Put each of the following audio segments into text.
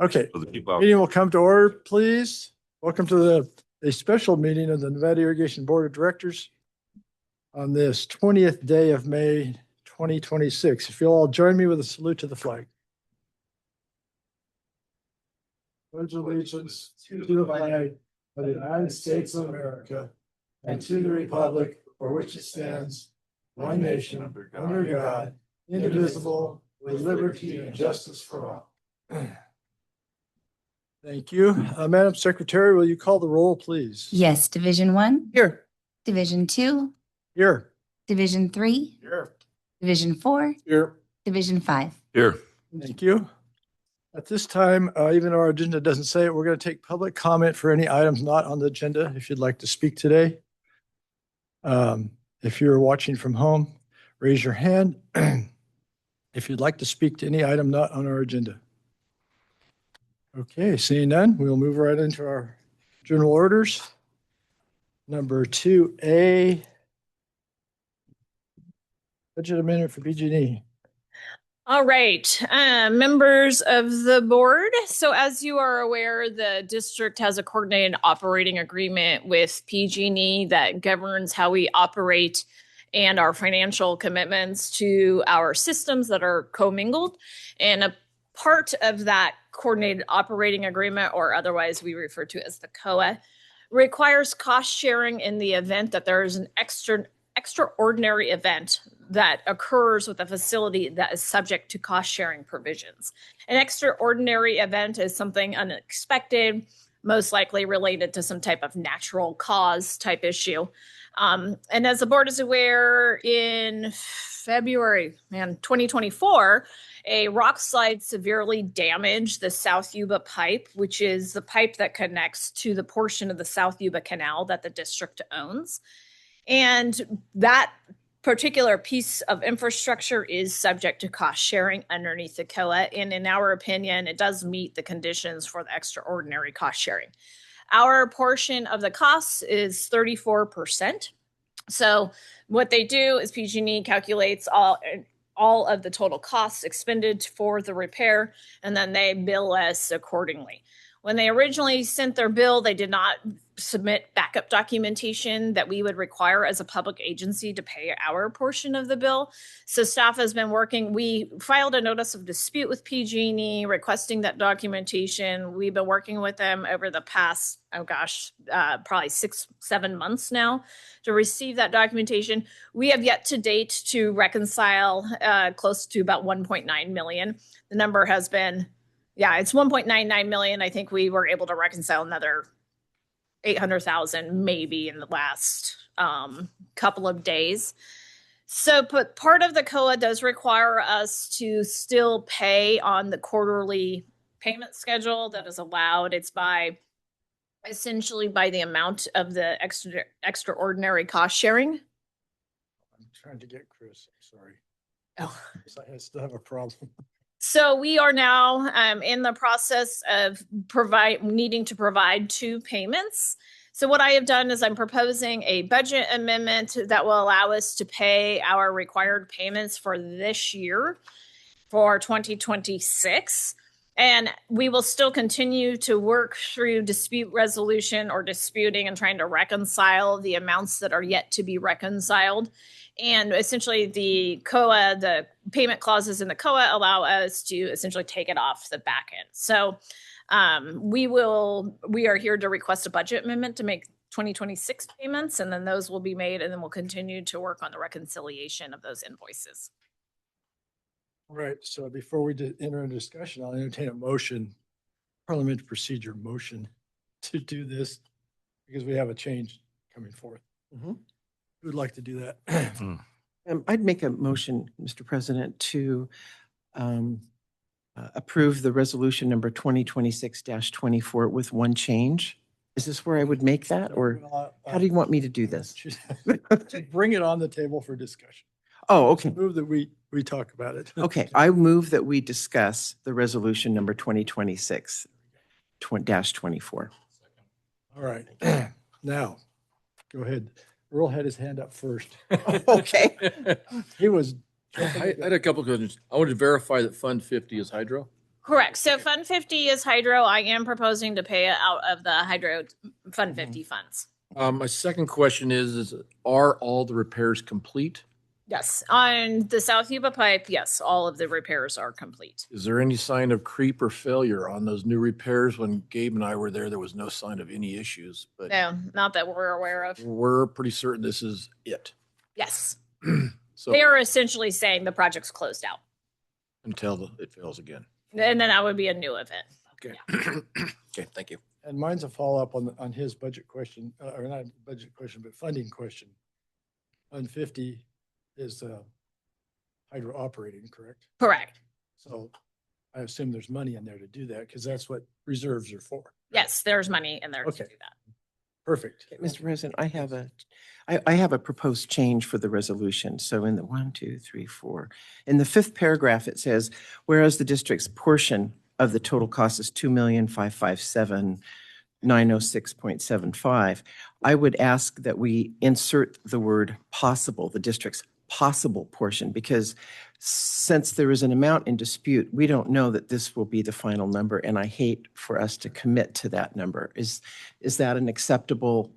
Okay, So the people out- meeting will come to order, please. Welcome to a special meeting of the Nevada Irrigation Board of Directors on this 20th day of May, 2026. If you'll all join me with a salute to the flag. Pledge allegiance to the flag of the United States of America and to the republic for which it stands, one nation, under God, indivisible, with liberty and justice for all. Thank you. Madam Secretary, will you call the roll, please? Yes, Division 1. Here. Division 2. Here. Division 3. Here. Division 4. Here. Division 5. Here. Thank you. At this time, even though our agenda doesn't say it, we're going to take public comment for any items not on the agenda if you'd like to speak today. If you're watching from home, raise your hand if you'd like to speak to any item not on our agenda. Okay, seeing none, we'll move right into our general orders. Number 2A, budget amendment for PG&E. All right, members of the board. So as you are aware, the district has a coordinated operating agreement with PG&E that governs how we operate and our financial commitments to our systems that are commingled. And a part of that coordinated operating agreement, or otherwise we refer to as the COA, requires cost sharing in the event that there is an extraordinary event that occurs with a facility that is subject to cost sharing provisions. An extraordinary event is something unexpected, most likely related to some type of natural cause type issue. And as the board is aware, in February, 2024, a rock slide severely damaged the South Yuba pipe, which is the pipe that connects to the portion of the South Yuba Canal that the district owns. And that particular piece of infrastructure is subject to cost sharing underneath the COA. And in our opinion, it does meet the conditions for the extraordinary cost sharing. Our portion of the costs is 34%. So what they do is PG&E calculates all of the total costs expended for the repair, and then they bill us accordingly. When they originally sent their bill, they did not submit backup documentation that we would require as a public agency to pay our portion of the bill. So staff has been working. We filed a notice of dispute with PG&E requesting that documentation. We've been working with them over the past, probably 6-7 months now to receive that documentation. We have yet to date to reconcile close to about 1.9 million. The number has been it's 1.99 million. I think we were able to reconcile another 800,000 maybe in the last couple of days. So, but part of the COA does require us to still pay on the quarterly payment schedule that is allowed. It's essentially by the amount of the extraordinary cost sharing. I'm trying to get Chris, I'm sorry. Oh. I still have a problem. So we are now in the process of needing to provide 2 payments. So what I have done is I'm proposing a budget amendment that will allow us to pay our required payments for this year for 2026. And we will still continue to work through dispute resolution or disputing and trying to reconcile the amounts that are yet to be reconciled. And essentially the COA, the payment clauses in the COA allow us to essentially take it off the back end. So we are here to request a budget amendment to make 2026 payments, and then those will be made, and then we'll continue to work on the reconciliation of those invoices. All right, so before we enter into discussion, I'll entertain a motion, parliamentary procedure motion to do this because we have a change coming forth. Mm-hmm. Who would like to do that? I'd make a motion, Mr. President, to approve the resolution number 2026-24 with one change. Is this where I would make that, or how do you want me to do this? Bring it on the table for discussion. Oh, okay. Move that we talk about it. Okay, I move that we discuss the resolution number 2026-24. All right, now, go ahead. Earl had his hand up first. Okay. He was. I had a couple of questions. I wanted to verify that Fund 50 is hydro. Correct. So Fund 50 is hydro. I am proposing to pay it out of the hydro Fund 50 funds. My second question is are all the repairs complete? Yes, on the South Yuba pipe, yes, all of the repairs are complete. Is there any sign of creep or failure on those new repairs? When Gabe and I were there was no sign of any issues, but No, not that we're aware of. we're pretty certain this is it. Yes, So they are essentially saying the project's closed out. until it fails again. And then that would be a new event. Okay. Okay, thank you. And mine's a follow-up on his budget question, or not budget question, but funding question. Fund 50 is hydro operating, correct? Correct. So I assume there's money in there to do that because that's what reserves are for. Yes, there's money in there to Okay. do that. Perfect. Okay, Mr. President, I have a proposed change for the resolution. So in the 1, 2, 3, 4, in the fifth paragraph, it says, whereas the district's portion of the total cost is 2,557,906.75, I would ask that we insert the word possible, the district's possible portion, because since there is an amount in dispute, we don't know that this will be the final number, and I hate for us to commit to that number. Is that an acceptable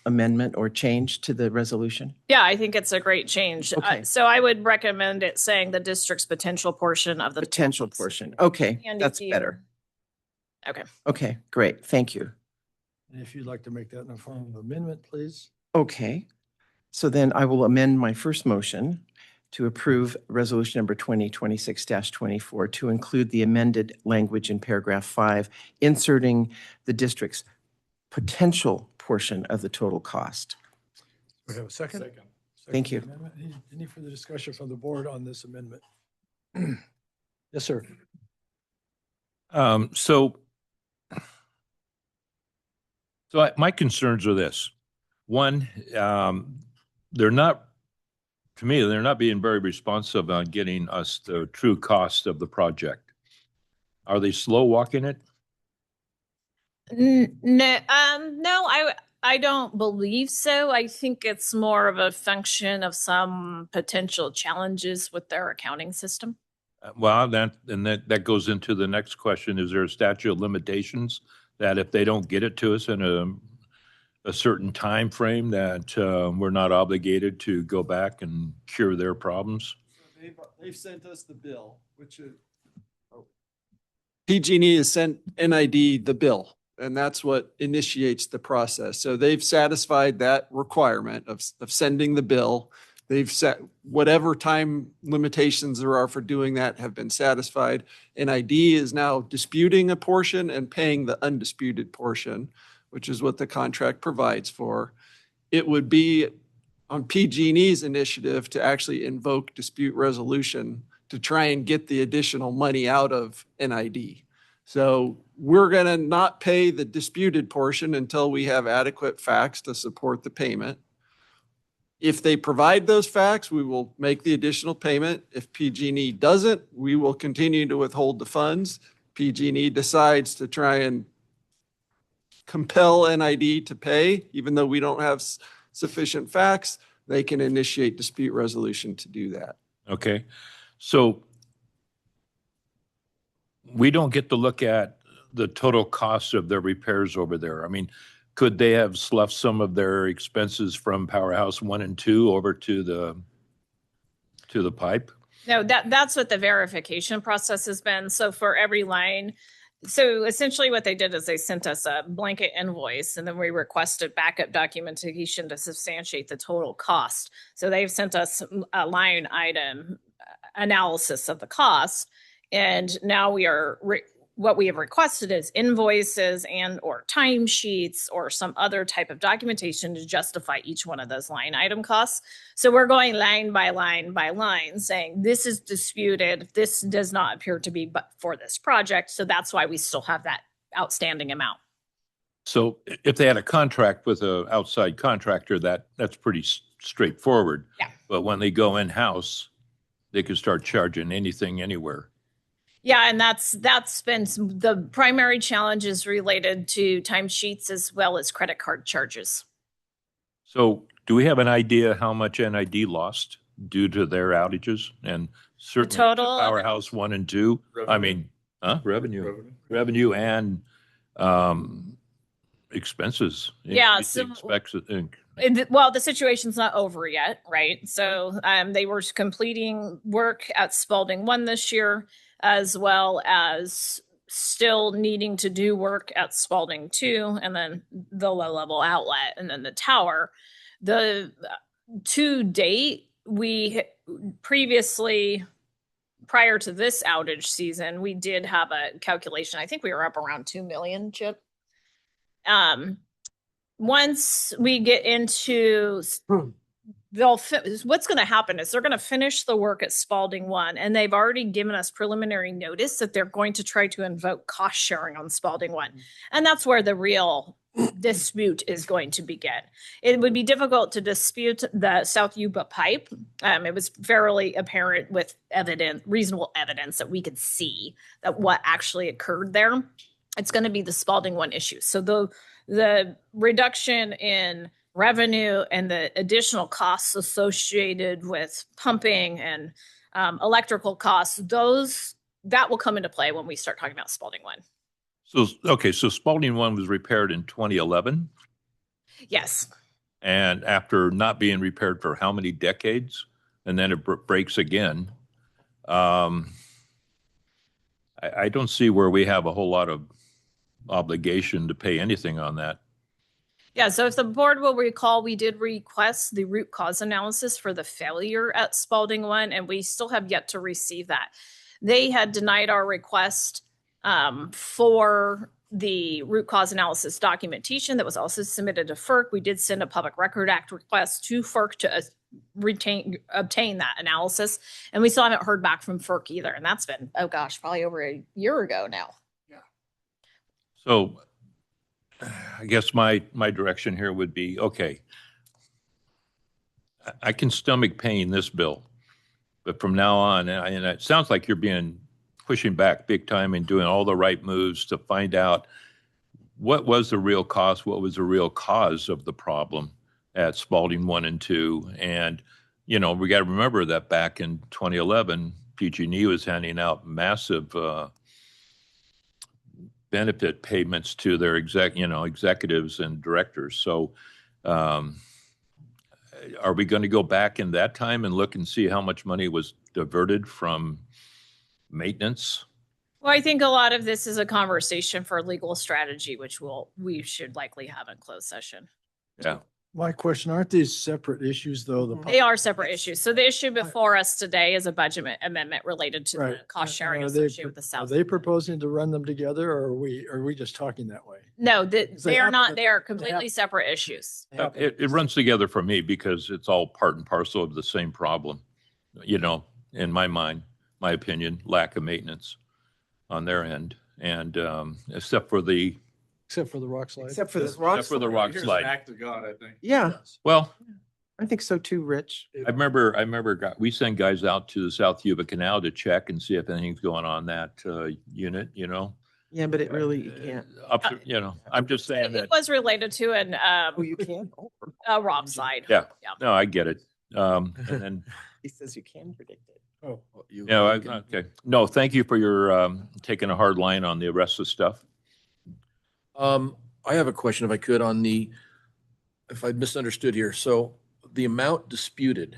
amendment or change to the resolution? Yeah, I think it's a great change. Okay. So I would recommend it saying the district's potential portion of the. Potential portion. Okay, And that's if you- better. Okay. Okay, great. Thank you. And if you'd like to make that in the form of amendment, please. Okay. So then I will amend my first motion to approve resolution number 2026-24 to include the amended language in paragraph 5, inserting the district's potential portion of the total cost. We have a second? Thank you. Amendment. Any further discussion from the board on this amendment? Yes, sir. My concerns are this. One, they're not being very responsive on getting us the true cost of the project. Are they slow walking it? No, I don't believe so. I think it's more of a function of some potential challenges with their accounting system. Well, that goes into the next question. Is there a statute of limitations that if they don't get it to us in a certain time frame that we're not obligated to go back and cure their problems? They've sent us the bill, which is. PG&E has sent NID the bill, and that's what initiates the process. So they've satisfied that requirement of sending the bill. They've set whatever time limitations there are for doing that have been satisfied. NID is now disputing a portion and paying the undisputed portion, which is what the contract provides for. It would be on PG&E's initiative to actually invoke dispute resolution to try and get the additional money out of NID. So we're going to not pay the disputed portion until we have adequate facts to support the payment. If they provide those facts, we will make the additional payment. If PG&E doesn't, we will continue to withhold the funds. PG&E decides to try and compel NID to pay, even though we don't have sufficient facts, they can initiate dispute resolution to do that. Okay, so we don't get to look at the total cost of their repairs over there. I mean, could they have sloughed some of their expenses from Powerhouse 1 and 2 over to the pipe? No, that's what the verification process has been. So for every line, so essentially what they did is they sent us a blanket invoice and then we requested backup documentation to substantiate the total cost. So they've sent us a line item analysis of the cost. And now we are, what we have requested is invoices and or timesheets or some other type of documentation to justify each one of those line item costs. So we're going line by line by line saying this is disputed. This does not appear to be but for this project. So that's why we still have that outstanding amount. So if they had a contract with an outside contractor, that's pretty straightforward. Yeah. But when they go in-house, they could start charging anything anywhere. Yeah, and that's been the primary challenges related to timesheets as well as credit card charges. So do we have an idea how much NID lost due to their outages? And certainly total- Powerhouse 1 and 2, I mean, Revenue and, expenses. Yeah, Increased so- expenses. Well, the situation's not over yet, right? So they were completing work at Spalding 1 this year, as well as still needing to do work at Spalding 2, and then the low-level outlet, and then the tower. The to date, we previously, prior to this outage season, we did have a calculation. I think we were up around 2 million, Chip. Once we get into what's going to happen is they're going to finish the work at Spalding 1, and they've already given us preliminary notice that they're going to try to invoke cost sharing on Spalding 1. And that's where the real dispute is going to begin. It would be difficult to dispute the South Yuba pipe. It was fairly apparent with reasonable evidence that we could see that what actually occurred there. It's going to be the Spalding 1 issue. So the reduction in revenue and the additional costs associated with pumping and electrical costs, that will come into play when we start talking about Spalding 1. So Spalding 1 was repaired in 2011, Yes. and after not being repaired for how many decades, and then it breaks again. I don't see where we have a whole lot of obligation to pay anything on that. Yeah, so if the board will recall, we did request the root cause analysis for the failure at Spalding 1, and we still have yet to receive that. They had denied our request for the root cause analysis documentation that was also submitted to FERC. We did send a Public Record Act request to FERC to obtain that analysis, and we still haven't heard back from FERC either. And that's been, oh gosh, probably over a year ago now. So I guess my direction here would be, okay, I can stomach paying this bill, but from now on, and it sounds like you're pushing back big time and doing all the right moves to find out what was the real cost, what was the real cause of the problem at Spalding 1 and 2. And, we got to remember that back in 2011, PG&E was handing out massive benefit payments to their executives and directors. So are we going to go back in that time and look and see how much money was diverted from maintenance? Well, I think a lot of this is a conversation for legal strategy, which we should likely have in closed session. Yeah. My question, aren't these separate issues though? They are separate issues. So the issue before us today is a budget amendment related to the Right. cost sharing Are they- associated with the Are South. they proposing to run them together, or are we just talking that way? No, They they are have not. to- They are they completely have- separate issues. It runs together for me because it's all part and parcel of the same problem, in my mind, my opinion, lack of maintenance on their end. And except for the rock slide. Except for this Except rock. for the rock slide. Act of God, I think. Yeah, Well, I think so too, Rich. I remember we send guys out to the South Yuba Canal to check and see if anything's going on that unit, Yeah, but it really, you can't. I'm just saying It that, was related to Oh, you can? Oh, a rock slide. Yeah. no, I get it. And then, he says you can predict it. Oh, okay. No, thank you for your taking a hard line on the rest of the stuff. I have a question if I could if I misunderstood here. So the amount disputed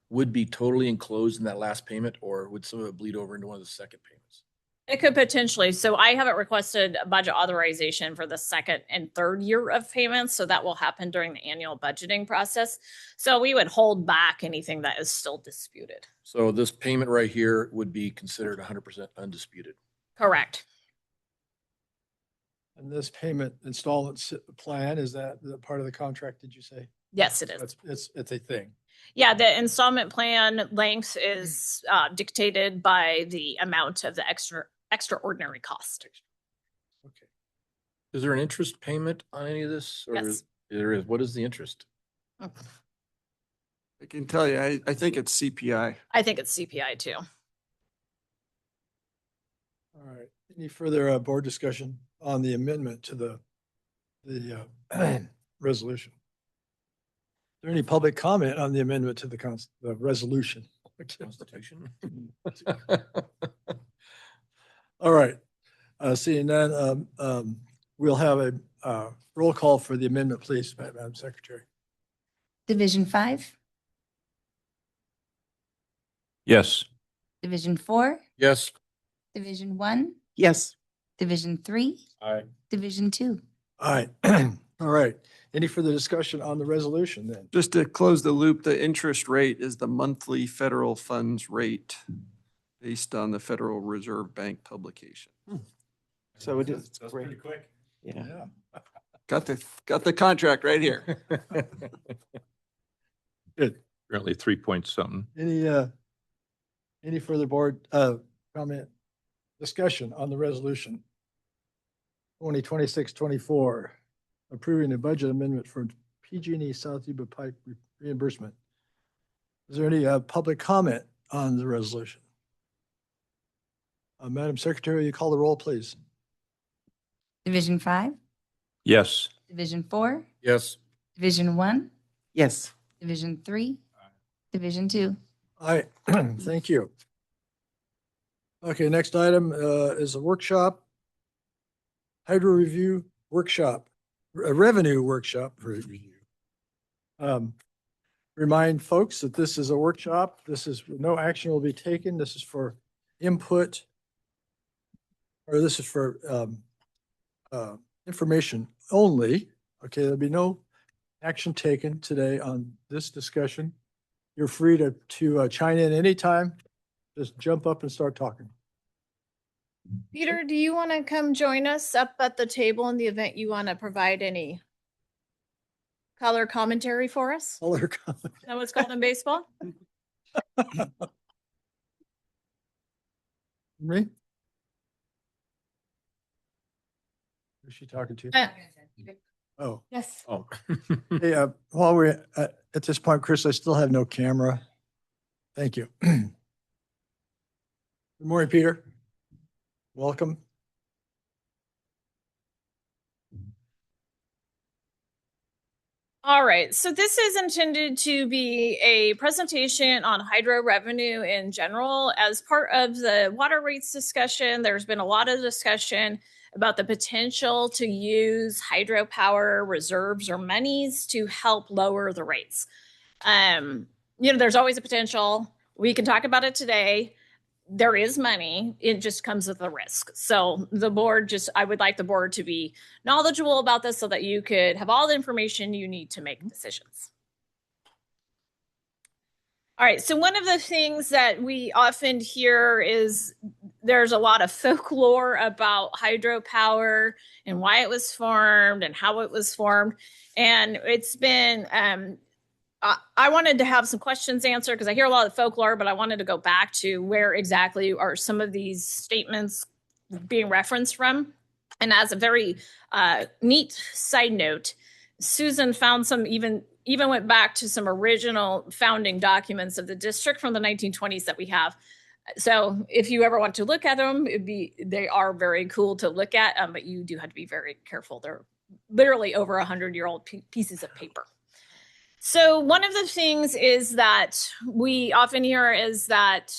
would be totally enclosed in that last payment, or would some of it bleed over into one of the second payments? It could potentially. So I haven't requested a budget authorization for the second and third year of payments. So that will happen during the annual budgeting process. So we would hold back anything that is still disputed. So this payment right here would be considered 100% undisputed. Correct. and this payment installment plan, is that the part of the contract, did you say? Yes, it is. It's a thing. Yeah, the installment plan length is dictated by the amount of the extraordinary cost. Okay. Is there an interest payment on any of this? Or Yes. There is. What is the interest? I can tell you, I think it's CPI. I think it's CPI too. All right. Any further board discussion on the amendment to the resolution? Is there any public comment on the amendment to the resolution? Constitution. All right. Seeing none, we'll have a roll call for the amendment, please, Madam Secretary. Division 5, Yes. Division 4, Yes. Division 1, Yes. Division 3, Aye. Division 2. All right. All right. Any further discussion on the resolution then? Just to close the loop, the interest rate is the monthly federal funds rate based on the Federal Reserve Bank publication. So it is That's great. pretty quick. Yeah. Yeah. Got the contract right here. Good. Currently 3 point something. Any further board comment, discussion on the resolution? 2026-24, approving a budget amendment for PG&E South Yuba Pipe reimbursement. Is there any public comment on the resolution? Madam Secretary, you call the roll, please. Division 5, Yes. Division 4, Yes. Division 1, Yes. Division 3, Division 2. Aye, thank you. Okay, next item is a workshop. Hydro review workshop, a revenue workshop review. Remind folks that this is a workshop. This is, no action will be taken. This is for input. Or this is for information only. Okay, there'll be no action taken today on this discussion. You're free to chime in anytime. Just jump up and start talking. Peter, do you want to come join us up at the table in the event you want to provide any color commentary for us? Color comment. Is that what's called in baseball? Me? Who's she talking to? Oh, Yes. Oh. hey, while we're at this point, Chris, I still have no camera. Thank you. Good morning, Peter. Welcome. All right, so this is intended to be a presentation on hydro revenue in general. As part of the water rates discussion, there's been a lot of discussion about the potential to use hydropower reserves or monies to help lower the rates. There's always a potential. We can talk about it today. There is money. It just comes with a risk. So I would like the board to be knowledgeable about this so that you could have all the information you need to make decisions. All right, so one of the things that we often hear is there's a lot of folklore about hydropower and why it was formed and how it was formed. And it's been, I wanted to have some questions answered because I hear a lot of folklore, but I wanted to go back to where exactly are some of these statements being referenced from. And as a very neat side note, Susan found some even went back to some original founding documents of the district from the 1920s that we have. So if you ever want to look at them, they are very cool to look at, but you do have to be very careful. They're literally over 100-year-old pieces of paper. So one of the things is that we often hear is that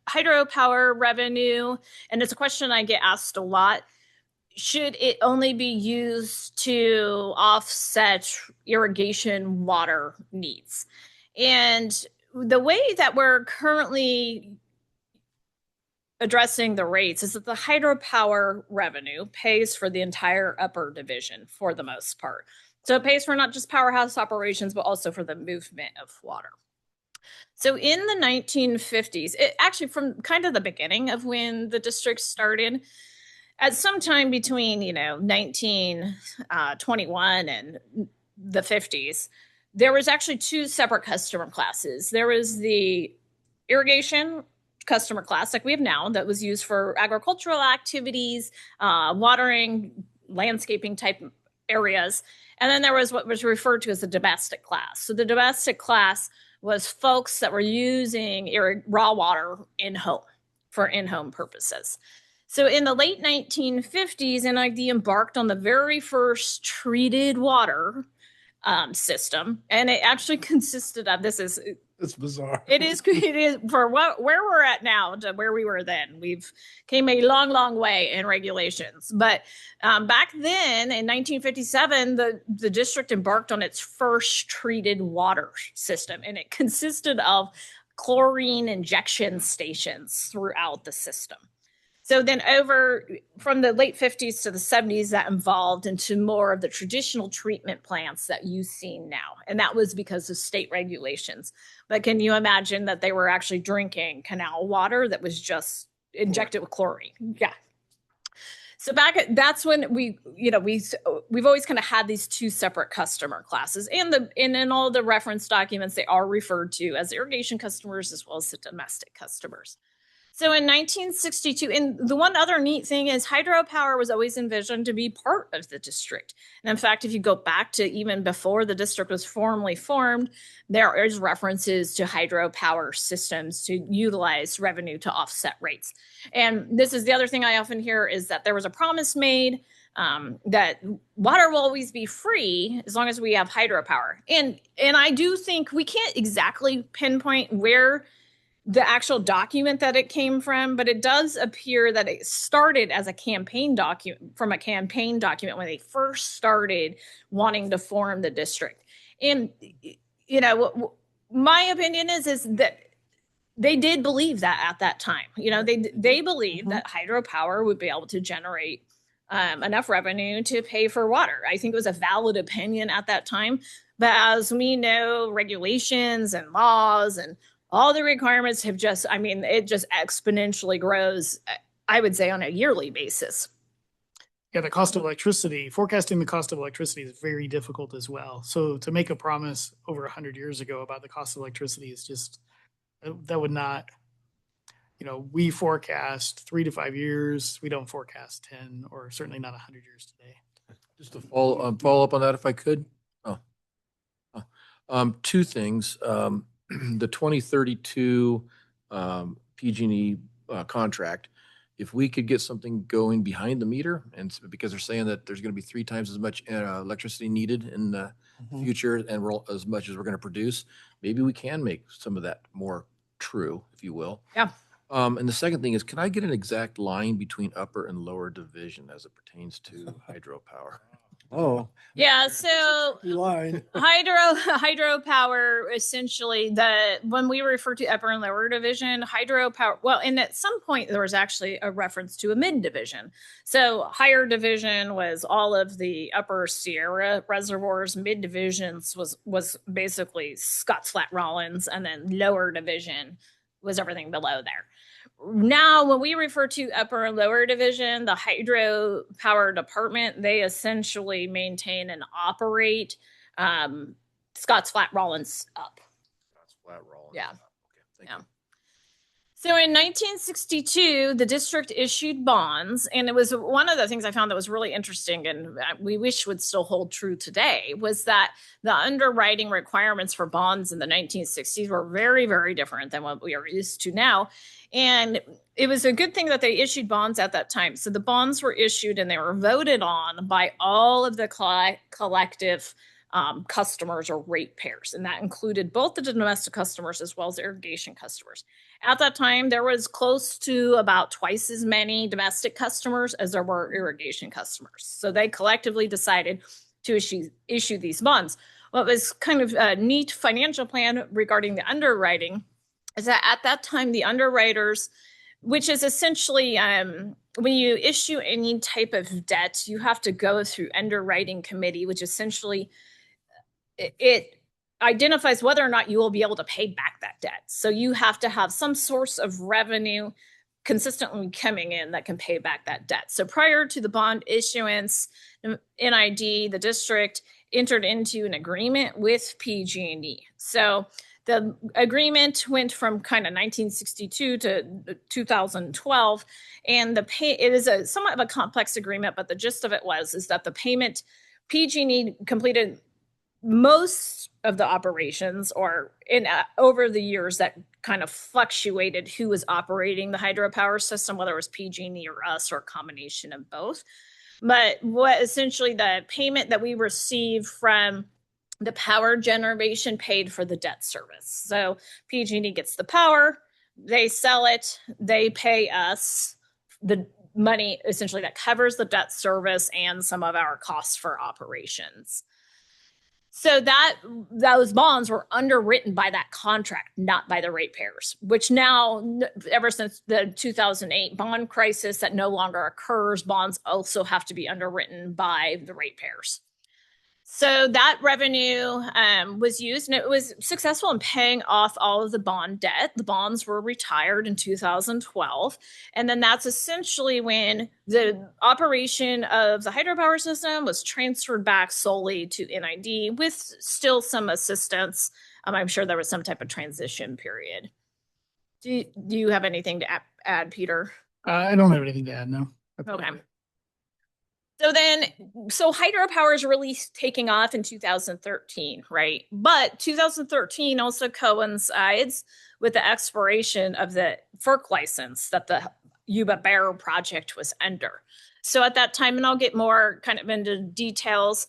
hydropower revenue, and it's a question I get asked a lot, should it only be used to offset irrigation water needs? And the way that we're currently addressing the rates is that the hydropower revenue pays for the entire upper division for the most part. So it pays for not just powerhouse operations, but also for the movement of water. So in the 1950s, actually from kind of the beginning of when the district started, at some time between 1921 and the 50s, there was actually two separate customer classes. There was the irrigation customer class like we have now that was used for agricultural activities, watering, landscaping type areas. And then there was what was referred to as the domestic class. So the domestic class was folks that were using raw water for in-home purposes. So in the late 1950s, NID embarked on the very first treated water system. And it actually consisted of, this is It's bizarre. It is for where we're at now to where we were then. We've came a long, long way in regulations. But back then in 1957, the district embarked on its first treated water system, and it consisted of chlorine injection stations throughout the system. So then over from the late 50s to the 70s, that evolved into more of the traditional treatment plants that you see now. And that was because of state regulations. But can you imagine that they were actually drinking canal water that was just injected with chlorine? Yeah. So that's when we've always kind of had these two separate customer classes, and in all the reference documents, they are referred to as irrigation customers as well as the domestic customers. So in 1962, and the one other neat thing is hydropower was always envisioned to be part of the district. And in fact, if you go back to even before the district was formally formed, there is references to hydropower systems to utilize revenue to offset rates. And this is the other thing I often hear is that there was a promise made that water will always be free as long as we have hydropower. And I do think we can't exactly pinpoint where the actual document that it came from, but it does appear that it started as a campaign document when they first started wanting to form the district. And, my opinion is that they did believe that at that time. They believed that hydropower would be able to generate enough revenue to pay for water. I think it was a valid opinion at that time. But as we know, regulations and laws and all the requirements have it just exponentially grows, I would say, on a yearly basis. Yeah, the cost of electricity, forecasting the cost of electricity is very difficult as well. So to make a promise over 100 years ago about the cost of electricity is just, that would not, we forecast 3 to 5 years. We don't forecast 10 or certainly not 100 years today. Just to follow up on that, if I could. Two things. The 2032 PG&E contract, if we could get something going behind the meter, and because they're saying that there's going to be 3 times as much electricity needed in the future and as much as we're going to produce, maybe we can make some of that more true, if you will. Yeah. And the second thing is, can I get an exact line between upper and lower division as it pertains to hydropower? Oh. Yeah, so Line. hydropower, essentially, when we refer to upper and lower division, hydropower, well, and at some point there was actually a reference to a mid division. So higher division was all of the upper Sierra reservoirs, mid divisions was basically Scotts Flat Rollins, and then lower division was everything below there. Now, when we refer to upper and lower division, the hydropower department, they essentially maintain and operate Scotts Flat Rollins up. That's flat roll. Yeah. Okay, thank Yeah. you. So in 1962, the district issued bonds, and it was one of the things I found that was really interesting, and we wish would still hold true today, was that the underwriting requirements for bonds in the 1960s were very, very different than what we are used to now. And it was a good thing that they issued bonds at that time. So the bonds were issued and they were voted on by all of the collective customers or ratepayers. And that included both the domestic customers as well as irrigation customers. At that time, there was close to about twice as many domestic customers as there were irrigation customers. So they collectively decided to issue these bonds. What was kind of a neat financial plan regarding the underwriting is that at that time, the underwriters, which is essentially when you issue any type of debt, you have to go through underwriting committee, which essentially it identifies whether or not you will be able to pay back that debt. So you have to have some source of revenue consistently coming in that can pay back that debt. So prior to the bond issuance, NID, the district entered into an agreement with PG&E. So the agreement went from kind of 1962 to 2012, and it is somewhat of a complex agreement, but the gist of it is that the payment, PG&E completed most of the operations, or over the years that kind of fluctuated who was operating the hydropower system, whether it was PG&E or us or a combination of both. But what essentially the payment that we received from the power generation paid for the debt service. So PG&E gets the power, they sell it, they pay us the money essentially that covers the debt service and some of our costs for operations. So those bonds were underwritten by that contract, not by the ratepayers, which now, ever since the 2008 bond crisis, that no longer occurs. Bonds also have to be underwritten by the ratepayers. So that revenue was used, and it was successful in paying off all of the bond debt. The bonds were retired in 2012. And then that's essentially when the operation of the hydropower system was transferred back solely to NID with still some assistance. I'm sure there was some type of transition period. Do you have anything to add, Peter? I don't have anything to add, no. Okay. So hydropower is really taking off in 2013, right? But 2013 also coincides with the expiration of the FERC license that the Yuba Bear project was under. So at that time, and I'll get more kind of into details,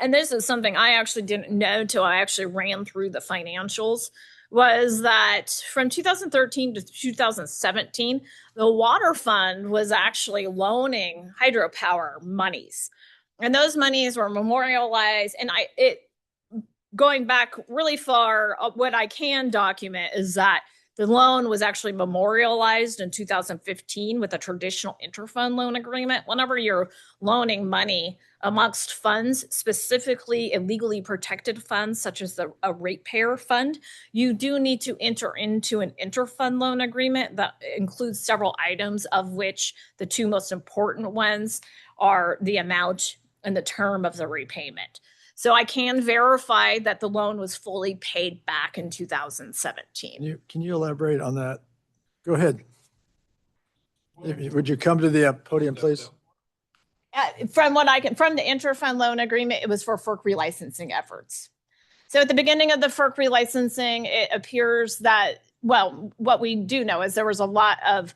and this is something I actually didn't know until I actually ran through the financials, was that from 2013 to 2017, the water fund was actually loaning hydropower monies. And those monies were memorialized. And going back really far, what I can document is that the loan was actually memorialized in 2015 with a traditional interfund loan agreement. Whenever you're loaning money amongst funds, specifically illegally protected funds, such as a ratepayer fund, you do need to enter into an interfund loan agreement that includes several items, of which the two most important ones are the amount and the term of the repayment. So I can verify that the loan was fully paid back in 2017. Can you elaborate on that? Go ahead. Would you come to the podium, please? From the interfund loan agreement, it was for FERC relicensing efforts. So at the beginning of the FERC relicensing, it appears that, well, what we do know is there was a lot of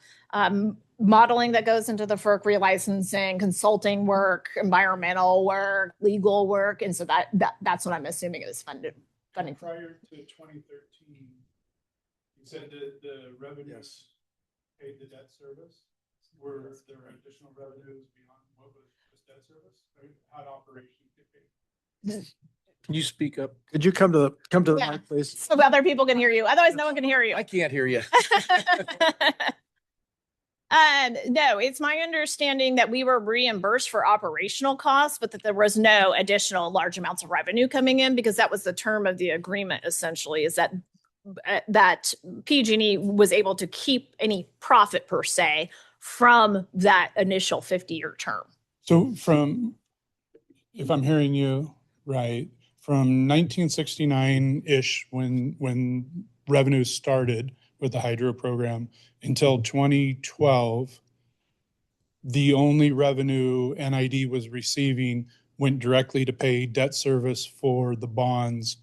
modeling that goes into the FERC relicensing, consulting work, environmental work, legal work. And so that's what I'm assuming it was funding. Prior to 2013, you said that the revenues paid the debt service. Were there additional revenues beyond what was just debt service? How operations get paid? Can you speak up? Could you come to the Yeah. mic, please? So other people can hear you. Otherwise, no one can hear you. I can't hear you. No, it's my understanding that we were reimbursed for operational costs, but that there was no additional large amounts of revenue coming in, because that was the term of the agreement, essentially, is that PG&E was able to keep any profit per se from that initial 50-year term. So if I'm hearing you right, from 1969-ish, when revenues started with the hydro program, until 2012, the only revenue NID was receiving went directly to pay debt service for the bonds,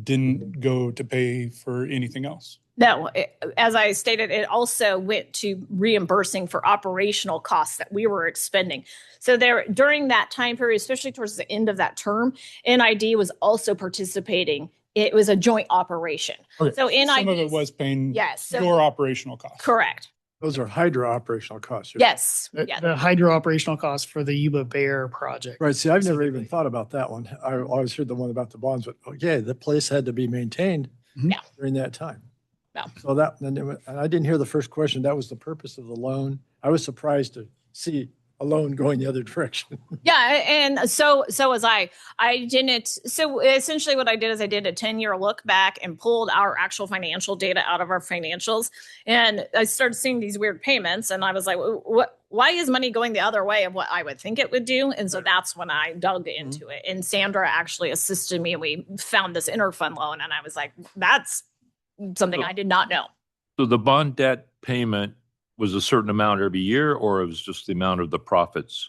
didn't go to pay for anything else. No, as I stated, it also went to reimbursing for operational costs that we were expending. So during that time period, especially towards the end of that term, NID was also participating. It was a joint operation. Okay. So NID, some of it was paying your operational costs. Correct. Those are hydro operational costs. Yes. The hydro operational costs for the Yuba Bear project. Right. See, I've never even thought about that one. I always heard the one about the bonds, but okay, the place had to be maintained Yeah. during that time. Yeah. So and I didn't hear the first question. That was the purpose of the loan. I was surprised to see a loan going the other direction. Yeah, and so was I. I didn't. So essentially, what I did is I did a 10-year look back and pulled our actual financial data out of our financials, and I started seeing these weird payments, and I was like, "What? Why is money going the other way of what I would think it would do?" And so that's when I dug into it. And Sandra actually assisted me, and we found this interfund loan, and I was like, "That's something I did not know." So the bond debt payment was a certain amount every year, or it was just the amount of the profits?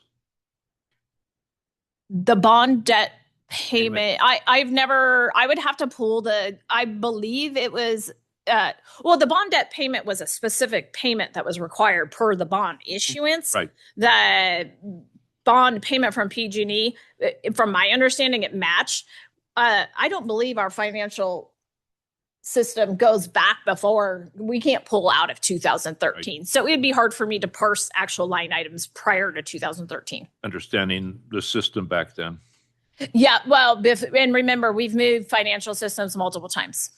The bond debt payment, I would have to pull I believe it was, the bond debt payment was a specific payment that was required per the bond issuance. Right. The bond payment from PG&E, from my understanding, it matched. I don't believe our financial system goes back before, we can't pull out of 2013. So it'd be hard for me to parse actual line items prior to 2013. Understanding the system back then. Yeah, well, and remember, we've moved financial systems multiple times.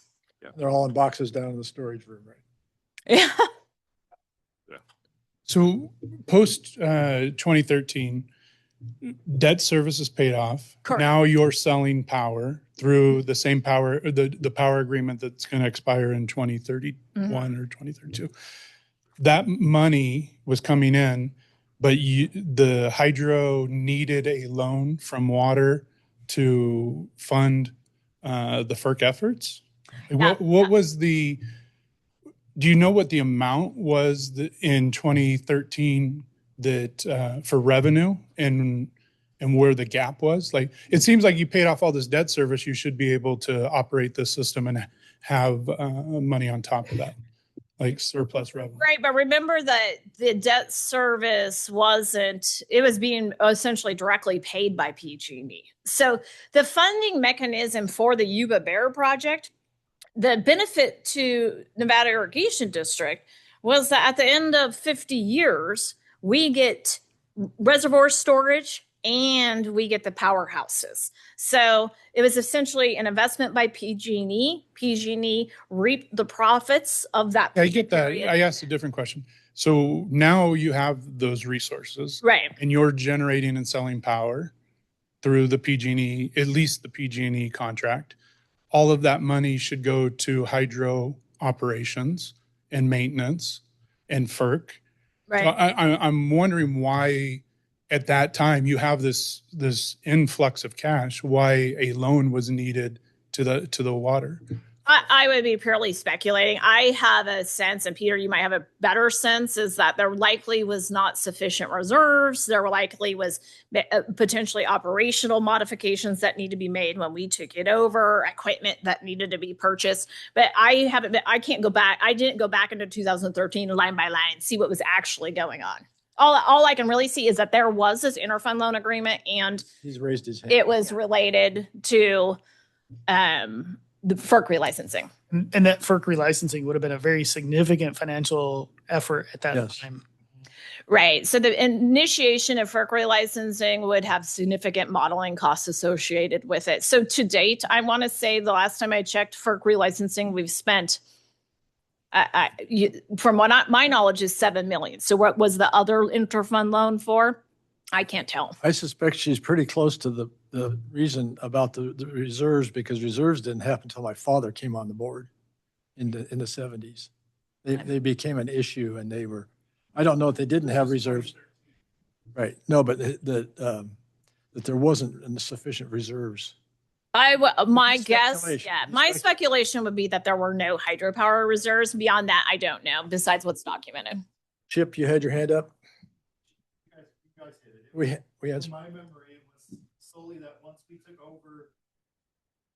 They're all in boxes down in the storage room, right? Yeah. So post 2013, debt service is paid off. Correct. Now you're selling power through the same power, the power agreement that's going to expire in 2031 or 2032. That money was coming in, but the hydro needed a loan from water to fund the FERC efforts. Like, what was the? Do you know what the amount was in 2013 that for revenue and where the gap was? Like, it seems like you paid off all this debt service. You should be able to operate the system and have money on top of that, like surplus revenue. Right, but remember that the debt service it was being essentially directly paid by PG&E. So the funding mechanism for the Yuba Bear project, the benefit to Nevada Irrigation District was that at the end of 50 years, we get reservoir storage and we get the powerhouses. So it was essentially an investment by PG&E. PG&E reaped the profits of that. I get that. period. I asked a different question. So now you have those resources, Right. and you're generating and selling power through the PG&E, at least the PG&E contract. All of that money should go to hydro operations and maintenance and FERC. Right. So I'm wondering why at that time you have this influx of cash, why a loan was needed to the water. I would be purely speculating. I have a sense, and Peter, you might have a better sense, is that there likely was not sufficient reserves. There likely was potentially operational modifications that need to be made when we took it over, equipment that needed to be purchased. But I can't go back. I didn't go back into 2013 line by line, see what was actually going on. All I can really see is that there was this interfund loan agreement, and He's raised his hand. it was related to the FERC relicensing. And that FERC relicensing would have been a very significant financial effort at that Yes. time. Right. So the initiation of FERC relicensing would have significant modeling costs associated with it. So to date, I want to say the last time I checked FERC relicensing, we've spent, from what my knowledge, is $7 million. So what was the other interfund loan for? I can't tell. I suspect she's pretty close to the reason about the reserves, because reserves didn't happen until my father came on the board in the 70s. They became an issue, and they were, I don't know if they didn't have reserves. Right. No, but that there wasn't sufficient reserves. My guess, Speculation. yeah, my speculation would be that there were no hydropower reserves. Beyond that, I don't know, besides what's documented. Chip, you had your hand up? We had. My memory was solely that once we took over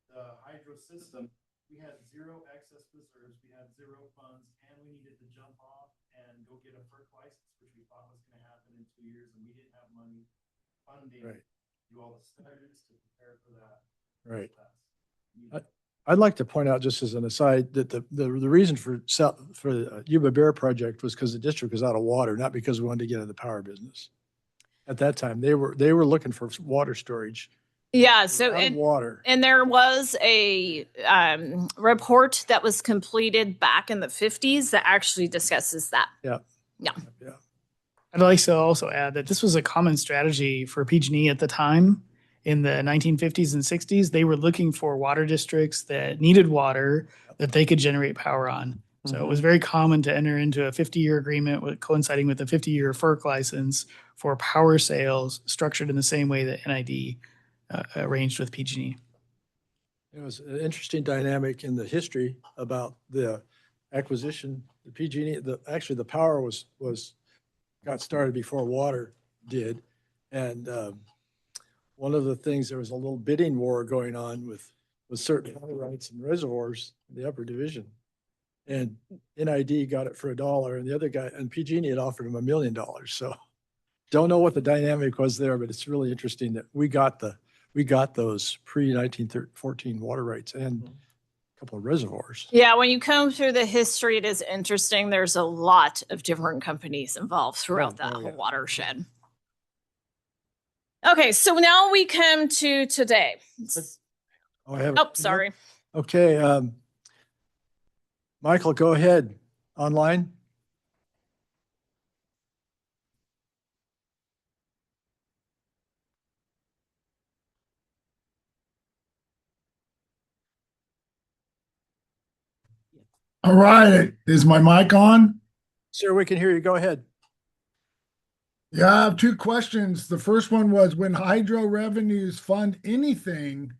the hydro system, we had zero excess reserves, we had zero funds, and we needed to jump off and go get a FERC license, which we thought was going to happen in 2 years, and we didn't have money funding Right. do all the studies to prepare for that. Right. I'd like to point out, just as an aside, that the reason for the Yuba Bear project was because the district was out of water, not because we wanted to get in the power business. At that time, they were looking for water storage. Yeah. So Out of water. and there was a report that was completed back in the 50s that actually discusses that. Yeah. Yeah. Yeah. I'd like to also add that this was a common strategy for PG&E at the time. In the 1950s and 60s, they were looking for water districts that needed water that they could generate power on. So it was very common to enter into a 50-year agreement coinciding with a 50-year FERC license for power sales structured in the same way that NID arranged with PG&E. It was an interesting dynamic in the history about the acquisition, the PG&E, actually the power got started before water did. And one of the things, there was a little bidding war going on with certain water rights and reservoirs in the upper division. And NID got it for $1, and the other guy, and PG&E had offered him $1 million. So don't know what the dynamic was there, but it's really interesting that we got the we got those pre-1914 water rights and a couple of reservoirs. Yeah, when you come through the history, it is interesting. There's a lot of different companies involved throughout that Oh, yeah. whole watershed. Okay, so now we come to today. Oh, I have. Oh, sorry. Okay, Michael, go ahead. Online? All right, is my mic on? Sir, we can hear you. Go ahead. Yeah, I have two questions. The first one was when hydro revenues fund anything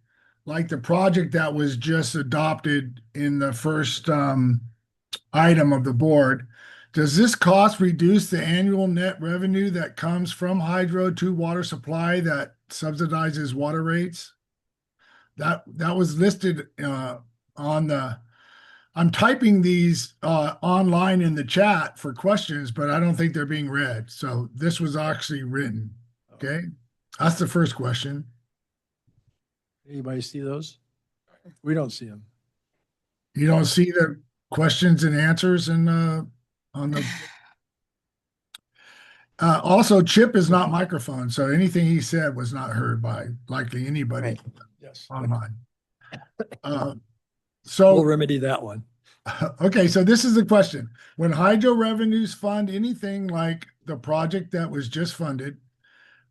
like the project that was just adopted in the first item of the board, does this cost reduce the annual net revenue that comes from hydro to water supply that subsidizes water rates? That was listed on the. I'm typing these online in the chat for questions, but I don't think they're being read. So this was actually written. Okay. That's the first question. Anybody see those? We don't see them. You don't see the questions and answers in on the also Chip is not microphone, so anything he said was not heard by likely anybody Right. Yes. online. We'll So remedy that one. okay, so this is the question. When hydro revenues fund anything like the project that was just funded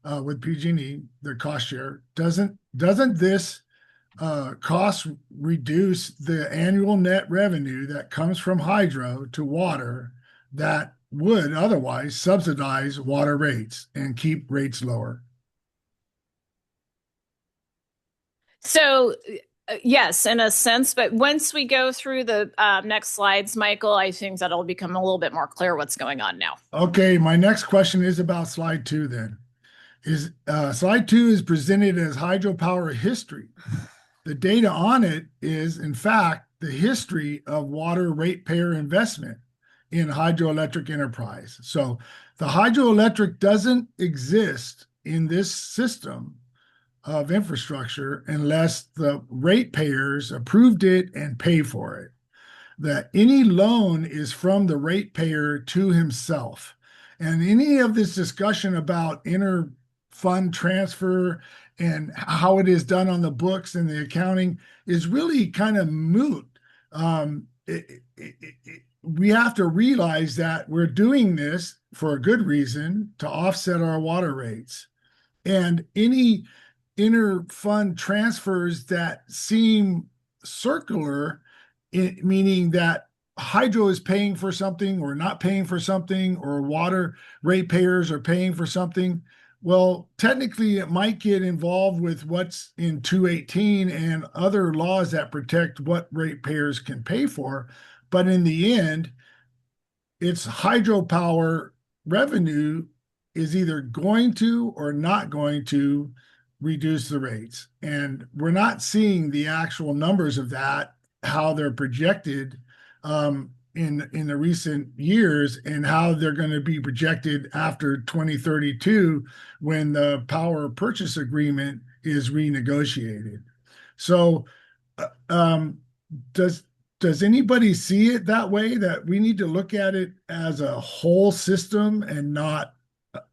with PG&E, their cost share, doesn't this cost reduce the annual net revenue that comes from hydro to water that would otherwise subsidize water rates and keep rates lower? So, yes, in a sense, but once we go through the next slides, Michael, I think that'll become a little bit more clear what's going on now. Okay, my next question is about slide 2 then. Is slide 2 is presented as hydropower history. The data on it is, in fact, the history of water ratepayer investment in hydroelectric enterprise. So the hydroelectric doesn't exist in this system of infrastructure unless the ratepayers approved it and pay for it. That any loan is from the ratepayer to himself. And any of this discussion about inter-fund transfer and how it is done on the books and the accounting is really kind of moot. We have to realize that we're doing this for a good reason to offset our water rates. And any inter-fund transfers that seem circular, meaning that hydro is paying for something or not paying for something, or water ratepayers are paying for something, well, technically it might get involved with what's in 218 and other laws that protect what ratepayers can pay for. But in the end, it's hydropower revenue is either going to or not going to reduce the rates. And we're not seeing the actual numbers of that, how they're projected in the recent years, and how they're going to be projected after 2032 when the power purchase agreement is renegotiated. So does anybody see it that way, that we need to look at it as a whole system and not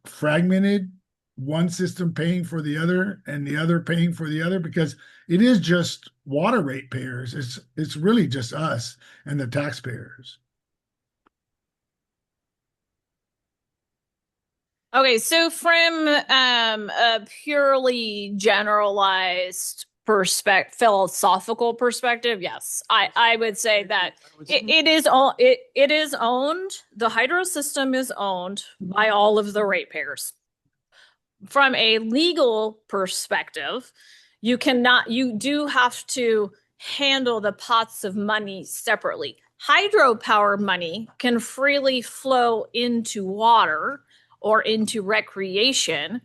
fragmented, one system paying for the other and the other paying for the other? Because it is just water ratepayers. It's really just us and the taxpayers. Okay, so from a purely generalized philosophical perspective, yes, I would say that it is owned. The hydro system is owned by all of the ratepayers. From a legal perspective, you do have to handle the pots of money separately. Hydropower money can freely flow into water or into recreation.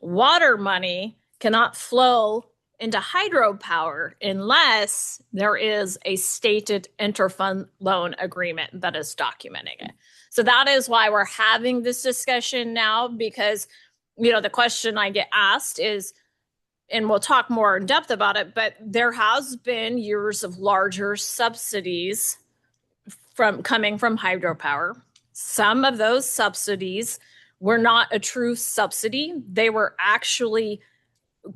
Water money cannot flow into hydropower unless there is a stated interfund loan agreement that is documenting it. So that is why we're having this discussion now, because the question I get asked is, and we'll talk more in depth about it, but there has been years of larger subsidies coming from hydropower. Some of those subsidies were not a true subsidy. They were actually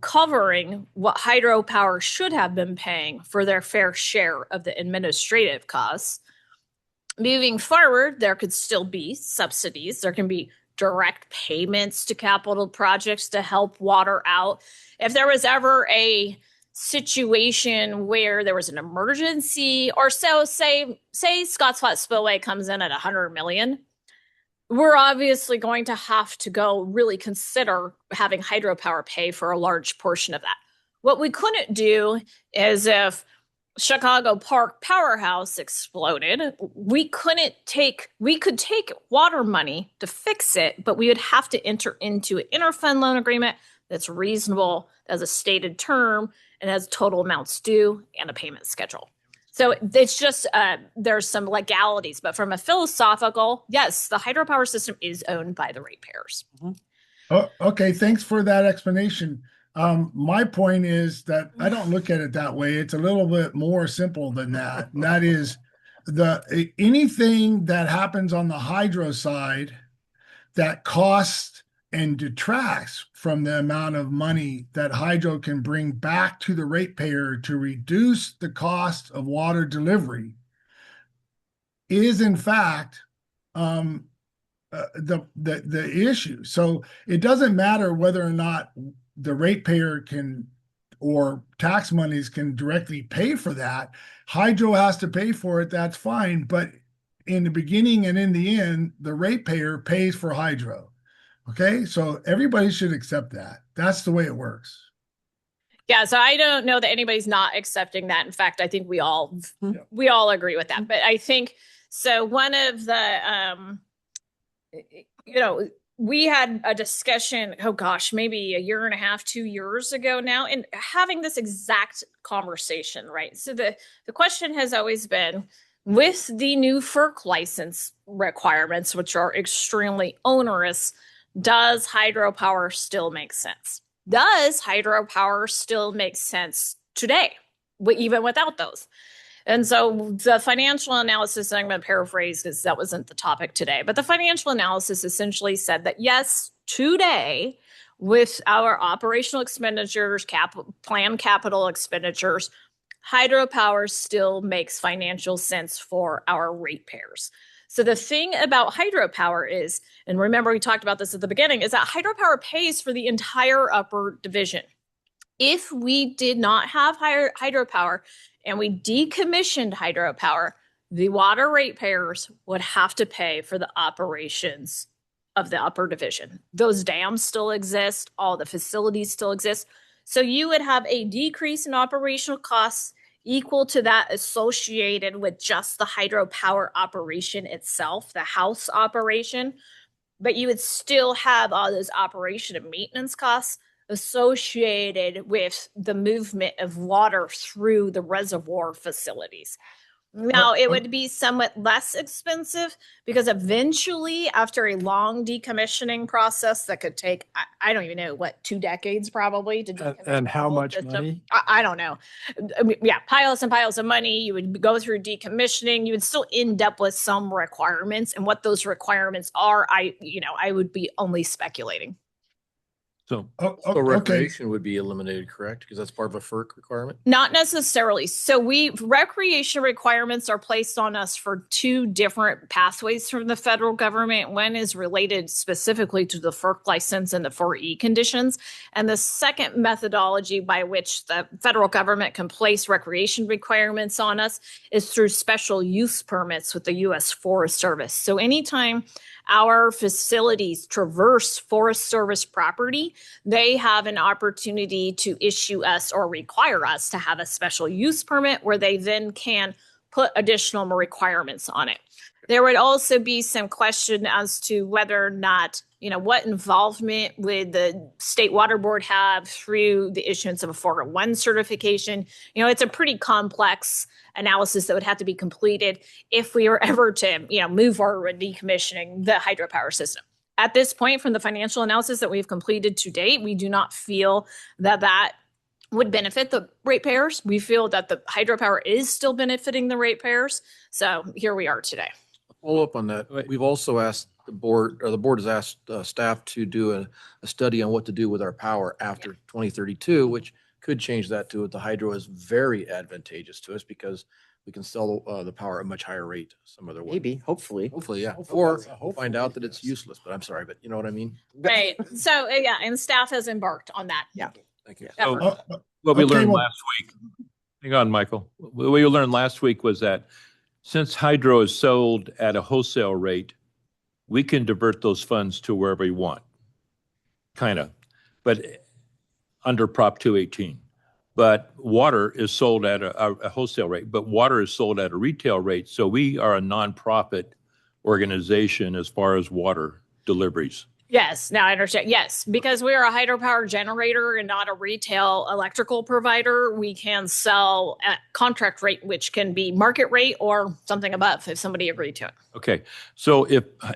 covering what hydropower should have been paying for their fair share of the administrative costs. Moving forward, there could still be subsidies. There can be direct payments to capital projects to help water out. If there was ever a situation where there was an emergency, or so say Scotts Flat Spillway comes in at 100 million, we're obviously going to have to go really consider having hydropower pay for a large portion of that. What we couldn't do is if Chicago Park Powerhouse exploded, we could take water money to fix it, but we would have to enter into an interfund loan agreement that's reasonable, as a stated term, and has total amounts due and a payment schedule. So it's just, there's some legalities, but from a philosophical, yes, the hydropower system is owned by the ratepayers. Oh, okay, thanks for that explanation. My point is that I don't look at it that way. It's a little bit more simple than that. And that is anything that happens on the hydro side that costs and detracts from the amount of money that hydro can bring back to the ratepayer to reduce the cost of water delivery is in fact the issue. So it doesn't matter whether or not the ratepayer can or tax monies can directly pay for that. Hydro has to pay for it, that's fine. But in the beginning and in the end, the ratepayer pays for hydro. Okay, so everybody should accept that. That's the way it works. Yeah, so I don't know that anybody's not accepting that. In fact, I think we all agree with that. But I think so. One of the, we had a discussion, oh gosh, maybe a year and a half, 2 years ago now, and having this exact conversation, right? So the question has always been, with the new FERC license requirements, which are extremely onerous, does hydropower still make sense? Does hydropower still make sense today, even without those? And so the financial analysis, and I'm going to paraphrase because that wasn't the topic today, but the financial analysis essentially said that yes, today, with our operational expenditures, planned capital expenditures, hydropower still makes financial sense for our ratepayers. So the thing about hydropower is, and remember we talked about this at the beginning, is that hydropower pays for the entire upper division. If we did not have hydropower and we decommissioned hydropower, the water ratepayers would have to pay for the operations of the upper division. Those dams still exist, all the facilities still exist. So you would have a decrease in operational costs equal to that associated with just the hydropower operation itself, the house operation, but you would still have all those operation and maintenance costs associated with the movement of water through the reservoir facilities. Now, it would be somewhat less expensive because eventually, after a long decommissioning process that could take, I don't even know, 2 decades probably to decommission. And how the whole much system. money? I don't know. I mean, yeah, piles and piles of money. You would go through decommissioning. You would still end up with some requirements. And what those requirements are, I would be only speculating. So So recreation would be eliminated, correct? Because that's part of a FERC requirement? Not necessarily. So recreation requirements are placed on us for 2 different pathways from the federal government. One is related specifically to the FERC license and the 4E conditions. And the second methodology by which the federal government can place recreation requirements on us is through special use permits with the U.S. Forest Service. So anytime our facilities traverse Forest Service property, they have an opportunity to issue us or require us to have a special use permit where they then can put additional requirements on it. There would also be some question as to whether or not, what involvement would the State Water Board have through the issuance of a 401 certification. It's a pretty complex analysis that would have to be completed if we were ever to, move forward decommissioning the hydropower system. At this point, from the financial analysis that we've completed to date, we do not feel that would benefit the ratepayers. We feel that the hydropower is still benefiting the ratepayers. So here we are today. Follow up on that. We've also asked the board, or the board has asked staff to do a study on what to do with our power after 2032, which could change that to it. The hydro is very advantageous to us because we can sell the power at a much higher rate some other way. Maybe, hopefully. Hopefully, yeah. Hopefully, Or that's a we'll find hopefully, out that it's yes. useless, but I'm sorry, but you know what I mean? Right. So yeah, and staff has embarked on that. Yeah. Thank you. So effort. what we Okay, learned well- last week, hang on, Michael. What we learned last week was that since hydro is sold at a wholesale rate, we can divert those funds to wherever we want, kind of, but under Prop 218. But water is sold at a wholesale rate, but water is sold at a retail rate. So we are a nonprofit organization as far as water deliveries. Yes, now I understand. Yes, because we are a hydropower generator and not a retail electrical provider, we can sell at contract rate, which can be market rate or something above if somebody agreed to it. Okay, so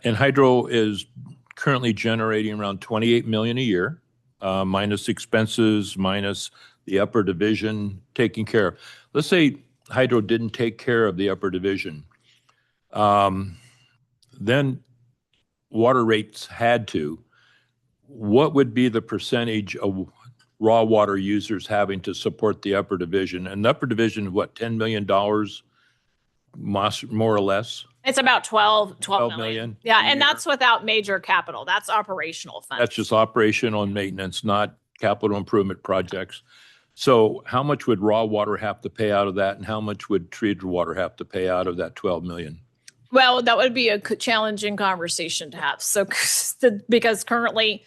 and hydro is currently generating around 28 million a year, minus expenses, minus the upper division taking care of. Let's say hydro didn't take care of the upper division. Then water rates had to. What would be the percentage of raw water users having to support the upper division? And the upper division, what, $10 million, more or less? It's about 12 12 million. million Yeah, a and year. that's without major capital. That's operational funds. That's just operational and maintenance, not capital improvement projects. So how much would raw water have to pay out of that, and how much would treated water have to pay out of that 12 million? Well, that would be a challenging conversation to have. So, because currently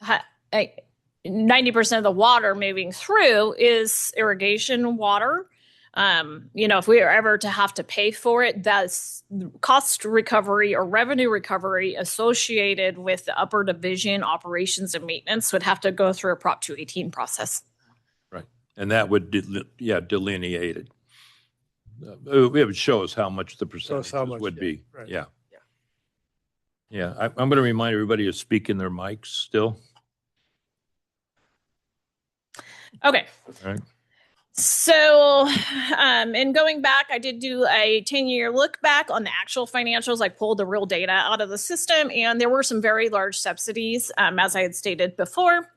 90% of the water moving through is irrigation water. If we are ever to have to pay for it, that's cost recovery or revenue recovery associated with the upper division operations and maintenance would have to go through a Prop 218 process. Right. And that would, delineate it. It would show us how much the percentages would be. right. Yeah. Yeah, I'm going to remind everybody to speak in their mics still. Okay. All right. So, in going back, I did do a 10-year look back on the actual financials. I pulled the real data out of the system, and there were some very large subsidies, as I had stated before.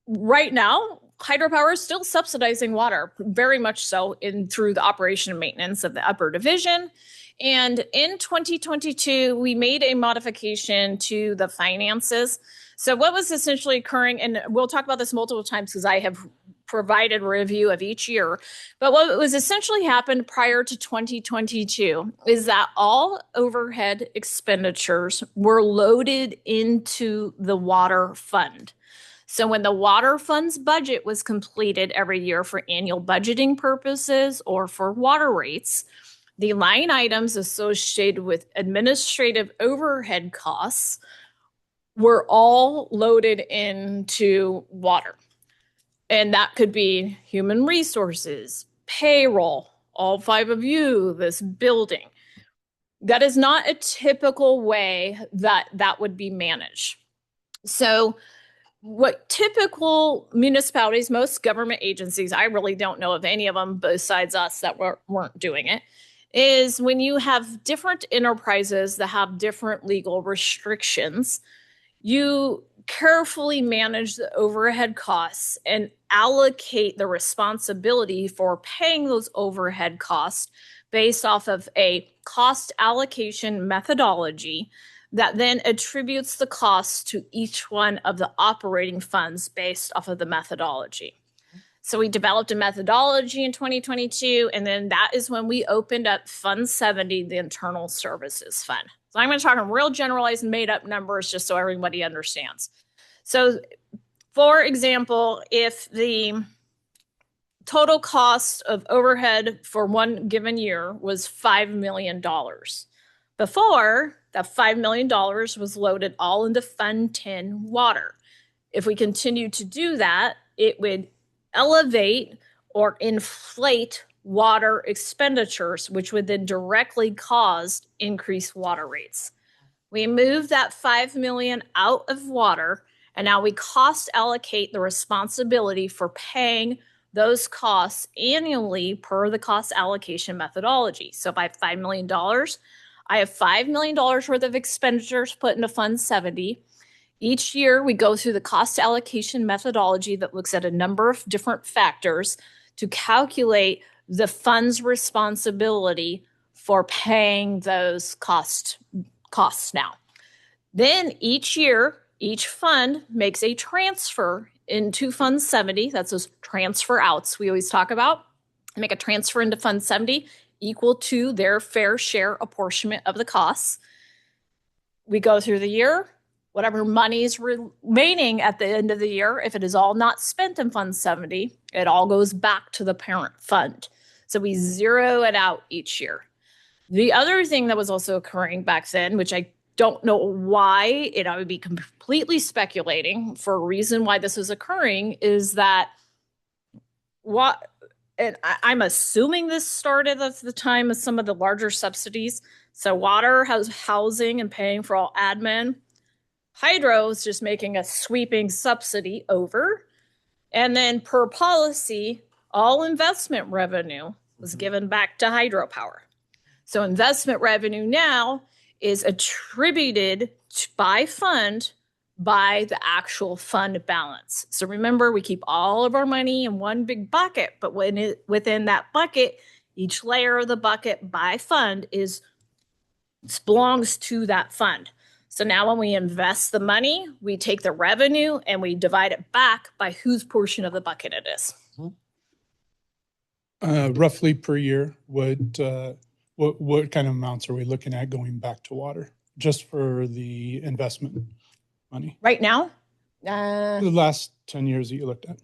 Right now, hydropower is still subsidizing water, very much so through the operation and maintenance of the upper division. And in 2022, we made a modification to the finances. So what was essentially occurring, and we'll talk about this multiple times because I have provided a review of each year, but what was essentially happened prior to 2022 is that all overhead expenditures were loaded into the water fund. So when the water fund's budget was completed every year for annual budgeting purposes or for water rates, the line items associated with administrative overhead costs were all loaded into water. And that could be human resources, payroll, all five of you, this building. That is not a typical way that would be managed. So what typical municipalities, most government agencies, I really don't know of any of them besides us that weren't doing it, is when you have different enterprises that have different legal restrictions, you carefully manage the overhead costs and allocate the responsibility for paying those overhead costs based off of a cost allocation methodology that then attributes the costs to each one of the operating funds based off of the methodology. So we developed a methodology in 2022, and then that is when we opened up Fund 70, the Internal Services Fund. So I'm going to talk in real generalized made up numbers just so everybody understands. So for example, if the total cost of overhead for one given year was $5 million, before that $5 million was loaded all into Fund 10 water. If we continue to do that, it would elevate or inflate water expenditures, which would then directly cause increased water rates. We moved that $5 million out of water, And now we cost allocate the responsibility for paying those costs annually per the cost allocation methodology. So if I have $5 million, I have $5 million worth of expenditures put into Fund 70. Each year, we go through the cost allocation methodology that looks at a number of different factors to calculate the fund's responsibility for paying those costs now. Then each year, each fund makes a transfer into Fund 70. That's those transfer outs we always talk about. Make a transfer into Fund 70 equal to their fair share apportionment of the costs. We go through the year, whatever money is remaining at the end of the year, if it is all not spent in Fund 70, it all goes back to the parent fund. So we zero it out each year. The other thing that was also occurring back then, which I don't know why, and I would be completely speculating for a reason why this is occurring, is that I'm assuming this started at the time of some of the larger subsidies. So water has housing and paying for all admin. Hydro is just making a sweeping subsidy over. And then per policy, all investment revenue was given back to hydropower. So investment revenue now is attributed by fund by the actual fund balance. So remember, we keep all of our money in one big bucket, but within that bucket, each layer of the bucket by fund belongs to that fund. So now when we invest the money, we take the revenue and we divide it back by whose portion of the bucket it is. Roughly per year, what kind of amounts are we looking at going back to water just for the investment money? Right now? The last 10 years that you looked at.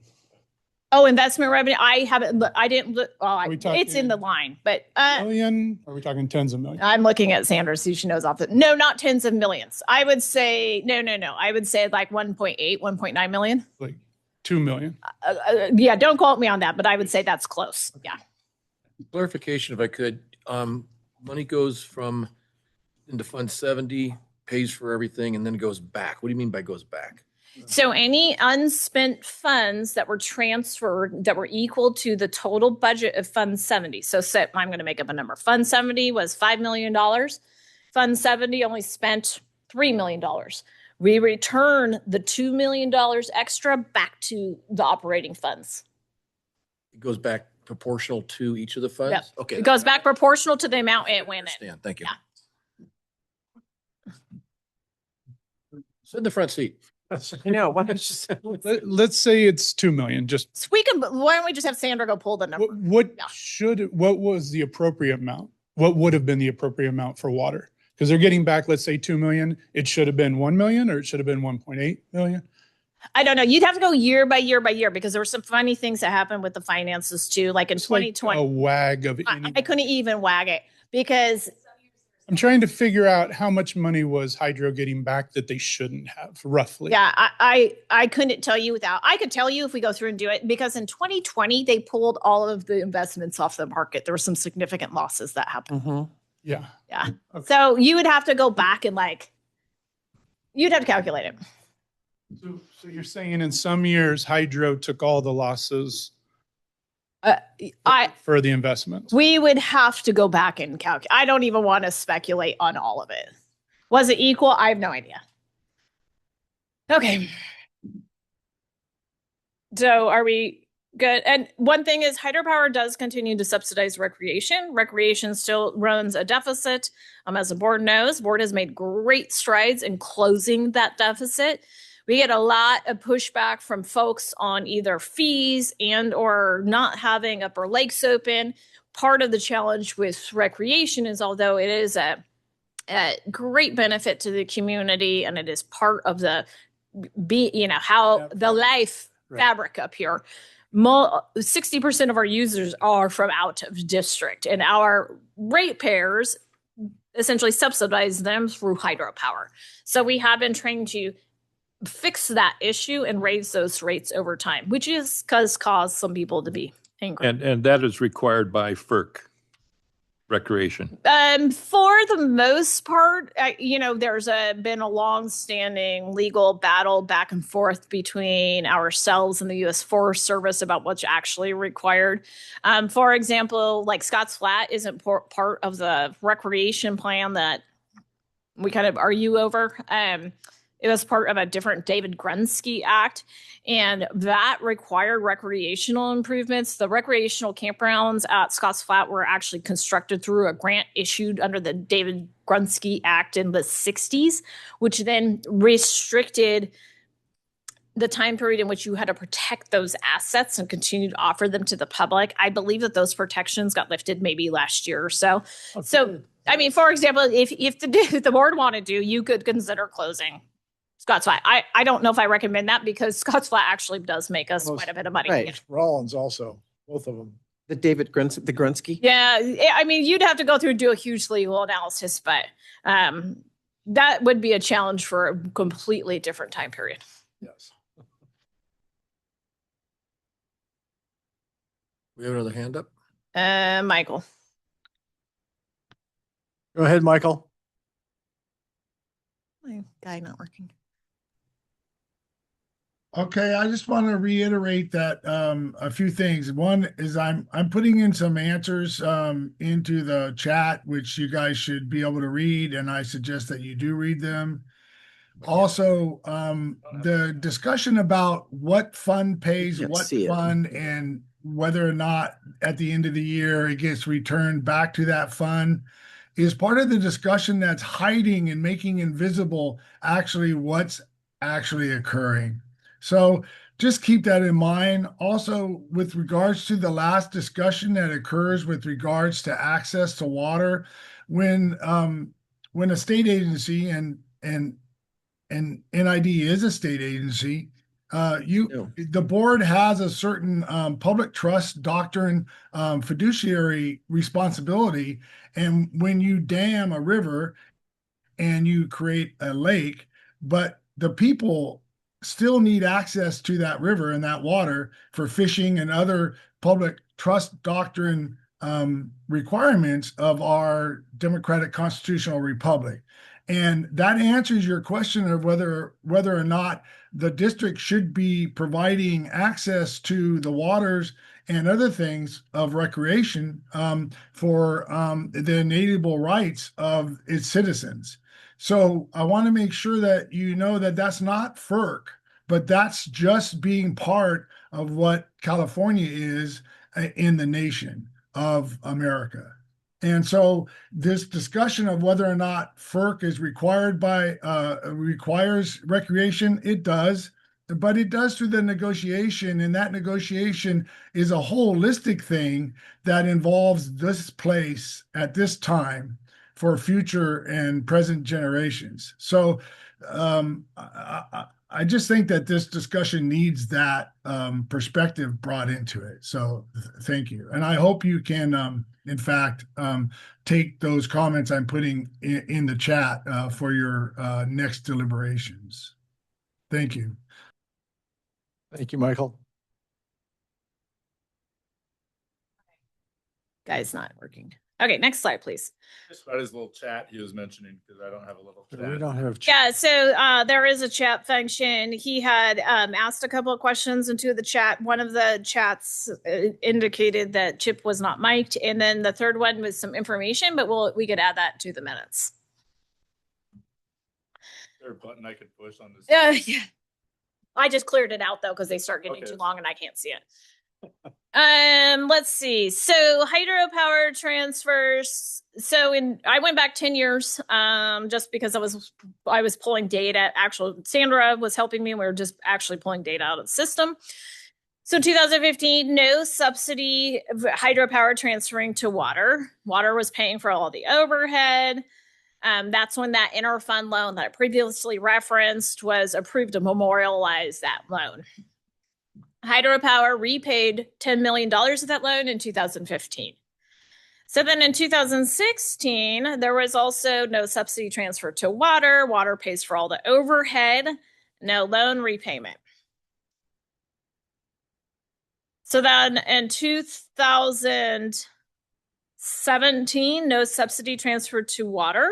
Oh, investment revenue. I didn't look. we It's in the talking line, but Million? Are we talking tens of millions? I'm looking at Sandra, see she knows off the. No, not tens of millions. I would say no. I would say like 1.8, 1.9 million. Like 2 million? Yeah, don't quote me on that, but I would say that's close. Yeah. Clarification, if I could, money goes into Fund 70, pays for everything, and then goes back. What do you mean by goes back? So any unspent funds that were transferred that were equal to the total budget of Fund 70. So I'm going to make up a number. Fund 70 was $5 million. Fund 70 only spent $3 million. We return the $2 million extra back to the operating funds. It goes back proportional to each of the funds? Yep. Okay. It goes back proportional to the amount it went in. Understand. Thank you. Yeah. Sit in the front seat. I know. Why don't you just, Let's say it's 2 million. Just Why don't we just have Sandra go pull the number? what was the appropriate amount? What would have been the appropriate amount for water? Because they're getting back, let's say 2 million. It should have been 1 million or it should have been 1.8 million. I don't know. You'd have to go year by year by year because there were some funny things that happened with the finances too. Like in It's like 2020, a wag of any. I couldn't even wag it because I'm trying to figure out how much money was hydro getting back that they shouldn't have, roughly. yeah, I couldn't tell you without. I could tell you if we go through and do it because in 2020 they pulled all of the investments off the market. There were some significant losses that happened. Yeah. Yeah. Okay. So you would have to go back and you'd have to calculate it. So you're saying in some years hydro took all the losses for the investments? We would have to go back and calculate. I don't even want to speculate on all of it. Was it equal? I have no idea. Okay. So are we good? And one thing is hydropower does continue to subsidize recreation. Recreation still runs a deficit. As the board knows, board has made great strides in closing that deficit. We get a lot of pushback from folks on either fees and or not having upper lakes open. Part of the challenge with recreation is although it is a great benefit to the community and it is part of the life fabric up here. 60% of our users are from out of district and our ratepayers essentially subsidize them through hydropower. So we have been trying to fix that issue and raise those rates over time, which is caused some people to be angry. And that is required by FERC, recreation? For the most part, there's been a long-standing legal battle back and forth between ourselves and the U.S. Forest Service about what's actually required. For example, like Scotts Flat isn't part of the recreation plan that we kind of argue over. It was part of a different David Grunsky Act, and that required recreational improvements. The recreational campgrounds at Scotts Flat were actually constructed through a grant issued under the David Grunsky Act in the 60s, which then restricted the time period in which you had to protect those assets and continue to offer them to the public. I believe that those protections got lifted maybe last year or so. So, I mean, for example, if the board wanted to, you could consider closing Scotts Flat. I don't know if I recommend that because Scotts Flat actually does make us quite a bit of money. Right. Rollins also, both of them. The the Grunsky? Yeah, I mean, you'd have to go through and do a huge legal analysis, but that would be a challenge for a completely different time period. Yes. We have another hand up? Michael. Go ahead, Michael. My guy not working. Okay, I just want to reiterate that a few things. One is I'm putting in some answers into the chat, which you guys should be able to read, and I suggest that you do read them. Also, the discussion about what fund pays Can't what see it. fund and whether or not at the end of the year it gets returned back to that fund is part of the discussion that's hiding and making invisible actually what's actually occurring. So just keep that in mind. Also, with regards to the last discussion that occurs with regards to access to water, when a state agency and NID is a state agency, the board has a certain public trust doctrine fiduciary responsibility, and when you dam a river and you create a lake, but the people still need access to that river and that water for fishing and other public trust doctrine requirements of our democratic constitutional republic. And that answers your question of whether or not the district should be providing access to the waters and other things of recreation for the inalienable rights of its citizens. So I want to make sure that you know that that's not FERC, but that's just being part of what California is in the nation of America. And so this discussion of whether or not FERC is requires recreation, it does, but it does through the negotiation, and that negotiation is a holistic thing that involves this place at this time for future and present generations. So I just think that this discussion needs that perspective brought into it. So thank you. And I hope you can, in fact, take those comments I'm putting in the chat for your next deliberations. Thank you. Thank you, Michael. Guy's not working. Okay, next slide, please. Just about his little chat he was mentioning, because I don't have a little chat. We don't have. Yeah, so there is a chat function. He had asked a couple of questions into the chat. One of the chats indicated that Chip was not mic'd, and then the third one was some information, but we could add that to the minutes. Is there a button I could push on this? Yeah. I just cleared it out though because they start getting too long and I can't see it. Let's see. So hydropower transfers. So I went back 10 years, just because I was pulling data. Sandra was helping me. And we were just actually pulling data out of the system. So 2015, no subsidy hydropower transferring to water. Water was paying for all the overhead. That's when that interfund loan that I previously referenced was approved to memorialize that loan. Hydropower repaid $10 million of that loan in 2015. So then in 2016, there was also no subsidy transfer to water. Water pays for all the overhead, no loan repayment. So then in 2017, 17, no subsidy transferred to water.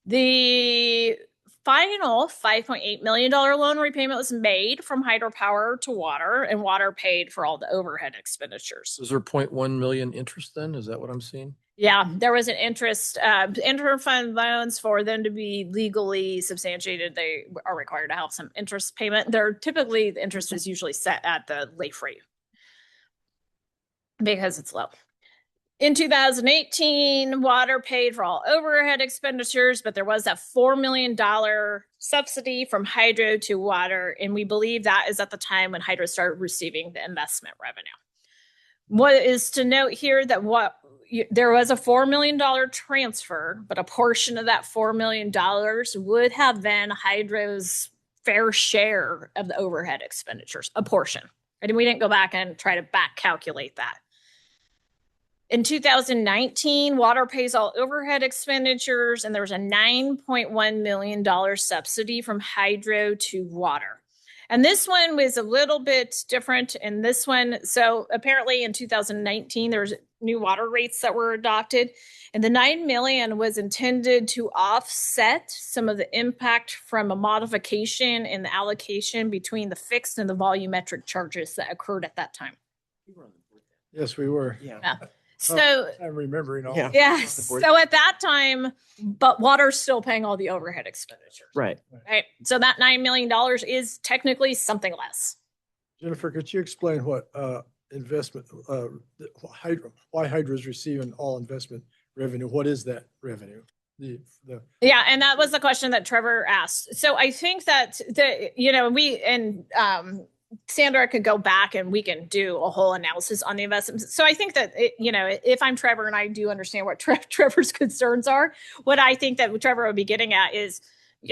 The final $5.8 million loan repayment was made from hydropower to water, and water paid for all the overhead expenditures. Is there 0.1 million interest then? Is that what I'm seeing? Yeah, there was an interest, interfund loans for them to be legally substantiated. They are required to have some interest payment. They're typically, the interest is usually set at the LAIF rate because it's low. In 2018, water paid for all overhead expenditures, but there was that $4 million subsidy from hydro to water. And we believe that is at the time when hydro started receiving the investment revenue. What is to note here that there was a $4 million transfer, but a portion of that $4 million would have been hydro's fair share of the overhead expenditures, a portion. And we didn't go back and try to back calculate that. In 2019, water pays all overhead expenditures, and there was a $9.1 million subsidy from hydro to water. And this one was a little bit different in this one. So apparently in 2019, there's new water rates that were adopted, and the $9 million was intended to offset some of the impact from a modification in the allocation between the fixed and the volumetric charges that occurred at that time. Yes, we were. Yeah. So I'm remembering all. Yeah. yes. So at that time, but water's still paying all the overhead expenditures. Right. Right. So that $9 million is technically something less. Jennifer, could you explain what investment, why Hydro is receiving all investment revenue? What is that revenue? Yeah, and that was the question that Trevor asked. So I think that Sandra could go back and we can do a whole analysis on the investments. So I think that, if I'm Trevor and I do understand what Trevor's concerns are, what I think that Trevor would be getting at is,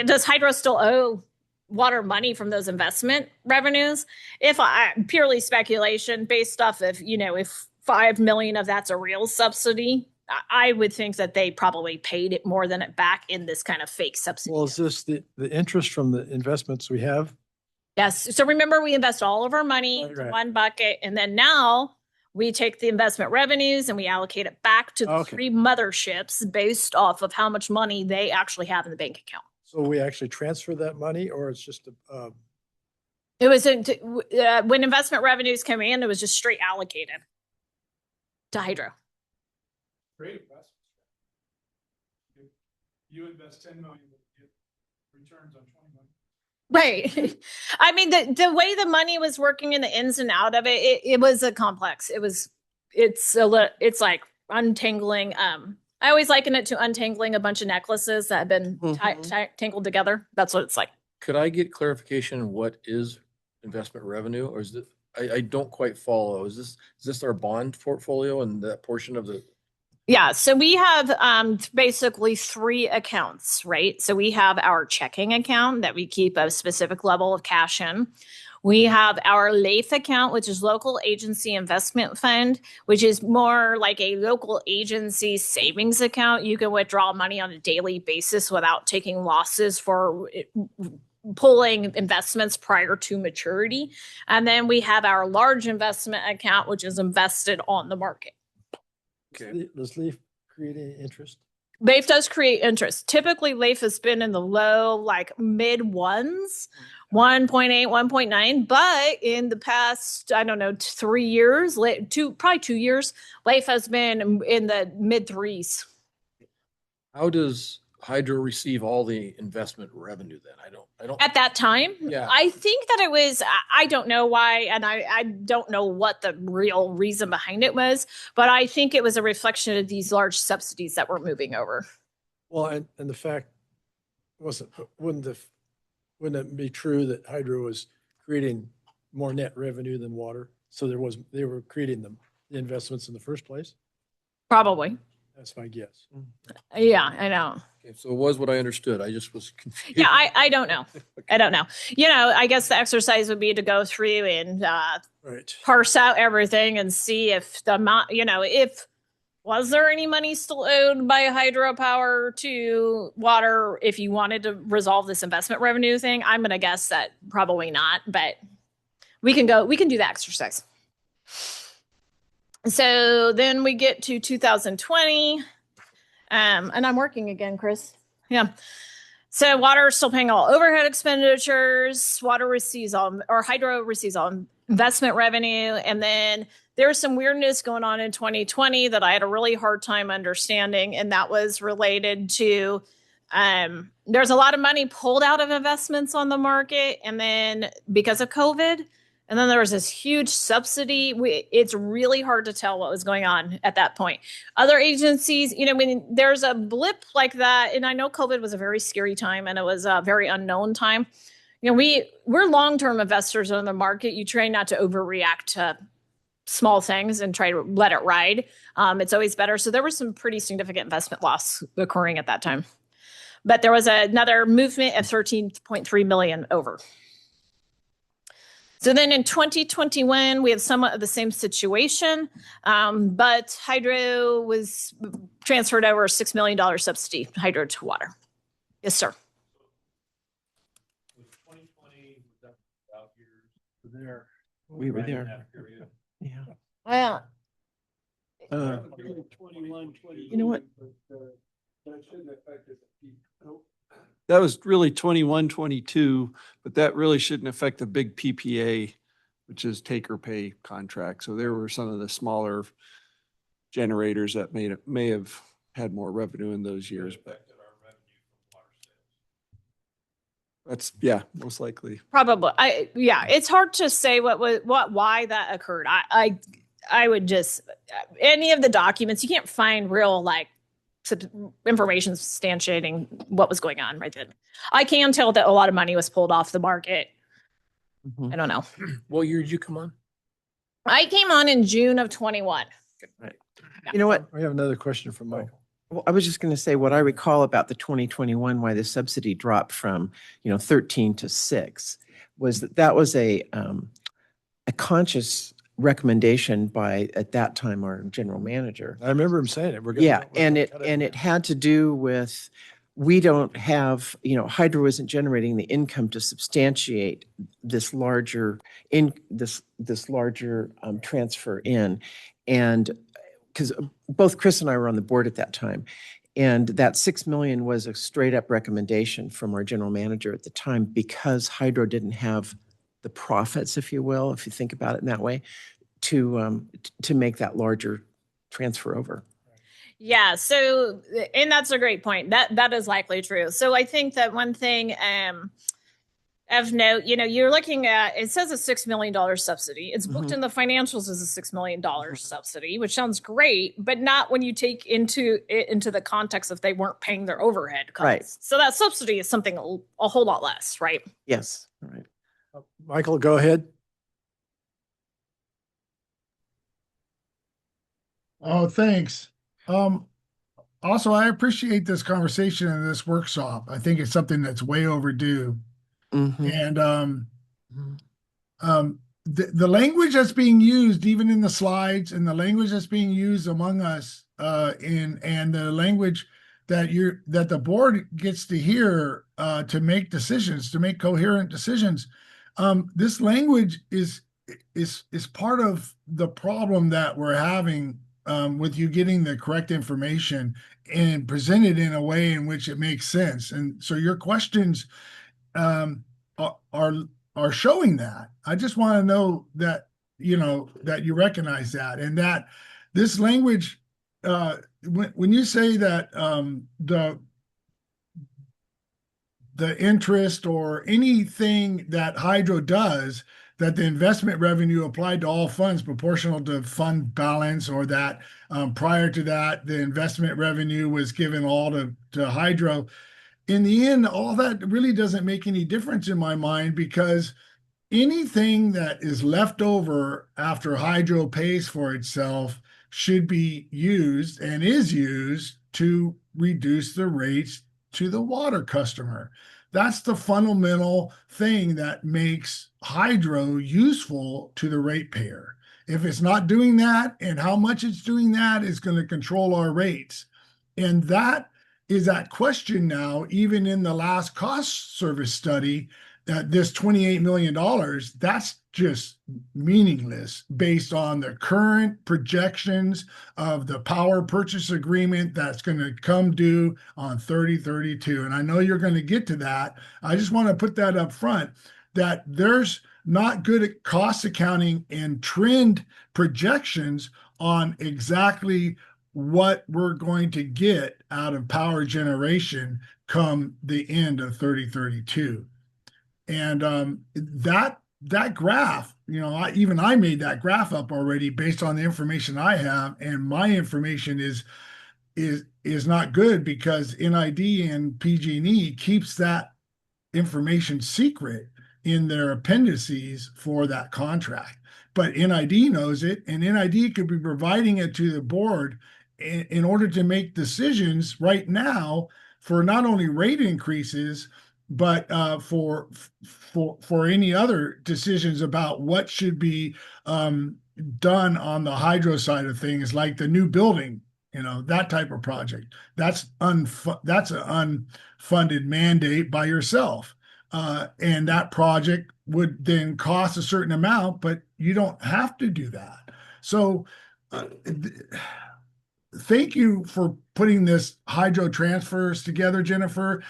does Hydro still owe water money from those investment revenues? If purely speculation based off of, if 5 million of that's a real subsidy, I would think that they probably paid it more than it back in this kind of fake subsidy. Well, is this the interest from the investments we have? Yes. So remember, we invest all of our money into one bucket, and then now we take the investment revenues and we allocate it back to the three motherships based off of how much money they actually have in the bank account. So we actually transfer that money, or it's just it was when investment revenues come in, it was just straight allocated to Hydro. Great investment. You invest 10 million, you get returns on 20 million. Right. I mean, the way the money was working and the ins and out of it was a complex. It's like untangling. I always liken it to untangling a bunch of necklaces that have been tangled together. That's what it's like. Could I get clarification? What is investment revenue, or is it? I don't quite follow. Is this our bond portfolio and that portion of the? Yeah, so we have basically 3 accounts, right? So we have our checking account that we keep a specific level of cash in. We have our LAIF account, which is Local Agency Investment Fund, which is more like a local agency savings account. You can withdraw money on a daily basis without taking losses for pulling investments prior to maturity. And then we have our large investment account, which is invested on the market. Okay. Does LAIF create any interest? LAIF does create interest. Typically, LAIF has been in the low, like mid ones, 1.8, 1.9. But in the past, 3 years, probably 2 years, LAIF has been in the mid 3s. How does Hydro receive all the investment revenue then? I don't. At that time, Yeah. I think that it was, I don't know why, and I don't know what the real reason behind it was, but I think it was a reflection of these large subsidies that were moving over. Well, and the fact wouldn't it be true that Hydro was creating more net revenue than water? So they were creating the investments in the first place? Probably. That's my guess. Yeah, I know. Okay, so it was what I understood. I just was confused. Yeah, I don't know. I don't know. I guess the exercise would be to go through and parse out everything and see if the amount, was there any money still owed by hydropower to water if you wanted to resolve this investment revenue thing? I'm going to guess that probably not, but we can do the exercise. So then we get to 2020, and I'm working again, Chris. Yeah. So water is still paying all overhead expenditures. Water receives all, or hydro receives all investment revenue. And then there was some weirdness going on in 2020 that I had a really hard time understanding. And that was related to there's a lot of money pulled out of investments on the market. And then because of COVID, and then there was this huge subsidy. It's really hard to tell what was going on at that point. Other agencies, when there's a blip like that, and I know COVID was a very scary time and it was a very unknown time. We're long-term investors in the market. You try not to overreact to small things and try to let it ride. It's always better. So there was some pretty significant investment loss occurring at that time. But there was another movement of 13.3 million over. So then in 2021, we have somewhat of the same situation, but hydro was transferred over a $6 million subsidy, hydro to water. Yes, sir. Was 2020, was that out years there? We were Right in there. that period. Yeah. Yeah. 21, 20. You know what? That shouldn't affect it. That was really 21, 22, but that really shouldn't affect the big PPA, which is take or pay contract. So there were some of the smaller generators that may have had more revenue in those years, but that's, yeah, most likely. Probably. It's hard to say why that occurred. I would just, any of the documents, you can't find real information substantiating what was going on right then. I can tell that a lot of money was pulled off the market. Mhm. I don't know. What year did you come on? I came on in June of 21. You know what? We have another question from Michael. Well, I was just going to say what I recall about the 2021, why the subsidy dropped from, 13 to 6, was that was a conscious recommendation by, at that time, our general manager. I remember him saying it. Yeah, and it had to do with, we don't have, hydro isn't generating the income to substantiate this larger transfer in. And because both Chris and I were on the board at that time, and that 6 million was a straight up recommendation from our general manager at the time, because hydro didn't have the profits, if you will, if you think about it in that way, to make that larger transfer over. Yeah. So, and that's a great point. That is likely true. So I think that one thing of note, you're looking at, it says a $6 million subsidy. It's booked in the financials as a $6 million subsidy, which sounds great, but not when you take into the context of they weren't paying their overhead costs. Right. So that subsidy is something a whole lot less, right? Yes. All right. Michael, go ahead. Oh, thanks. Also, I appreciate this conversation and this workshop. I think it's something that's way overdue. Mhm. And the language that's being used, even in the slides, and the language that's being used among us, and the language that the board gets to hear to make decisions, to make coherent decisions. This language is part of the problem that we're having with you getting the correct information and presented in a way in which it makes sense. And so your questions are showing that. I just want to know that, that you recognize that, and that this language, when you say that the interest or anything that hydro does, that the investment revenue applied to all funds proportional to fund balance, or that prior to that, the investment revenue was given all to hydro. In the end, all that really doesn't make any difference in my mind, because anything that is left over after hydro pays for itself should be used and is used to reduce the rates to the water customer. That's the fundamental thing that makes hydro useful to the ratepayer. If it's not doing that, and how much it's doing that, is going to control our rates. And that is that question now, even in the last cost service study, this $28 million, that's just meaningless based on the current projections of the power purchase agreement that's going to come due on 30/32. And I know you're going to get to that. I just want to put that up front, that there's not good at cost accounting and trend projections on exactly what we're going to get out of power generation come the end of 30/32. And that graph, I made that graph up already based on the information I have, and my information is not good because NID and PG&E keeps that information secret in their appendices for that contract. But NID knows it, and NID could be providing it to the board in order to make decisions right now for not only rate increases, but for any other decisions about what should be done on the hydro side of things, like the new building, that type of project. That's an unfunded mandate by yourself. And that project would then cost a certain amount, but you don't have to do that. So thank you for putting this hydro transfers together, Jennifer.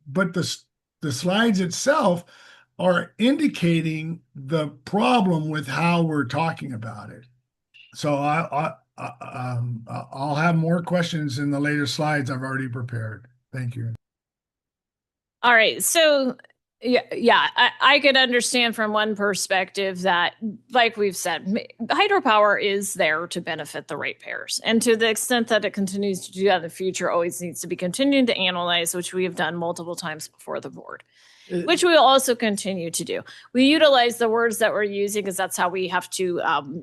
But the slides itself are indicating the problem with how we're talking about it. So I'll have more questions in the later slides I've already prepared. Thank you. All right. So yeah, I could understand from one perspective that, like we've said, hydropower is there to benefit the ratepayers. And to the extent that it continues to do that in the future, always needs to be continuing to analyze, which we have done multiple times before the board, which we will also continue to do. We utilize the words that we're using because that's how we have to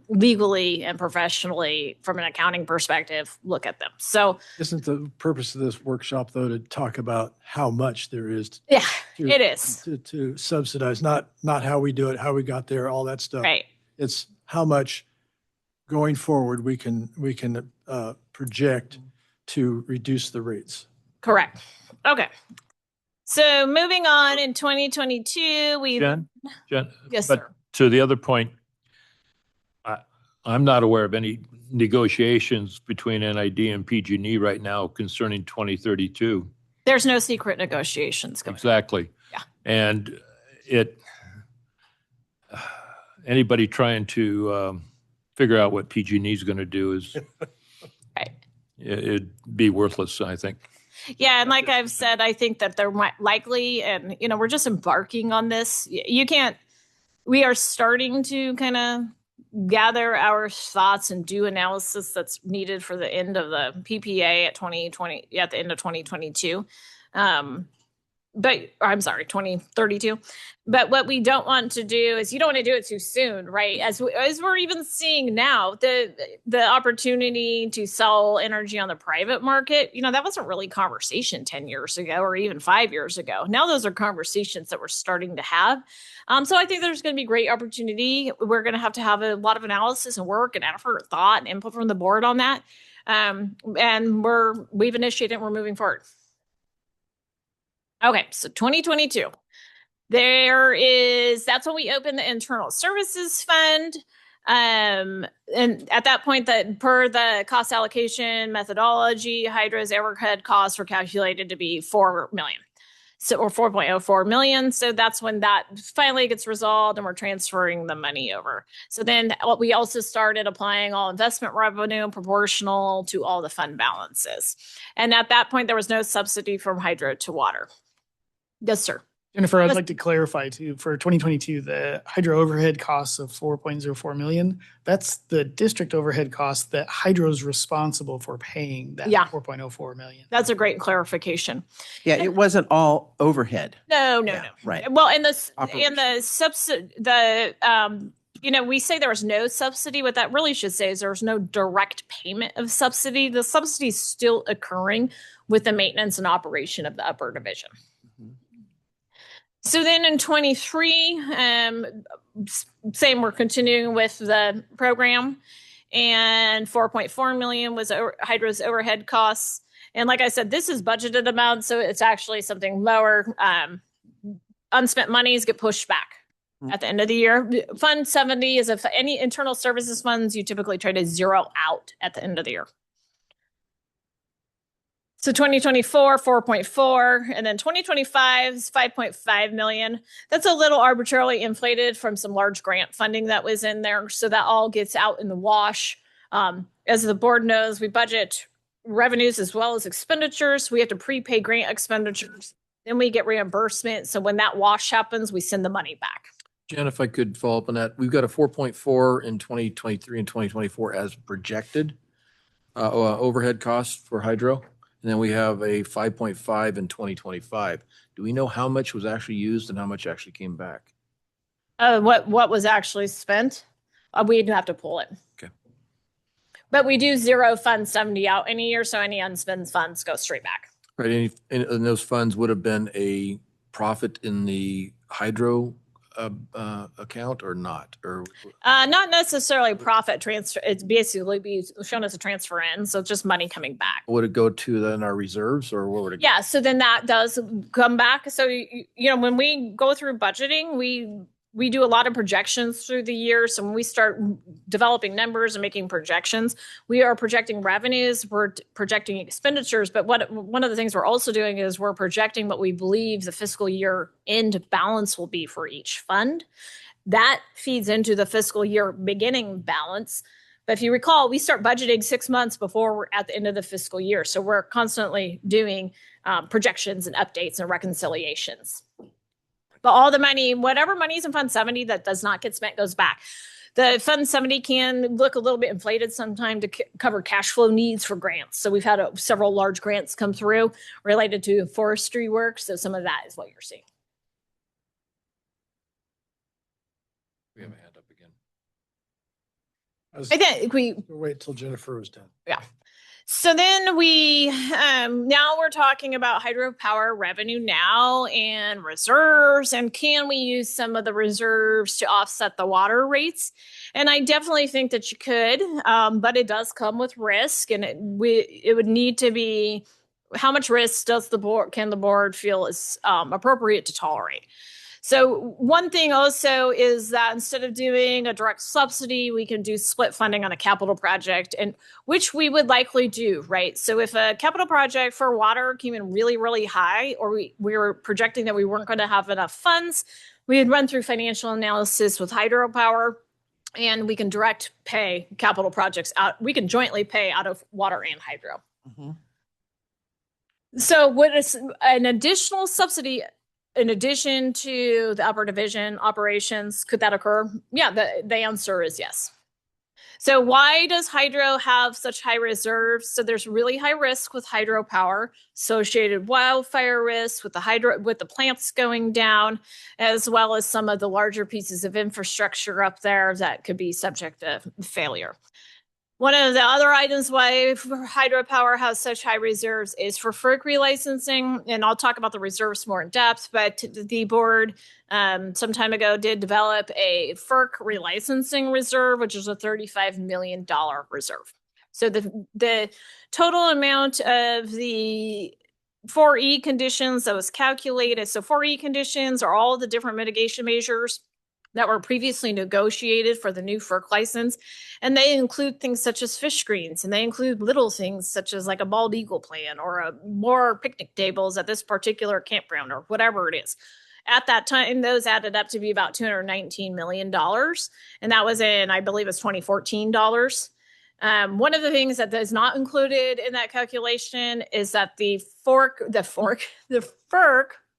legally and professionally, from an accounting perspective, look at them. So Isn't the purpose of this workshop, though, to talk about how much there is yeah, it is. To subsidize, not how we do it, how we got there, all that stuff. Right. It's how much going forward we can project to reduce the rates. Correct. Okay. So moving on, in 2022, we Jen? Yes, but sir. To the other point, I'm not aware of any negotiations between NID and PG&E right now concerning 2032. There's no secret negotiations going on. Exactly. Yeah. And anybody trying to figure out what PG&E is going to do is Right. It'd be worthless, I think. Yeah, and like I've said, I think that they're likely, and we're just embarking on this. We are starting to kind of gather our thoughts and do analysis that's needed for the end of the PPA at the end of 2022. But I'm sorry, 2032. But what we don't want to do is, you don't want to do it too soon, right? As we're even seeing now, the opportunity to sell energy on the private market, that wasn't really conversation 10 years ago or even 5 years ago. Now those are conversations that we're starting to have. So I think there's going to be great opportunity. We're going to have a lot of analysis and work and effort, thought, and input from the board on that. And we've initiated and we're moving forward. Okay, so 2022. That's when we opened the internal services fund. And at that point, that per the cost allocation methodology, hydro's overhead costs were calculated to be $4 million. Or 4.04 million. So that's when that finally gets resolved and we're transferring the money over. So then we also started applying all investment revenue proportional to all the fund balances. And at that point, there was no subsidy from hydro to water. Yes, sir. Jennifer, I'd like to clarify too, for 2022, the hydro overhead costs of 4.04 million, that's the district overhead cost that hydro is responsible for paying that 4.04 million. That's a great clarification. Yeah, it wasn't all overhead. No. Right. Well, we say there was no subsidy. What that really should say is there was no direct payment of subsidy. The subsidy is still occurring with the maintenance and operation of the upper division. So then in 23, we're continuing with the program, and 4.4 million was hydro's overhead costs. And like I said, this is budgeted amount, so it's actually something lower. unspent monies get pushed back at the end of the year. Fund 70 is any internal services funds you typically try to zero out at the end of the year. So 2024, 4.4, and then 2025 is 5.5 million. That's a little arbitrarily inflated from some large grant funding that was in there. So that all gets out in the wash. As the board knows, we budget revenues as well as expenditures. We have to prepay grant expenditures. Then we get reimbursement. So when that wash happens, we send the money back. Jen, if I could follow up on that, we've got a 4.4 in 2023 and 2024 as projected overhead costs for hydro. And then we have a 5.5 in 2025. Do we know how much was actually used and how much actually came back? What was actually spent? We'd have to pull it. Okay. But we do zero fund 70 out any year, so any unspent funds go straight back. Right, and those funds would have been a profit in the hydro account or not? Or not necessarily profit transfer. It's basically be shown as a transfer in, so just money coming back. would it go to then our reserves or where would it go? Yeah, so then that does come back. So you know, when we go through budgeting, we do a lot of projections through the year. So when we start developing numbers and making projections, we are projecting revenues, we're projecting expenditures. But one of the things we're also doing is we're projecting what we believe the fiscal year end balance will be for each fund. That feeds into the fiscal year beginning balance. But if you recall, we start budgeting 6 months before we're at the end of the fiscal year. So we're constantly doing projections and updates and reconciliations. But all the money, whatever money is in Fund 70 that does not get spent goes back. The Fund 70 can look a little bit inflated sometime to cover cash flow needs for grants. So we've had several large grants come through related to forestry work. So some of that is what you're seeing. We have a hand up again. I think We'll wait till Jennifer was done. Yeah. So then now we're talking about hydropower revenue now and reserves, and can we use some of the reserves to offset the water rates? And I definitely think that you could, but it does come with risk, and it would need to be, how much risk can the board feel is appropriate to tolerate? So one thing also is that instead of doing a direct subsidy, we can do split funding on a capital project, and which we would likely do, right? So if a capital project for water came in really, really high, or we were projecting that we weren't going to have enough funds, we would run through financial analysis with hydropower, and we can direct pay capital projects out. We can jointly pay out of water and hydro. Mhm. So what is an additional subsidy in addition to the upper division operations? Could that occur? Yeah, the answer is yes. So why does hydro have such high reserves? So there's really high risk with hydropower, associated wildfire risks with the plants going down, as well as some of the larger pieces of infrastructure up there that could be subject to failure. One of the other items why hydropower has such high reserves is for FERC relicensing, and I'll talk about the reserves more in depth, but the board some time ago did develop a FERC relicensing reserve, which is a $35 million reserve. So the total amount of the 4E conditions that was calculated, so 4E conditions are all the different mitigation measures that were previously negotiated for the new FERC license. And they include things such as fish screens, and they include little things such as like a bald eagle plan or more picnic tables at this particular campground or whatever it is. At that time, those added up to be about $219 million. And that was in, I believe it's 2014 dollars. One of the things that is not included in that calculation is that the FERC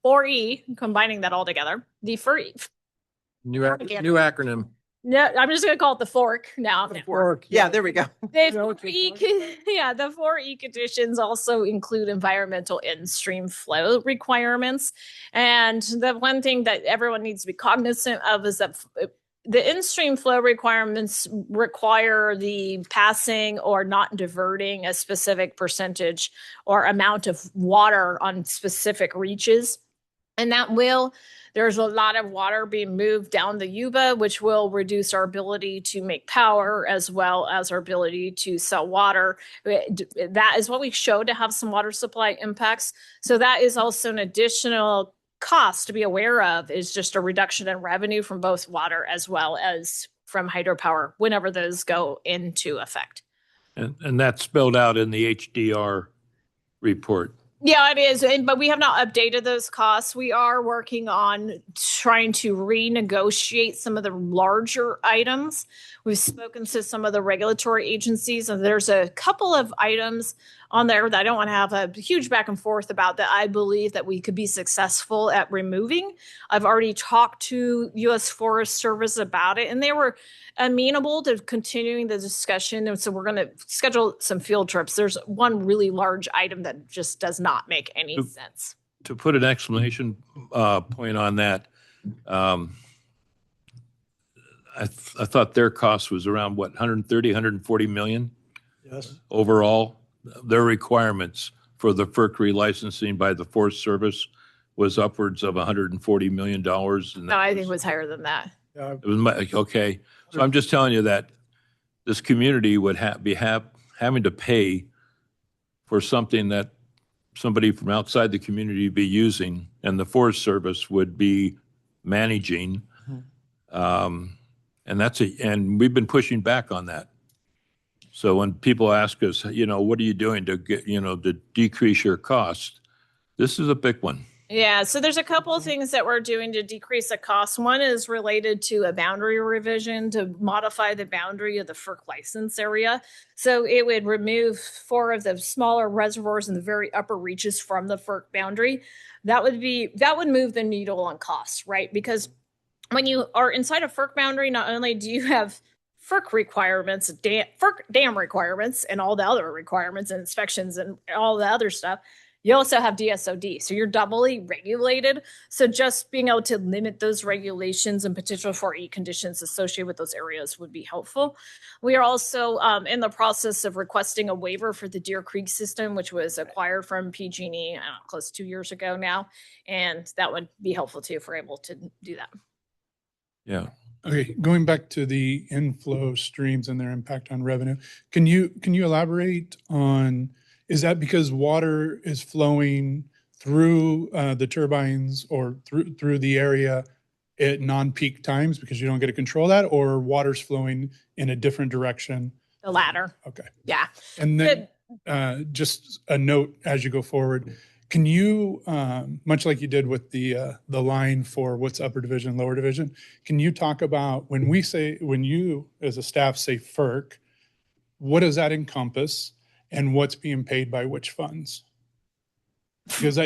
4E, combining that all together, the FERC, New acronym. no, I'm just going to call it the fork now. Fork. Yeah, there we go. The 4E conditions also include environmental in-stream flow requirements. And the one thing that everyone needs to be cognizant of is that the in-stream flow requirements require the passing or not diverting a specific percentage or amount of water on specific reaches. And there's a lot of water being moved down the Yuba, which will reduce our ability to make power as well as our ability to sell water. That is what we show to have some water supply impacts. So that is also an additional cost to be aware of is just a reduction in revenue from both water as well as from hydropower whenever those go into effect. And that's spelled out in the HDR report. Yeah, it is. But we have not updated those costs. We are working on trying to renegotiate some of the larger items. We've spoken to some of the regulatory agencies, and there's a couple of items on there that I don't want to have a huge back and forth about that I believe that we could be successful at removing. I've already talked to U.S. Forest Service about it, and they were amenable to continuing the discussion. And so we're going to schedule some field trips. There's one really large item that just does not make any sense. To put an exclamation point on that, I thought their cost was around what, 130, 140 million Yes. overall. Their requirements for the FERC relicensing by the Forest Service was upwards of $140 million. No, I think it was higher than that. Yeah. It was okay. So I'm just telling you that this community would having to pay for something that somebody from outside the community would be using, and the Forest Service would be managing. And and we've been pushing back on that. So when people ask us, what are you doing to get, to decrease your cost? This is a big one. Yeah, so there's a couple of things that we're doing to decrease the cost. One is related to a boundary revision to modify the boundary of the FERC license area. So it would remove 4 of the smaller reservoirs in the very upper reaches from the FERC boundary. That would move the needle on costs, right? Because when you are inside a FERC boundary, not only do you have FERC requirements, FERC dam requirements, and all the other requirements and inspections and all the other stuff, you also have DSOD. So you're doubly regulated. So just being able to limit those regulations and potential 4E conditions associated with those areas would be helpful. We are also in the process of requesting a waiver for the Deer Creek system, which was acquired from PG&E close to 2 years ago now. And that would be helpful too if we're able to do that. Yeah. Okay, going back to the inflow streams and their impact on revenue, can you elaborate on, is that because water is flowing through the turbines or through the area at non-peak times because you don't get to control that, or water's flowing in a different direction? The latter. Okay. Yeah. And then just a note as you go forward, can you, much like you did with the line for what's upper division, lower division, can you talk about when you as a staff say FERC, what does that encompass and what's being paid by which funds? Because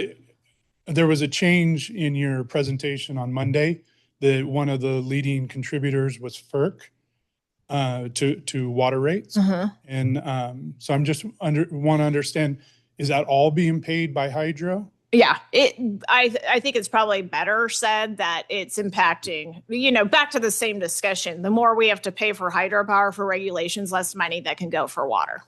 there was a change in your presentation on Monday that one of the leading contributors was FERC to water rates. And so I'm just want to understand, is that all being paid by hydro? Yeah, I think it's probably better said that it's impacting, back to the same discussion. The more we have to pay for hydropower for regulations, less money that can go for water.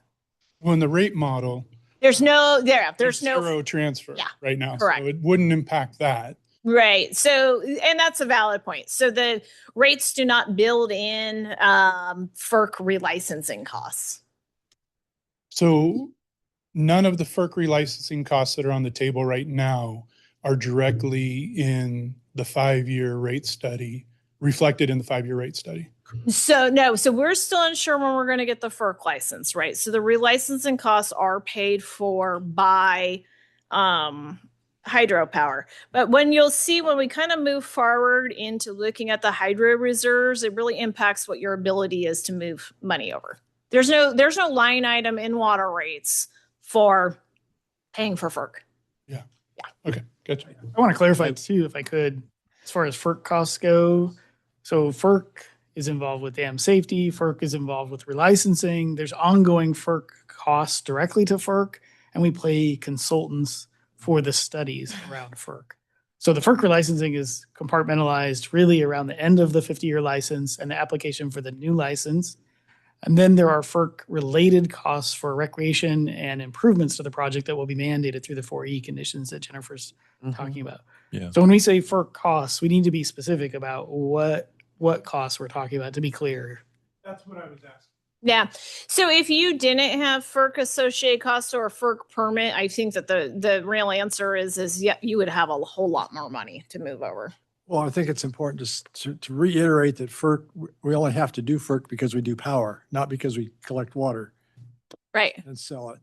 Well, in the rate model, there's no zero transfer right now. Correct. So it wouldn't impact that. Right. So, and that's a valid point. So the rates do not build in FERC relicensing costs. So none of the FERC relicensing costs that are on the table right now are directly in the 5-year rate study, reflected in the 5-year rate study. So no, so we're still unsure when we're going to get the FERC license, right? So the relicensing costs are paid for by hydropower. But when we kind of move forward into looking at the hydro reserves, it really impacts what your ability is to move money over. There's no line item in water rates for paying for FERC. Yeah. Okay. Gotcha. I want to clarify too, if I could, as far as FERC costs go. So FERC is involved with dam safety. FERC is involved with relicensing. There's ongoing FERC costs directly to FERC, and we pay consultants for the studies around FERC. So the FERC relicensing is compartmentalized really around the end of the 50-year license and the application for the new license. And then there are FERC related costs for recreation and improvements to the project that will be mandated through the 4E conditions that Jennifer's talking about. Yeah. So when we say FERC costs, we need to be specific about what costs we're talking about, to be clear. That's what I was asking. Yeah. So if you didn't have FERC associated costs or a FERC permit, I think that the real answer is yeah, you would have a whole lot more money to move over. Well, I think it's important to reiterate that FERC, we only have to do FERC because we do power, not because we collect water Right. and sell it.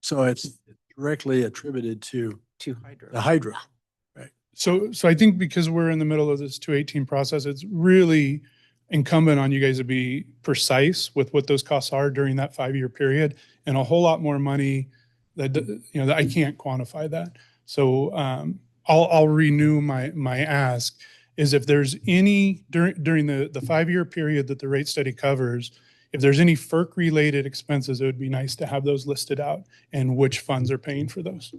So it's directly attributed to hydro. the hydro. So I think because we're in the middle of this 218 process, it's really incumbent on you guys to be precise with what those costs are during that 5-year period, and a whole lot more money that, that I can't quantify that. So I'll renew my ask is if there's any during the 5-year period that the rate study covers, if there's any FERC related expenses, it would be nice to have those listed out and which funds are paying for those.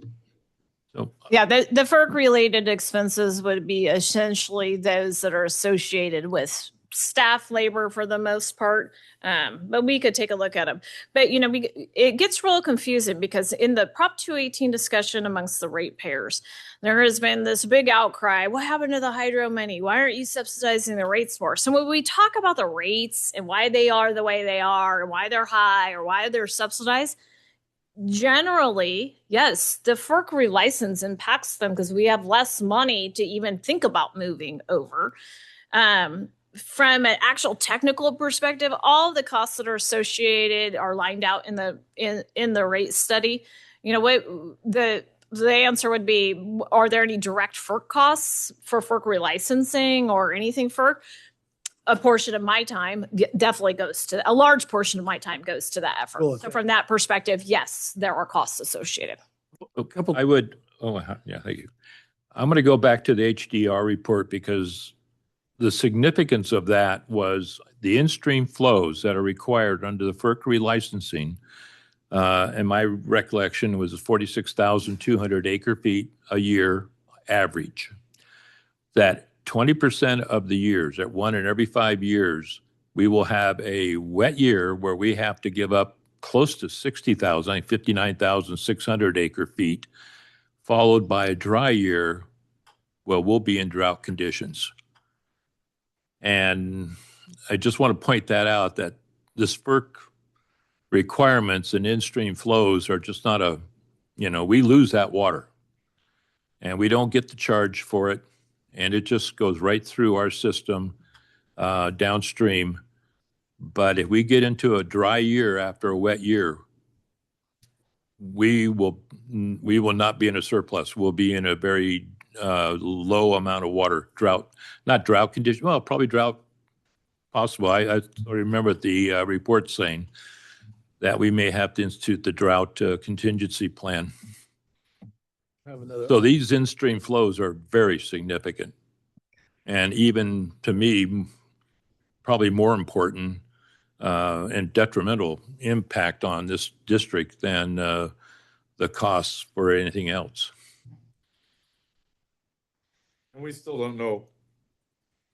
So Yeah, the FERC related expenses would be essentially those that are associated with staff labor for the most part. But we could take a look at them. But it gets real confusing because in the Prop 218 discussion amongst the ratepayers, there has been this big outcry. What happened to the hydro money? Why aren't you subsidizing the rates more? So when we talk about the rates and why they are the way they are and why they're high or why they're subsidized, generally, yes, the FERC relicense impacts them because we have less money to even think about moving over. From an actual technical perspective, all the costs that are associated are lined out in the rate study. What the answer would be: are there any direct FERC costs for FERC relicensing or anything FERC? A portion of my time definitely goes to a large portion of my time goes to that effort. Cool. So from that perspective, yes, there are costs associated. I would, yeah, thank you. I'm going to go back to the HDR report because the significance of that was the in-stream flows that are required under the FERC relicensing. And my recollection was 46,200 acre feet a year average. That 20% of the years, at 1 in every 5 years, we will have a wet year where we have to give up close to 60,000, I think 59,600 acre feet, followed by a dry year where we'll be in drought conditions. And I just want to point that out, that this FERC requirements and in-stream flows are just not we lose that water and we don't get the charge for it. And it just goes right through our system downstream. But if we get into a dry year after a wet year, we will not be in a surplus. We'll be in a very low amount of water, not drought condition. Well, probably drought possible. I remember the report saying that we may have to institute the drought contingency plan. So these in-stream flows are very significant. And even to me, probably more important and detrimental impact on this district than the costs for anything else. And we still don't know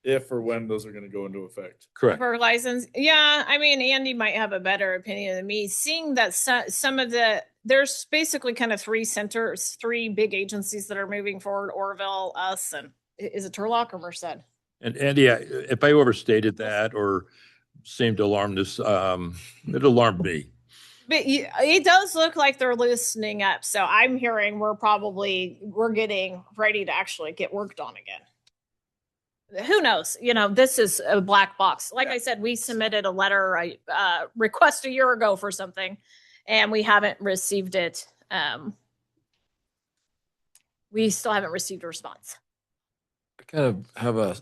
if or when those are going to go into effect. Correct. For license, yeah. I mean, Andy might have a better opinion than me. Seeing that some of there's basically kind of 3 big agencies that are moving forward: Orville, us, and is it Turlock or Merced? And yeah, if I overstated that or seemed to alarm this, it alarmed me. But it does look like they're loosening up. So I'm hearing we're getting ready to actually get worked on again. Who knows? This is a black box. Like I said, we submitted a letter, request a year ago for something, and we haven't received it. We still haven't received a response. I kind of have I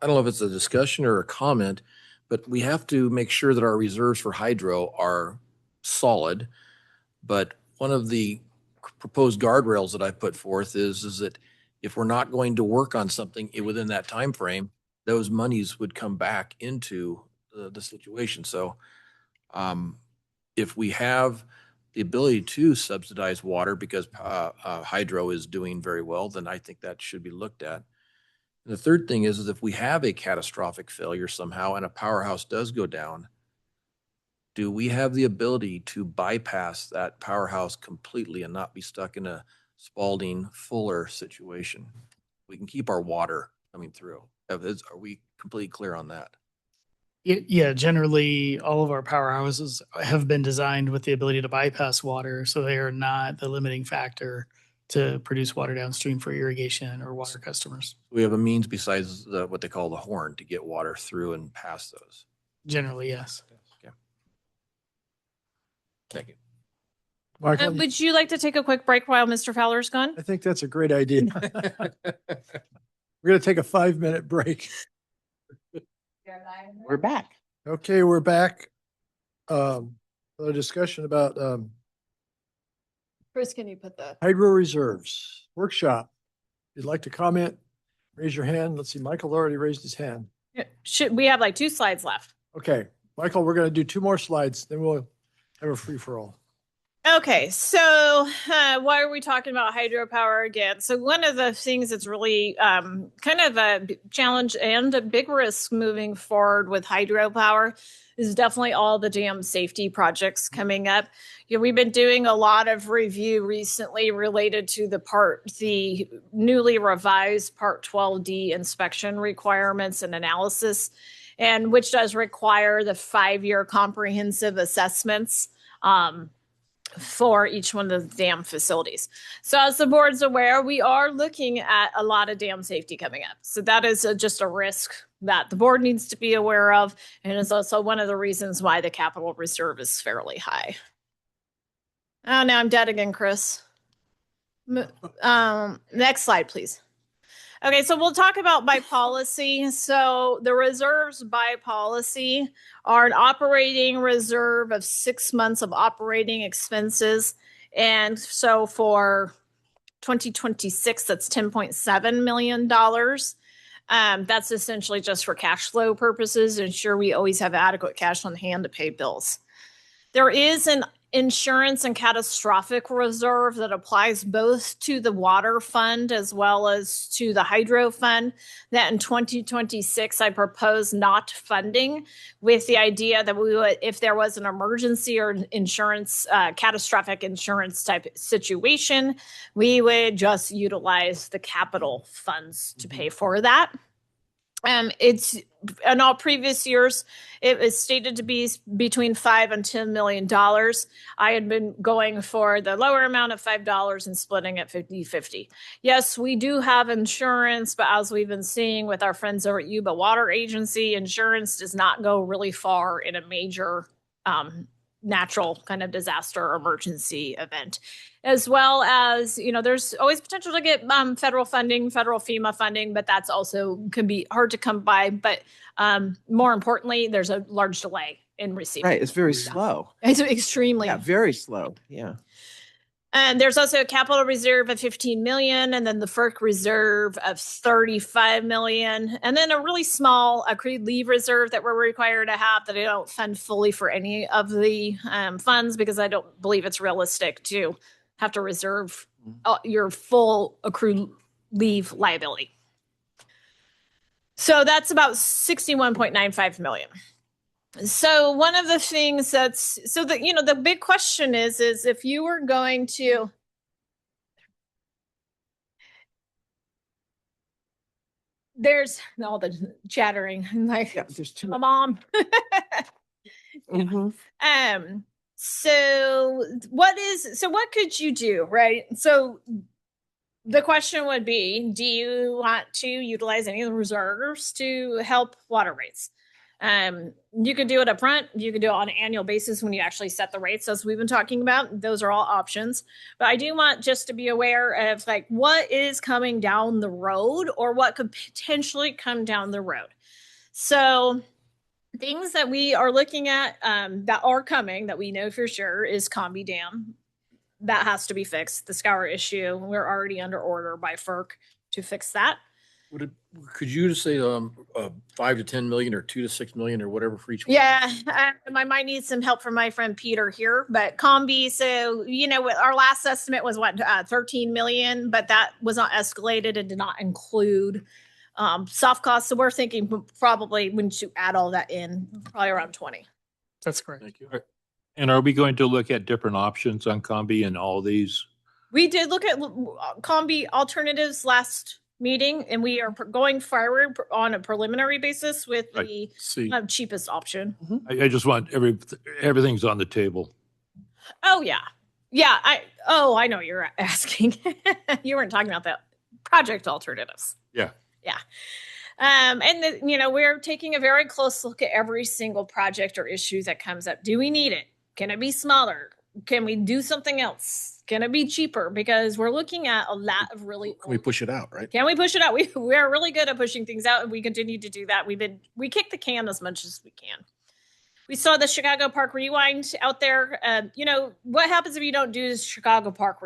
don't know if it's a discussion or a comment, but we have to make sure that our reserves for hydro are solid. But one of the proposed guardrails that I put forth is that if we're not going to work on something within that time frame, those monies would come back into the situation. So if we have the ability to subsidize water because hydro is doing very well, then I think that should be looked at. And the third thing is if we have a catastrophic failure somehow and a powerhouse does go down, do we have the ability to bypass that powerhouse completely and not be stuck in a Spalding Fuller situation? We can keep our water coming through. Are we completely clear on that? Yeah, generally, all of our powerhouses have been designed with the ability to bypass water, so they are not the limiting factor to produce water downstream for irrigation or water customers. We have a means besides what they call the horn to get water through and past those. Generally, yes. Okay. Thank you. Michael, Would you like to take a quick break while Mr. Fowler's gone? I think that's a great idea. We're going to take a 5-minute break. We're back. Okay, we're back. A discussion about Chris, can you put the? hydro reserves workshop. If you'd like to comment, raise your hand. Let's see, Michael already raised his hand. Should we have like 2 slides left? Okay, Michael, we're going to do 2 more slides, then we'll have a free for all. Okay, so why are we talking about hydropower again? So one of the things that's really kind of a challenge and a big risk moving forward with hydropower is definitely all the dam safety projects coming up. You know, we've been doing a lot of review recently related to the newly revised Part 12D inspection requirements and analysis, and which does require the 5-year comprehensive assessments for each one of the dam facilities. So as the board's aware, we are looking at a lot of dam safety coming up. So that is just a risk that the board needs to be aware of. And it's also one of the reasons why the capital reserve is fairly high. Oh, now I'm dead again, Chris. Next slide, please. Okay, so we'll talk about by policy. So the reserves by policy are an operating reserve of 6 months of operating expenses. And so for 2026, that's $10.7 million. That's essentially just for cash flow purposes, ensure we always have adequate cash on hand to pay bills. There is an insurance and catastrophic reserve that applies both to the water fund as well as to the hydro fund that in 2026 I propose not funding, with the idea that we would, if there was an emergency or insurance, catastrophic insurance type situation, we would just utilize the capital funds to pay for that. It's in all previous years, it was stated to be between $5 and $10 million. I had been going for the lower amount of $5 and splitting it 50-50. Yes, we do have insurance, but as we've been seeing with our friends over at Yuba Water Agency, insurance does not go really far in a major natural kind of disaster or emergency event. As well as, you know, there's always potential to get federal funding, federal FEMA funding, but that's also can be hard to come by. But more importantly, there's a large delay in receiving. Right, it's very slow. It's extremely. Yeah, very slow. Yeah. And there's also a capital reserve of 15 million, and then the FERC reserve of 35 million, and then a really small accrued leave reserve that we're required to have that I don't fund fully for any of the funds because I don't believe it's realistic to have to reserve your full accrued leave liability. So that's about 61.95 million. So one of the things that's, so the, you know, the big question is if you were going to, there's all the chattering, like, Yeah, there's too my much. mom. Mhm. So what could you do, right? So the question would be, do you want to utilize any of the reserves to help water rates? You could do it up front. You could do it on an annual basis when you actually set the rates, as we've been talking about. Those are all options. But I do want just to be aware of like what is coming down the road or what could potentially come down the road. So things that we are looking at that are coming that we know for sure is Combi Dam. That has to be fixed. The scour issue, we're already under order by FERC to fix that. Could you just say 5 to 10 million or 2 to 6 million or whatever for each one? Yeah, I might need some help from my friend Peter here, but Combi, so, you know, our last estimate was what, 13 million, but that was not escalated and did not include soft costs. So we're thinking probably when you add all that in, probably around 20. That's correct. Thank you. And are we going to look at different options on Combi and all these? We did look at Combi alternatives last meeting, and we are going forward on a preliminary basis with Right. the See, cheapest option. I just want everything's on the table. Oh, yeah. Yeah, I know you're asking. You weren't talking about the project alternatives. Yeah. Yeah. We're taking a very close look at every single project or issue that comes up. Do we need it? Can it be smaller? Can we do something else? Can it be cheaper? Because we're looking at a lot of really. can we push it out, right? Can we push it out? We are really good at pushing things out, and we continue to do that. We kick the can as much as we can. We saw the Chicago Park Rewind out there. What happens if you don't do Chicago Park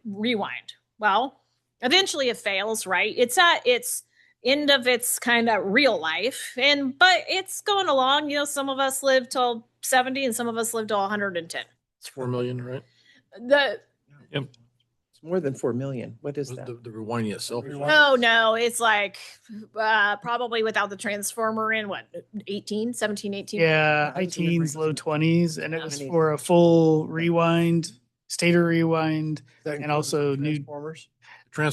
Rewind? Well, eventually it fails, right? It's at its end of its kind of real life, but it's going along. Some of us live till 70, and some of us live till 110. It's 4 million, right? It's more than 4 million. What is that? The rewinding itself. No, it's like probably without the transformer in 17, 18. Yeah, high teens, low 20s, and it was for a full rewind, stator rewind, and also new. Transformers.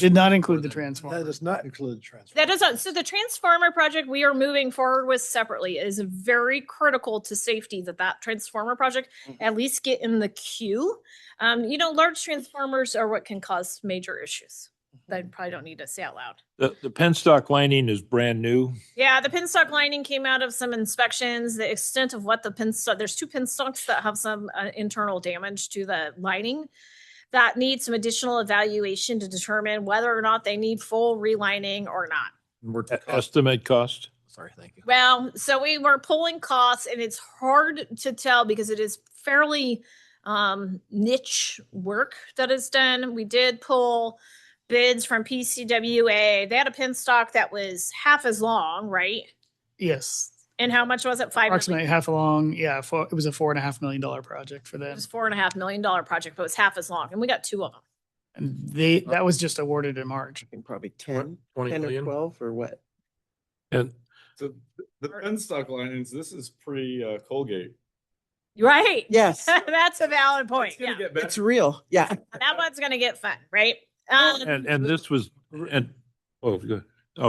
Did not include the transformer. That does not include the transformers. That doesn't. So the transformer project we are moving forward with separately. It is very critical to safety that transformer project at least get in the queue. Large transformers are what can cause major issues. I probably don't need to say out loud. The penstock lining is brand new. Yeah, the penstock lining came out of some inspections. The extent of what there's 2 penstocks that have some internal damage to the lining that need some additional evaluation to determine whether or not they need full relining or not. Estimate cost. Sorry, thank you. Well, so we were pulling costs, and it's hard to tell because it is fairly niche work that is done. We did pull bids from PCWA. They had a penstock that was half as long, right? Yes. And how much was it? Approximately half along. Yeah, it was a $4.5 million project for It them. was $4.5 million project, but it was half as long, and we got 2 of them. And that was just awarded in March. I think probably 10, 20 10 or million? 12 or what? And So the penstock linings, this is pre Colgate. Right? Yes, That's a valid point. It's gonna Yeah, get better. it's real. Yeah. that one's gonna get fun, right? and this was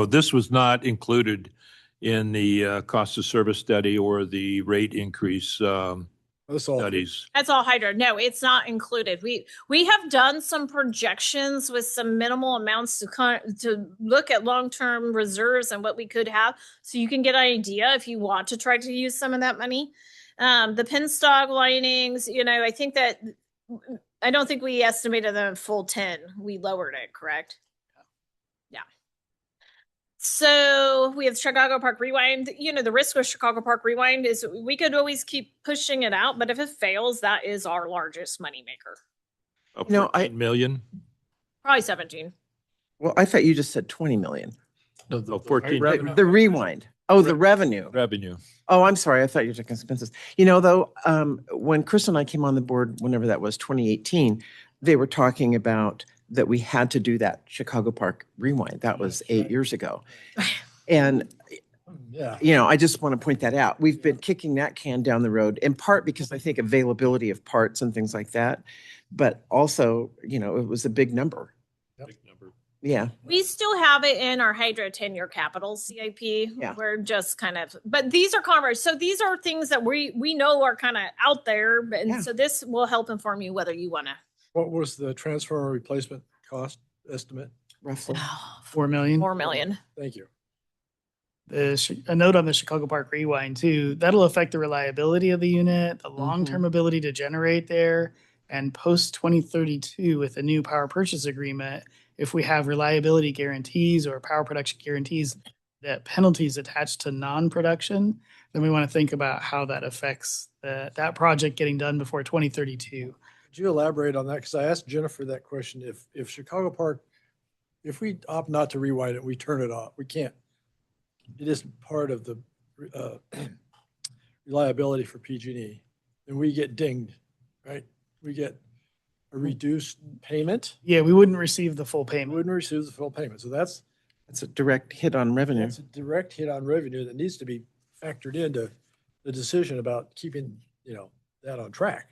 this was not included in the cost of service study or the rate increase That's all. studies. That's all hydro. No, it's not included. We have done some projections with some minimal amounts to look at long-term reserves and what we could have, so you can get an idea if you want to try to use some of that money. The penstock linings, I don't think we estimated them full 10. We lowered it, correct? Yeah. So we have Chicago Park Rewind. The risk with Chicago Park Rewind is we could always keep pushing it out, but if it fails, that is our largest moneymaker. 14 million. Probably 17. Well, I thought you just said 20 million. No, 14 The rewind. Oh, the revenue. revenue. Oh, I'm sorry. I thought you were talking expenses. Though, when Chris and I came on the board, whenever that was, 2018, they were talking about that we had to do that Chicago Park Rewind. That was 8 years ago. And, Yeah. I just want to point that out. We've been kicking that can down the road, in part because I think availability of parts and things like that. But also, it was a big number. Big number. Yeah. We still have it in our hydro 10-year capital CIP. Yeah. We're just but these are so these are things that we know are kind of out there. And Yeah. so this will help inform you whether you want to. What was the transformer replacement cost estimate? Roughly. 4 million. 4 million. Thank you. A note on the Chicago Park Rewind too, that'll affect the reliability of the unit, the long-term ability to generate there, and post 2032 with a new power purchase agreement, if we have reliability guarantees or power production guarantees that penalties attached to non-production, then we want to think about how that affects that project getting done before 2032. Could you elaborate on that? Because I asked Jennifer that question. If Chicago Park, if we opt not to rewind it, we turn it off. We can't. It isn't part of the reliability for PG&E, and we get dinged, right? We get a reduced payment. Yeah, we wouldn't receive the full We payment. wouldn't receive the full payment. So that's It's a direct hit on revenue. a direct hit on revenue that needs to be factored into the decision about keeping, that on track.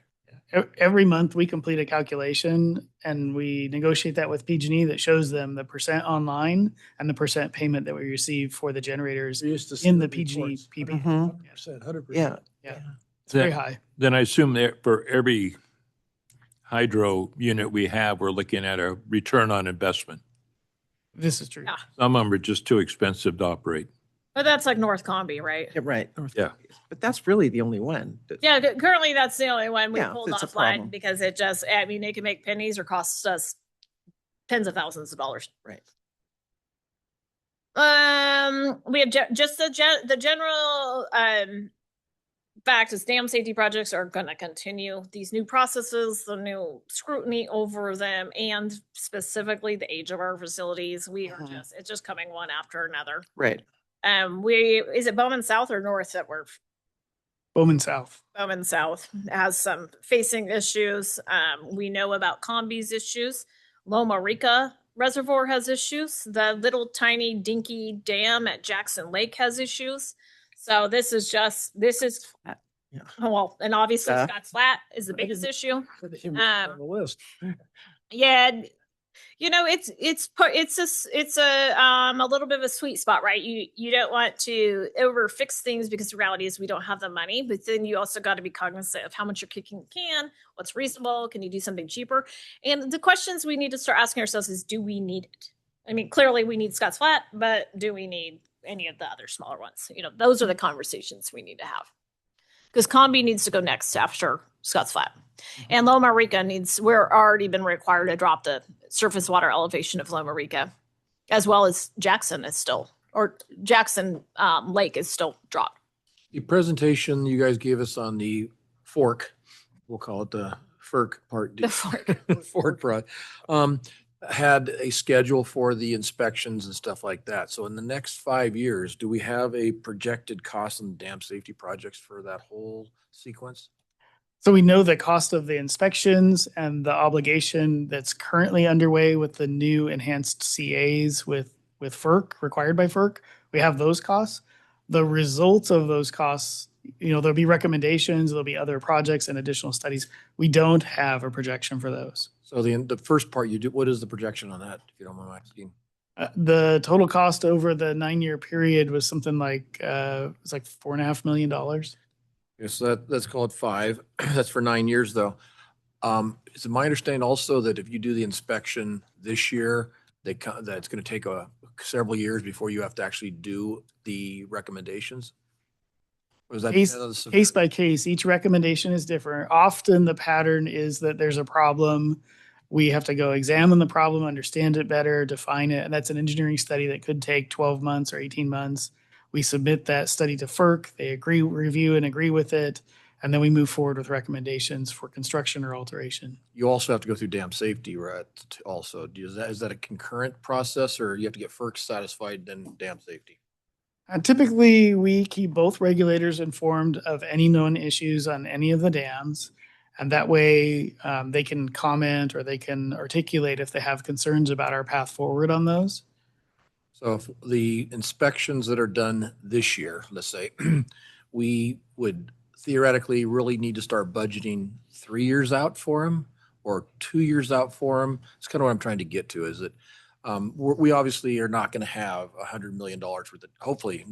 Every month we complete a calculation and we negotiate that with PG&E that shows them the percent online and the percent payment that we receive for the generators We used to see in the the PG&E reports. PB. Mhm. 100%, 100%. Yeah. Yeah, it's very Then- high. Then I assume that for every hydro unit we have, we're looking at a return on investment. This is true. Yeah. Some of them are just too expensive to operate. But that's like North Combi, right? Yeah, right. Yeah. But that's really the only one. Yeah, currently that's the only one we Yeah, pulled it's a offline problem. because it just, I mean, it can make pennies or cost us tens of thousands of dollars. Right. We have just the general fact is dam safety projects are going to continue. These new processes, the new scrutiny over them, and specifically the age of our facilities, we are Mhm. it's just coming one after another. Right. Is it Bowman South or North that we're Bowman South. Bowman South has some facing issues. We know about Combi's issues. Loma Rica Reservoir has issues. The little tiny dinky dam at Jackson Lake has issues. So this is Yeah. well, and obviously Yeah. Scott's Flat is the biggest issue. On the list. Yeah, it's a little bit of a sweet spot, right? You don't want to over fix things because the reality is we don't have the money, but then you also got to be cognizant of how much you're kicking the can, what's reasonable, can you do something cheaper? And the questions we need to start asking ourselves is, do we need it? I mean, clearly we need Scott's Flat, but do we need any of the other smaller ones? Those are the conversations we need to have. Because Combi needs to go next after Scott's Flat. And Loma Rica we're already been required to drop the surface water elevation of Loma Rica, as well as Jackson Lake is still dropped. The presentation you guys gave us on the fork, we'll call it the FERC part. The fork. Fork project, had a schedule for the inspections and stuff like that. So in the next 5 years, do we have a projected cost on dam safety projects for that whole sequence? So we know the cost of the inspections and the obligation that's currently underway with the new enhanced CAs with FERC, required by FERC. We have those costs. The results of those costs, there'll be recommendations, there'll be other projects and additional studies. We don't have a projection for those. So the first part you do, what is the projection on that, if you don't mind asking? The total cost over the 9-year period was something like, it's like $4.5 million. Yes, let's call it 5. That's for 9 years, though. Is it my understanding also that if you do the inspection this year, that it's going to take several years before you have to actually do the recommendations? Or is that Case by case, each recommendation is different. Often the pattern is that there's a problem. We have to go examine the problem, understand it better, define it. And that's an engineering study that could take 12 months or 18 months. We submit that study to FERC. They review and agree with it. And then we move forward with recommendations for construction or alteration. You also have to go through dam safety, right? Also, is that a concurrent process, or you have to get FERC satisfied, then dam safety? Typically, we keep both regulators informed of any known issues on any of the dams. And that way they can comment or they can articulate if they have concerns about our path forward on those. So if the inspections that are done this year, let's say, we would theoretically really need to start budgeting 3 years out for them or 2 years out for them. It's kind of what I'm trying to get to, is that we obviously are not going to have $100 million worth of, hopefully,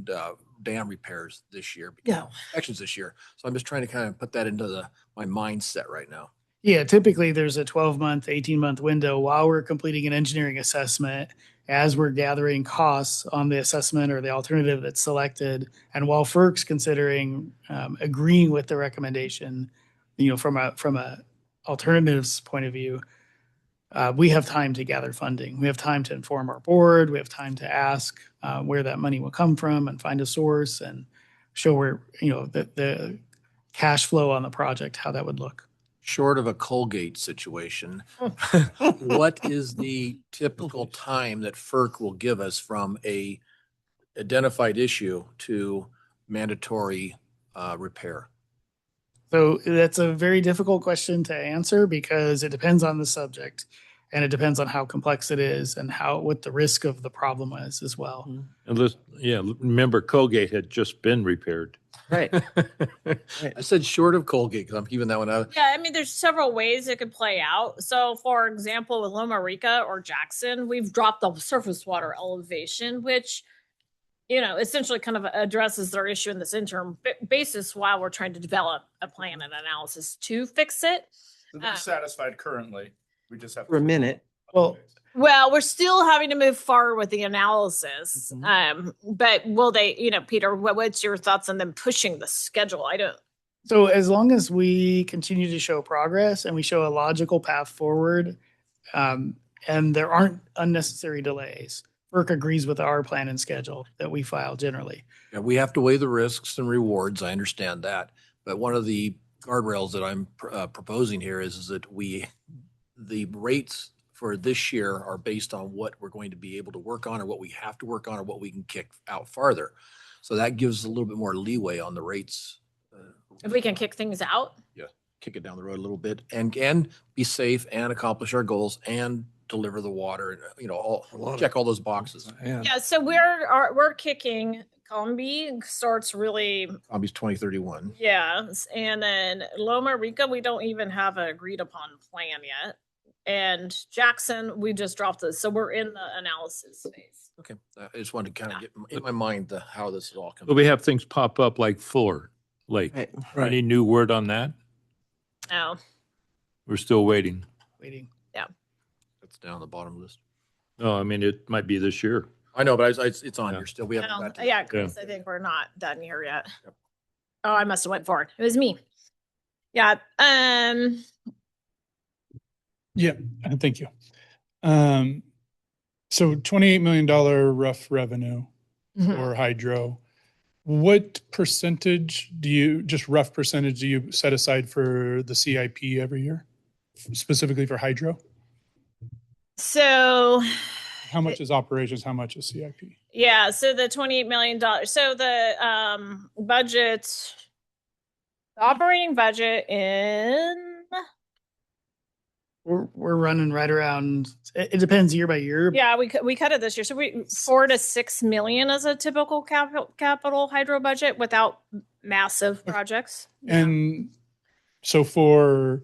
dam repairs this year, inspections this year. So I'm just trying to kind of put that into my mindset right now. Yeah, typically there's a 12-month, 18-month window while we're completing an engineering assessment, as we're gathering costs on the assessment or the alternative that's selected. And while FERC's considering agreeing with the recommendation, from a alternatives point of view, we have time to gather funding. We have time to inform our board. We have time to ask where that money will come from and find a source and show where, the cash flow on the project, how that would look. Short of a Colgate situation, what is the typical time that FERC will give us from a identified issue to mandatory repair? So that's a very difficult question to answer because it depends on the subject and it depends on how complex it is and what the risk of the problem is as well. And remember, Colgate had just been repaired. Right. I said short of Colgate, because I'm keeping that one out. Yeah, I mean, there's several ways it could play out. So, for example, with Loma Rica or Jackson, we've dropped the surface water elevation, which, essentially kind of addresses their issue in this interim basis while we're trying to develop a plan and analysis to fix it. So they're satisfied currently. We just have. For a minute. Well, we're still having to move forward with the analysis. But will they, Peter, what's your thoughts on them pushing the schedule? I don't. So as long as we continue to show progress and we show a logical path forward, and there aren't unnecessary delays, FERC agrees with our plan and schedule that we file generally. Yeah, we have to weigh the risks and rewards. I understand that. But one of the guardrails that I'm proposing here is that the rates for this year are based on what we're going to be able to work on or what we have to work on or what we can kick out farther. So that gives a little bit more leeway on the rates. If we can kick things out. Yeah, kick it down the road a little bit and be safe and accomplish our goals and deliver the water, check all those boxes. Yeah, so we're kicking. Combi starts really. Combi's 2031. Yes, and then Loma Rica, we don't even have an agreed upon plan yet. And Jackson, we just dropped this. So we're in the analysis phase. Okay. I just wanted to kind of get in my mind how this all comes. But we have things pop up like Fuller Lake. Right. Any new word on that? Oh, We're still waiting. That's down the bottom list. No, I mean, it might be this year. I know, but it's on Yeah. here still. We haven't no. got to Yeah, it. Chris, I think we're not done here yet. Yep. Oh, I must have went forward. It was me. Yeah. Yeah, thank you. So $28 million rough revenue for hydro. What percentage rough percentage do you set aside for the CIP every year, specifically for hydro? So How much is operations? How much is CIP? yeah, so the $28 million. So the the operating budget in. We're running right around, it depends year by year. Yeah, we cut it this year. So 4 to 6 million is a typical capital hydro budget without massive projects. And so for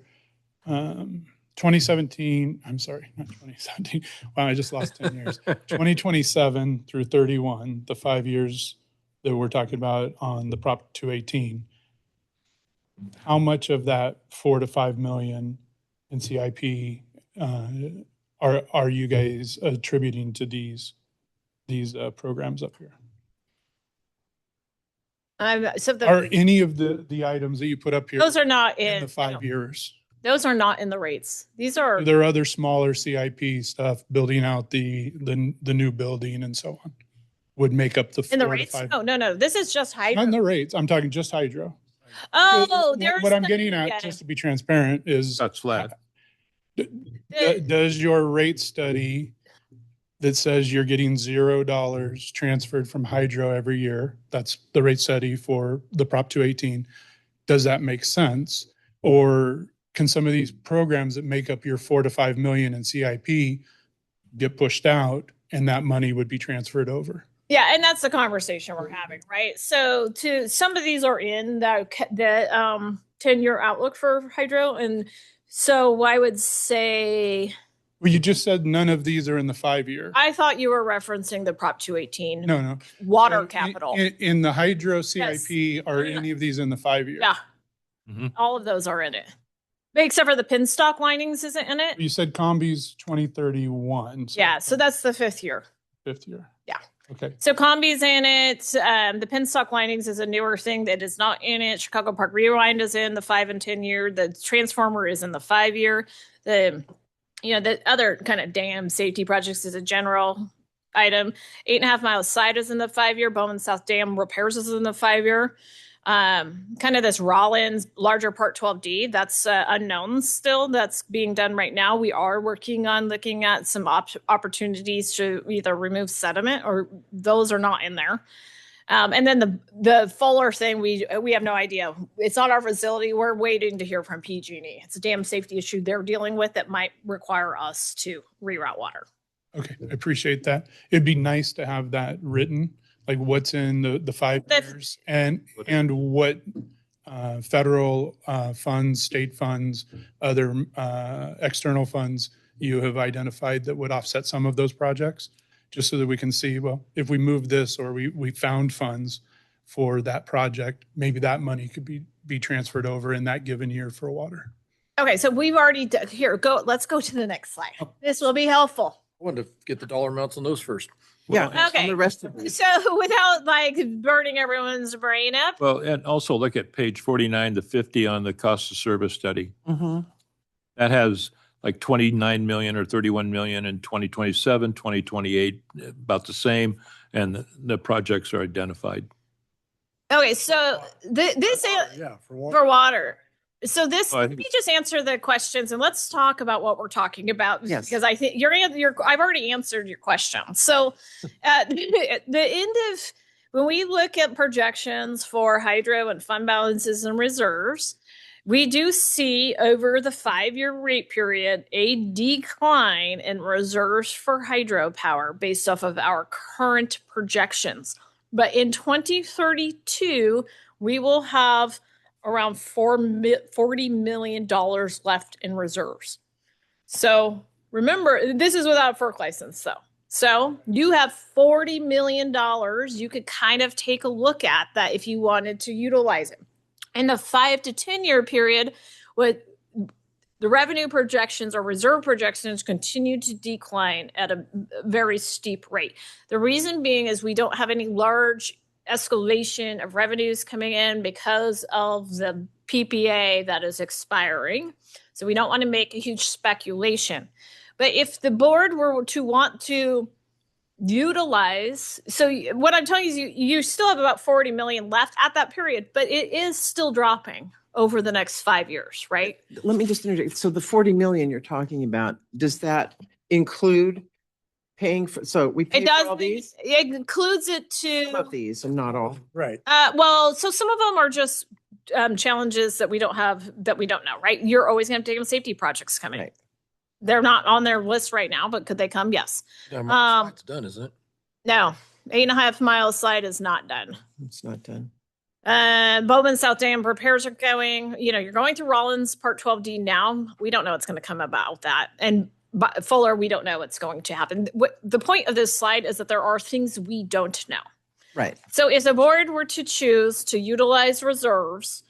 2017, I'm sorry, not 2017. Wow, I just lost 10 years. 2027 through 31, the 5 years that we're talking about on the Prop 218. How much of that 4 to 5 million in CIP are you guys attributing to these programs up here? Are any of the items that you put up here Those are not in in the 5 years? Those are not in the rates. These are. There are other smaller CIP stuff, building out the new building and so on, would make up the In the 4 to rates? 5. Oh, no. This is just hydro. Not in the rates. I'm talking just hydro. Oh, there's. What I'm getting at, just to be transparent, is That's flat. does your rate study that says you're getting $0 transferred from hydro every year, that's the rate study for the Prop 218, does that make sense? Or can some of these programs that make up your 4 to 5 million in CIP get pushed out and that money would be transferred over? Yeah, and that's the conversation we're having, right? So some of these are in the 10-year outlook for hydro. And so I would say. Well, you just said none of these are in the 5 year. I thought you were referencing the Prop 218. No. Water So capital. In the hydro CIP, Yes. are any of these in the 5 year? Yeah. Mhm. All of those are in it. Except for the pinstock linings isn't in it. You said Combi's 2031. Yeah, so that's the 5th year. 5th year. Yeah. Okay. So Combi's in it. The pinstock linings is a newer thing that is not in it. Chicago Park Rewind is in the 5 and 10 year. The transformer is in the 5 year. The other kind of dam safety projects is a general item. 8.5 Miles Side is in the 5 year. Bowman South Dam repairs is in the 5 year. Kind of this Rollins larger Part 12D, that's unknown still. That's being done right now. We are working on looking at some opportunities to either remove sediment, or those are not in there. And then the Fuller thing, we have no idea. It's not our facility. We're waiting to hear from PG&E. It's a dam safety issue they're dealing with that might require us to reroute water. Okay, I appreciate that. It'd be nice to have that written Like what's in the 5 That's- years and what federal funds, state funds, other external funds you have identified that would offset some of those projects? Just so that we can see, well, if we move this or we found funds for that project, maybe that money could be transferred over in that given year for water. Okay, so we've already, here, let's go to the next slide. This will be helpful. I wanted to get the dollar amounts on those first. Yeah, Okay. on the rest of these. So without like burning everyone's brain up, Well, and also look at page 49 to 50 on the cost of service study. Mhm. That has like 29 million or 31 million in 2027, 2028, about the same, and the projects are identified. okay, so this Yeah, for one. for water. So this, Oh, I let think me just answer the questions and let's talk about what we're talking about. Yes. Because I think I've already answered your question. So at the end of, when we look at projections for hydro and fund balances and reserves, we do see over the 5-year rate period a decline in reserves for hydropower based off of our current projections. But in 2032, we will have around $40 million left in reserves. So remember, this is without FERC license though. So you have $40 million you could kind of take a look at that if you wanted to utilize it. In the 5 to 10 year period, what the revenue projections or reserve projections continue to decline at a very steep rate. The reason being is we don't have any large escalation of revenues coming in because of the PPA that is expiring. So we don't want to make a huge speculation. But if the board were to want to utilize, so what I'm telling you is you still have about 40 million left at that period, but it is still dropping over the next 5 years, right? Let me just interject. So the 40 million you're talking about, does that include paying for, so we pay It does. for all these? It includes it Some of to, these and not all. Right. well, so some of them are just challenges that we don't have, that we don't know, right? You're always going to have dam safety projects coming. Right. They're not on their list right now, but could they come? Yes. It's done, isn't it? No, 8.5 mile slide is not done. It's not done. Bowman South Dam repairs are going, you're going through Rollins Part 12D now. We don't know what's going to come about that. And Fuller, we don't know what's going to happen. The point of this slide is that there are things we don't know. Right. So if the board were to choose to utilize reserves,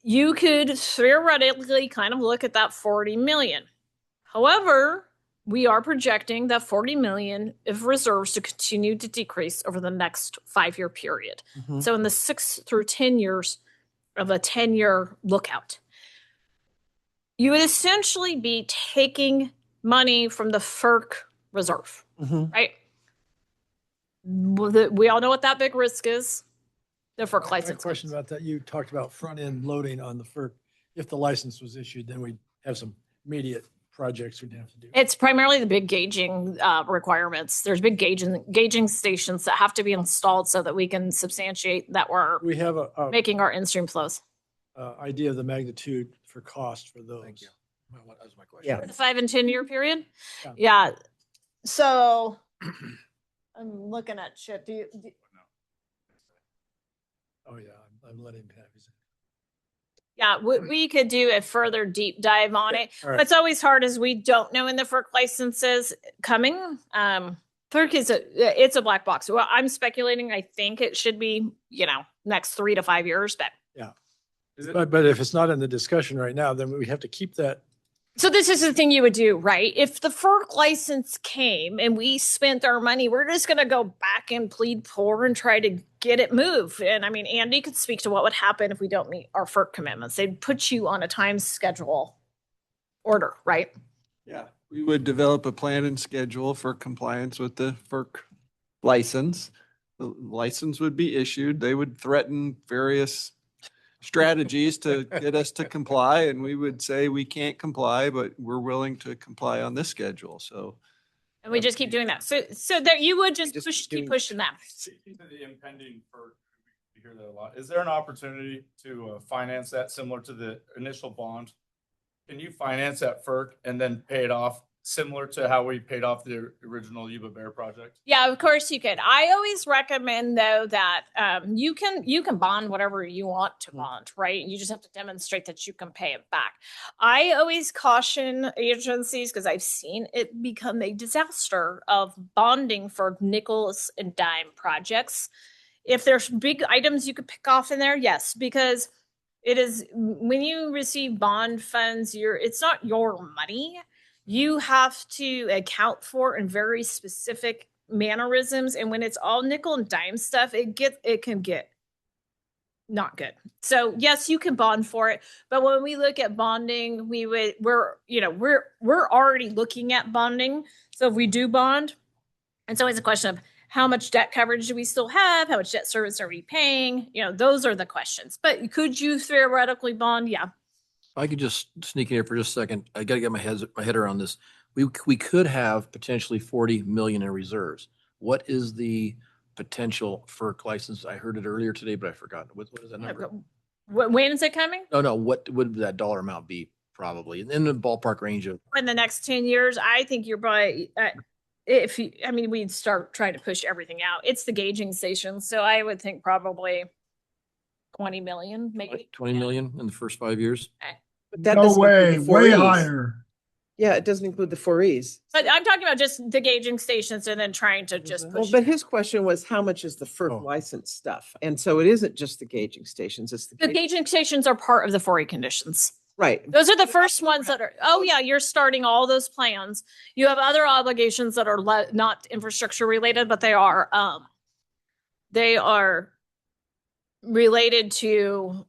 you could theoretically kind of look at that 40 million. However, we are projecting that 40 million of reserves to continue to decrease over the next 5-year period. Mhm. So in the 6 through 10 years of a 10-year lookout, you would essentially be taking money from the FERC reserve, Mhm. right? We all know what that big risk is. The FERC My license. question about that, you talked about front end loading on the FERC. If the license was issued, then we'd have some immediate projects we'd have to do. It's primarily the big gauging requirements. There's big gauging stations that have to be installed so that we can substantiate that we're We have a making our in-stream flows. idea of the magnitude for cost for those. Thank you. Well, that was my question. Yeah. The 5 and 10 year period. Yeah. Yeah. So I'm looking at shit. Oh, yeah, I'm letting him have his. Yeah, we could do a further deep dive on it. All right. What's always hard is we don't know when the FERC licenses coming. FERC is it's a black box. Well, I'm speculating. I think it should be, next 3 to 5 years, but. But if it's not in the discussion right now, then we have to keep that. So this is the thing you would do, right? If the FERC license came and we spent our money, we're just going to go back and plead poor and try to get it moved. And I mean, Andy could speak to what would happen if we don't meet our FERC commitments. They'd put you on a time schedule order, right? Yeah, we would develop a plan and schedule for compliance with the FERC license. The license would be issued. They would threaten various strategies to get us to comply, and we would say we can't comply, but we're willing to comply on this schedule. So And we just keep doing that. So that you would just Just keep doing- pushing that. Speaking to the impending FERC, we hear that a lot. Is there an opportunity to finance that similar to the initial bond? Can you finance that FERC and then pay it off similar to how we paid off the original Yuba Bear project? Yeah, of course you could. I always recommend though that you can bond whatever you want to bond, right? You just have to demonstrate that you can pay it back. I always caution agencies because I've seen it become a disaster of bonding for nickels and dime projects. If there's big items you could pick off in there, yes, because it is when you receive bond funds, it's not your money. You have to account for in very specific mannerisms, and when it's all nickel and dime stuff, it can get not good. So yes, you can bond for it, but when we look at bonding, we're already looking at bonding. So if we do bond, it's always a question of how much debt coverage do we still have? How much debt service are we paying? Those are the questions. But could you theoretically bond? Yeah. I could just sneak in here for just a second. I got to get my head around this. We could have potentially 40 million in reserves. What is the potential FERC license? I heard it earlier today, but I forgot. What is that number? When is it coming? No. What would that dollar amount be? Probably in the ballpark range of. In the next 10 years, I think you're probably, we'd start trying to push everything out. It's the gauging station. So I would think probably 20 million, maybe. 20 million in the first 5 years. But that No doesn't way, include the way 4Es. higher. Yeah, it doesn't include the 4Es. But I'm talking about just the gauging stations and then trying to just Well, push. but his question was, how much is the FERC Oh. license stuff? And so it isn't just the gauging stations, it's The gauging stations are part of the 4E conditions. Right. Those are the first ones that are, oh yeah, you're starting all those plans. You have other obligations that are not infrastructure related, but they are related to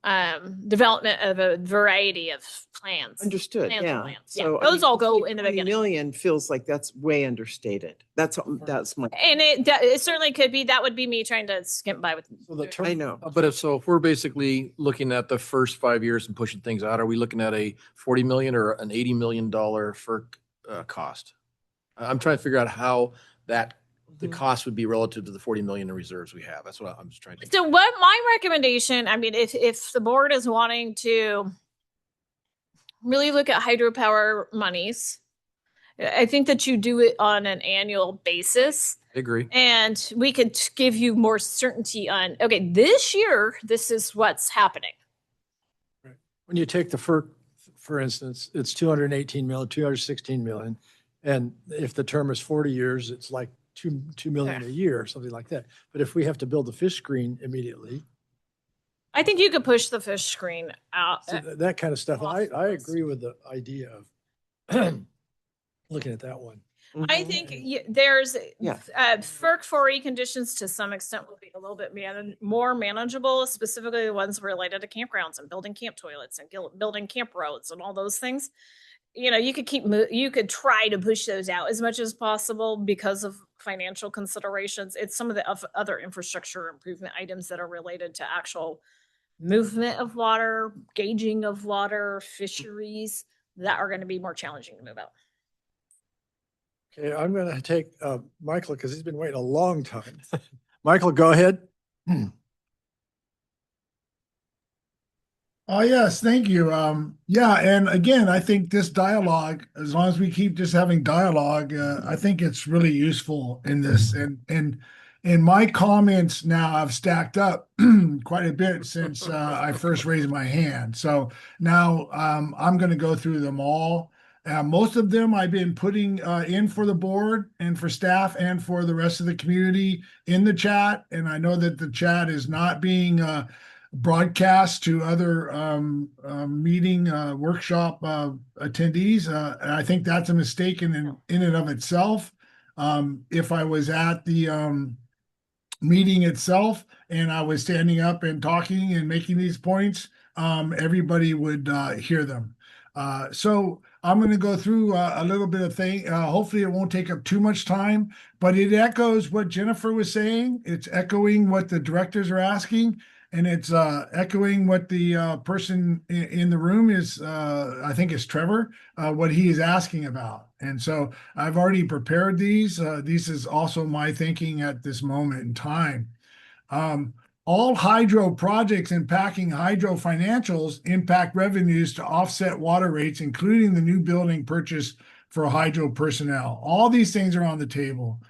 development of a variety of plans. Understood, Plans and yeah. plans. So Yeah, those all go in the 20 beginning. million feels like that's way understated. That's my, And it certainly could be, that would be me trying to skimp by with. So the term, I know. but if we're basically looking at the first 5 years and pushing things out, are we looking at a 40 million or an $80 million FERC cost? I'm trying to figure out how the cost would be relative to the 40 million in reserves we have. That's what I'm just trying to. So what my recommendation, if the board is wanting to really look at hydropower monies, I think that you do it on an annual basis. I agree. And we could give you more certainty on, okay, this year, this is what's happening. When you take the FERC, for instance, it's 218 million, 216 million. And if the term is 40 years, it's like 2 million a year or something like that. But if we have to build the fish screen immediately, I think you could push the fish screen out. so that kind of stuff, I agree with the idea of looking at that one. I think there's Yeah. FERC 4E conditions to some extent will be a little bit more manageable, specifically the ones related to campgrounds and building camp toilets and building camp roads and all those things. You could try to push those out as much as possible because of financial considerations. It's some of the other infrastructure improvement items that are related to actual movement of water, gauging of water, fisheries that are going to be more challenging to move out. Okay, I'm going to take Michael because he's been waiting a long time. Michael, go ahead. Oh, yes, thank you. Yeah, and again, I think this dialogue, as long as we keep just having dialogue, I think it's really useful in this. And my comments now have stacked up quite a bit since I first raised my hand. So now I'm going to go through them all. Most of them I've been putting in for the board and for staff and for the rest of the community in the chat. And I know that the chat is not being broadcast to other meeting workshop attendees. And I think that's a mistake in and of itself. If I was at the meeting itself and I was standing up and talking and making these points, everybody would hear them. So I'm going to go through a little bit of thing. Hopefully it won't take up too much time, but it echoes what Jennifer was saying. It's echoing what the directors are asking, and it's echoing what the person in the room is, I think it's Trevor, what he is asking about. And so I've already prepared these. This is also my thinking at this moment in time. All hydro projects impacting hydro financials impact revenues to offset water rates, including the new building purchase for hydro personnel. All these things are on the table.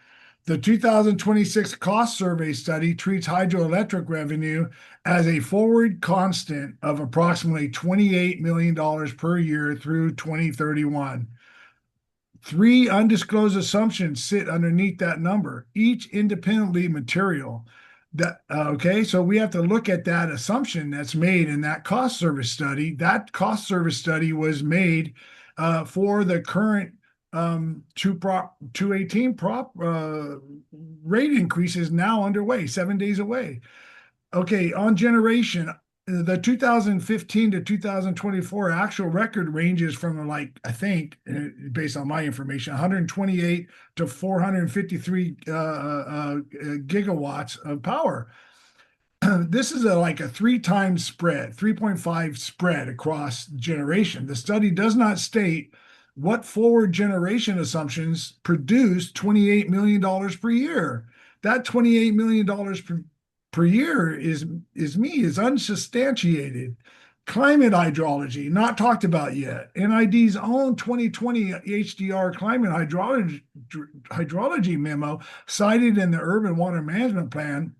The 2026 cost survey study treats hydroelectric revenue as a forward constant of approximately $28 million per year through 2031. 3 undisclosed assumptions sit underneath that number, each independently material. So we have to look at that assumption that's made in that cost service study. That cost service study was made for the current 218 rate increase is now underway, 7 days away. Okay, on generation, the 2015 to 2024 actual record ranges from like, I think, based on my information, 128 to 453 gigawatts of power. This is like a 3-time spread, 3.5 spread across generation. The study does not state what forward generation assumptions produce $28 million per year. That $28 million per year is unsubstantiated. Climate hydrology, not talked about yet. NID's own 2020 HDR climate hydrology memo cited in the Urban Water Management Plan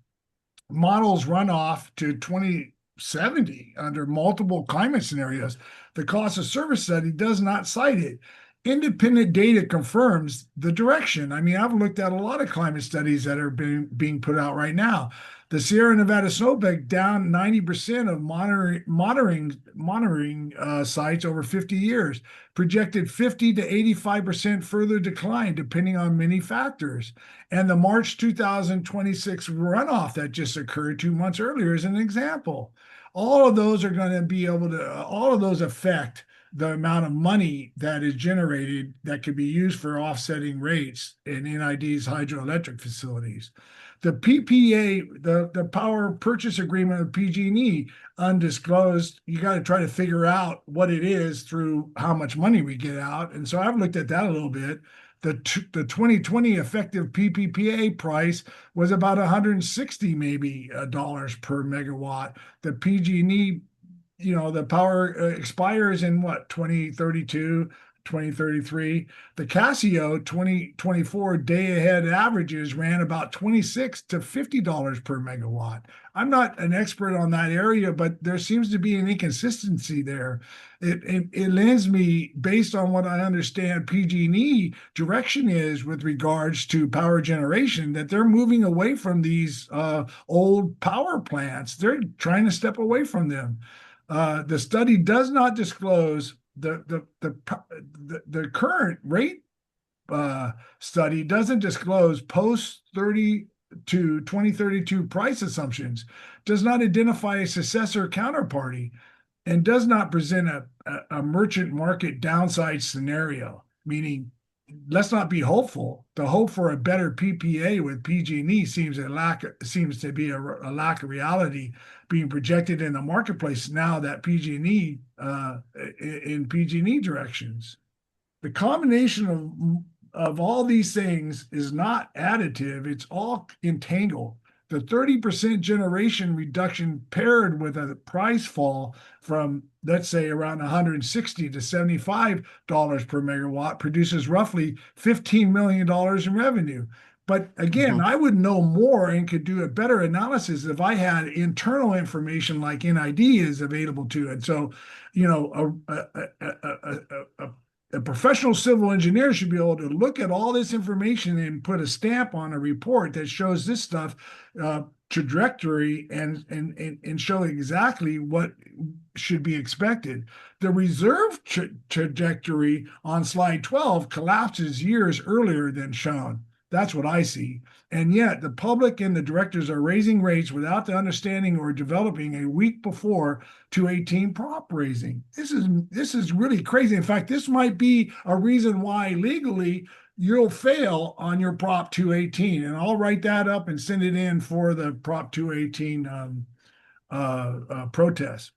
models runoff to 2070 under multiple climate scenarios. The cost of service study does not cite it. Independent data confirms the direction. I mean, I've looked at a lot of climate studies that are being put out right now. The Sierra Nevada snowpack down 90% of monitoring sites over 50 years, projected 50 to 85% further decline depending on many factors. And the March 2026 runoff that just occurred 2 months earlier is an example. All of those are going to be able to, all of those affect the amount of money that is generated that could be used for offsetting rates in NID's hydroelectric facilities. The PPA, the power purchase agreement with PG&E, undisclosed. You got to try to figure out what it is through how much money we get out. And so I've looked at that a little bit. The 2020 effective PPA price was about 160 maybe dollars per megawatt. The PG&E, the power expires in what, 2032, 2033. The Casio 2024 day ahead averages ran about $26 to $50 per megawatt. I'm not an expert on that area, but there seems to be an inconsistency there. It lends me, based on what I understand PG&E direction is with regards to power generation, that they're moving away from these old power plants. They're trying to step away from them. The study does not disclose the current rate study doesn't disclose post 2032 price assumptions, does not identify a successor counterparty, and does not present a merchant market downside scenario, meaning let's not be hopeful. The hope for a better PPA with PG&E seems to be a lack of reality being projected in the marketplace now that PG&E in PG&E directions. The combination of all these things is not additive; it's all entangled. The 30% generation reduction paired with a price fall from, let's say, around $160 to $75 per megawatt produces roughly $15 million in revenue. But again, I would know more and could do a better analysis if I had internal information like NID is available to. And so, a professional civil engineer should be able to look at all this information and put a stamp on a report that shows this stuff trajectory and show exactly what should be expected. The reserve trajectory on slide 12 collapses years earlier than shown. That's what I see. And yet the public and the directors are raising rates without the understanding or developing a week before 218 prop raising. This is really crazy. In fact, this might be a reason why legally you'll fail on your Prop 218. And I'll write that up and send it in for the Prop 218 protest.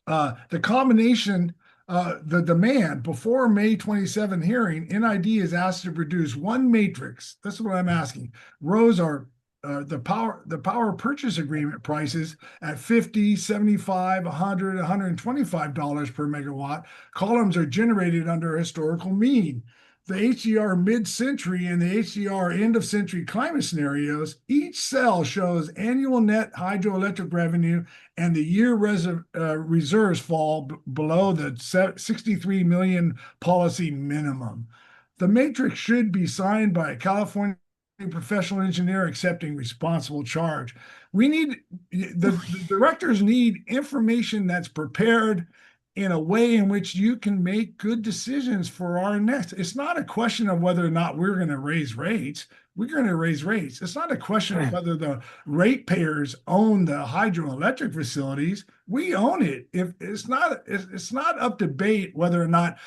The combination, the demand before May 27 hearing, NID is asked to produce one matrix. That's what I'm asking. Rows are the power purchase agreement prices at 50, 75, 100, $125 per megawatt. Columns are generated under a historical mean. The HDR mid-century and the HDR end-of-century climate scenarios, each cell shows annual net hydroelectric revenue, and the year reserves fall below the 63 million policy minimum. The matrix should be signed by a California professional engineer accepting responsible charge. The directors need information that's prepared in a way in which you can make good decisions for our next. It's not a question of whether or not we're going to raise rates. We're going to raise rates. It's not a question of whether the ratepayers own the hydroelectric facilities. We own it. If it's not up to debate whether or not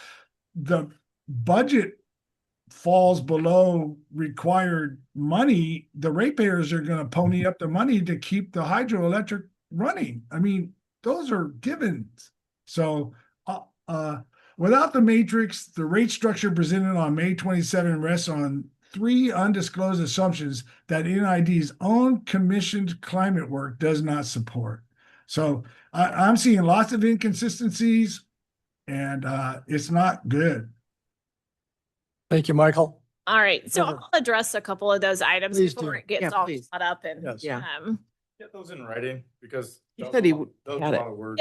the budget falls below required money, the ratepayers are going to pony up the money to keep the hydroelectric running. I mean, those are givens. So without the matrix, the rate structure presented on May 27 rests on 3 undisclosed assumptions that NID's own commissioned climate work does not support. So I'm seeing lots of inconsistencies, and it's not good. Thank you, Michael. All right, so Yeah. I'll address a couple of those items Please before do. it gets Yeah, all please. caught up and, Yes. Yeah. Get those in writing because. He that was said he a lot- that was had a it. lot of words.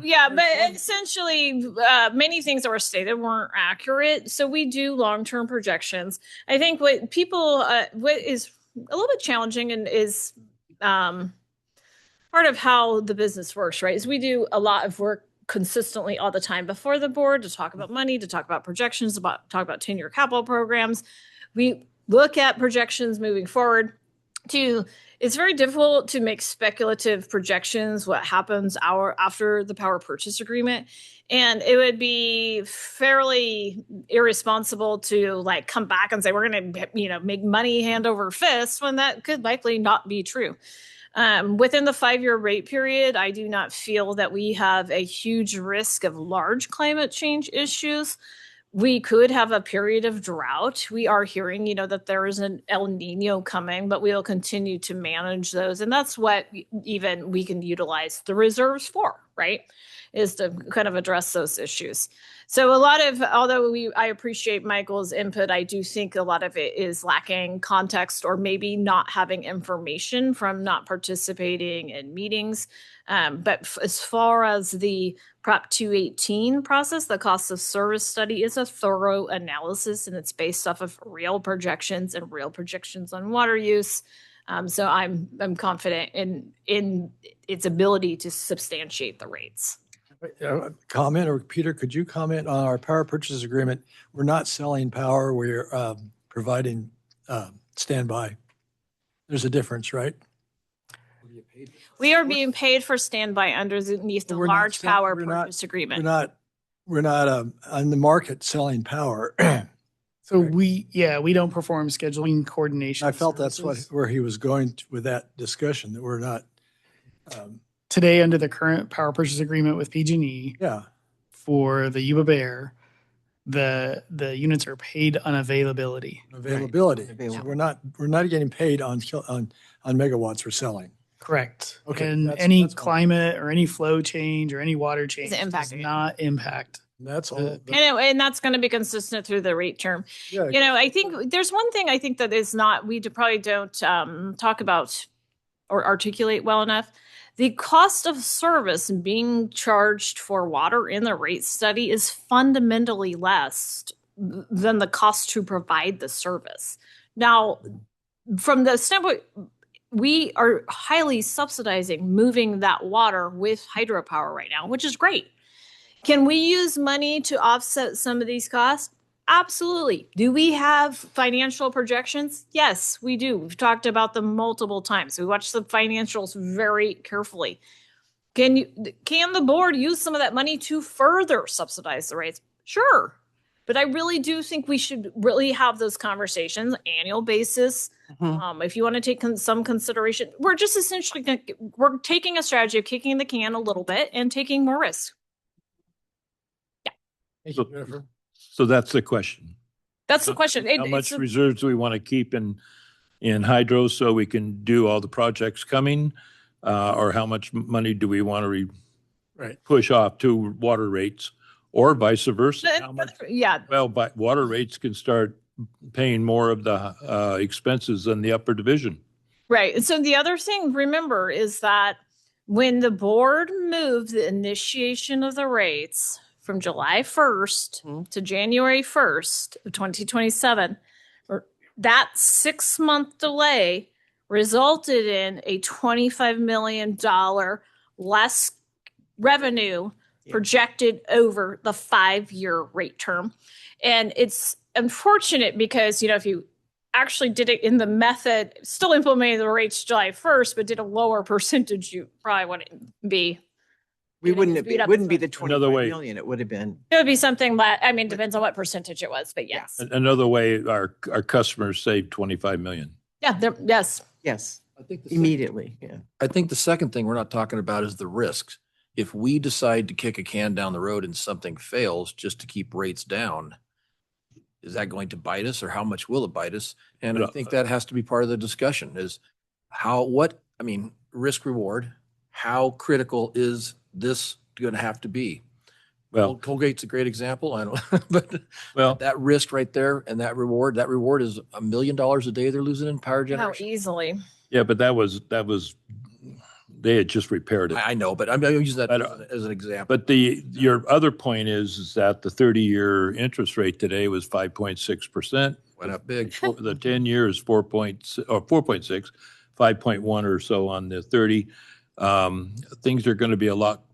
yeah, but essentially, many things that were stated weren't accurate. So we do long-term projections. I think what people, what is a little bit challenging and is part of how the business works, right? Is we do a lot of work consistently all the time before the board to talk about money, to talk about projections, talk about 10-year capital programs. We look at projections moving forward. It's very difficult to make speculative projections what happens after the power purchase agreement, and it would be fairly irresponsible to like come back and say we're going to make money hand over fist when that could likely not be true. Within the 5-year rate period, I do not feel that we have a huge risk of large climate change issues. We could have a period of drought. We are hearing, that there is an El Nino coming, but we'll continue to manage those. And that's what even we can utilize the reserves for, right? Is to kind of address those issues. So although I appreciate Michael's input, I do think a lot of it is lacking context or maybe not having information from not participating in meetings. But as far as the Prop 218 process, the cost of service study is a thorough analysis, and it's based off of real projections on water use. So I'm confident in its ability to substantiate the rates. Comment, or Peter, could you comment on our power purchase agreement? We're not selling power, we're providing standby. There's a difference, right? We are being paid for standby underneath the We're not large sell- power we're not- purchase agreement. We're not on the market selling power. So we don't perform scheduling coordination. I felt that's services. where he was going with that discussion, that we're not, Today, under the current power purchase agreement with PG&E yeah. for the Yuba Bear, the units are paid on availability. Availability. So Available. we're not getting paid on megawatts we're selling. Correct. Okay, And that's- any that's all. climate or any flow change or any water change does impacting it. not impact. That's all. And that's going to be consistent through the rate term. Yeah. I think there's one thing I think that is not, we probably don't talk about or articulate well enough. The cost of service being charged for water in the rate study is fundamentally less than the cost to provide the service. Now, from the standpoint, we are highly subsidizing moving that water with hydropower right now, which is great. Can we use money to offset some of these costs? Absolutely. Do we have financial projections? Yes, we do. We've talked about them multiple times. We watch the financials very carefully. Can the board use some of that money to further subsidize the rates? Sure. But I really do think we should really have those conversations annual basis. If you want to take some consideration, we're just essentially we're taking a strategy of kicking the can a little bit and taking more risk. Thank you, Jennifer. So that's the question. That's the question. How much reserves do we want to keep in in hydro so we can do all the projects coming? Or how much money do we want to Right. push off to water rates, or vice versa? How much? Yeah, Well, but water rates can start paying more of the expenses than the upper division. right. And so the other thing, remember, is that when the board moved the initiation of the rates from July 1st to January 1st of 2027, that 6-month delay resulted in a $25 million less revenue projected over the 5-year rate term. And it's unfortunate because, if you actually did it in the method, still implemented the rates July 1st, but did a lower percentage, you probably wouldn't be. We wouldn't, speed it up wouldn't be as the much. 25 way. million. It would have been. It would be something that, depends on what percentage it was, but yes. Another way our customers save 25 million. Yeah, yes. Yes, I think immediately. Yeah. I think the second thing we're not talking about is the risks. If we decide to kick a can down the road and something fails just to keep rates down, is that going to bite us, or how much will it bite us? And I think that has to be part of the discussion is risk reward, how critical is this going to have to be? Well, Colgate's a great example. I don't, but well, that risk right there and that reward is $1 million a day they're losing in power How generation. easily. yeah, but that was, they had just repaired it. I know, but I'm using that as an example. But your other point is that the 30-year interest rate today was 5.6%. Went up big. The 10-year is 4.6, 5.1 or so on the 30. Things are going to be a lot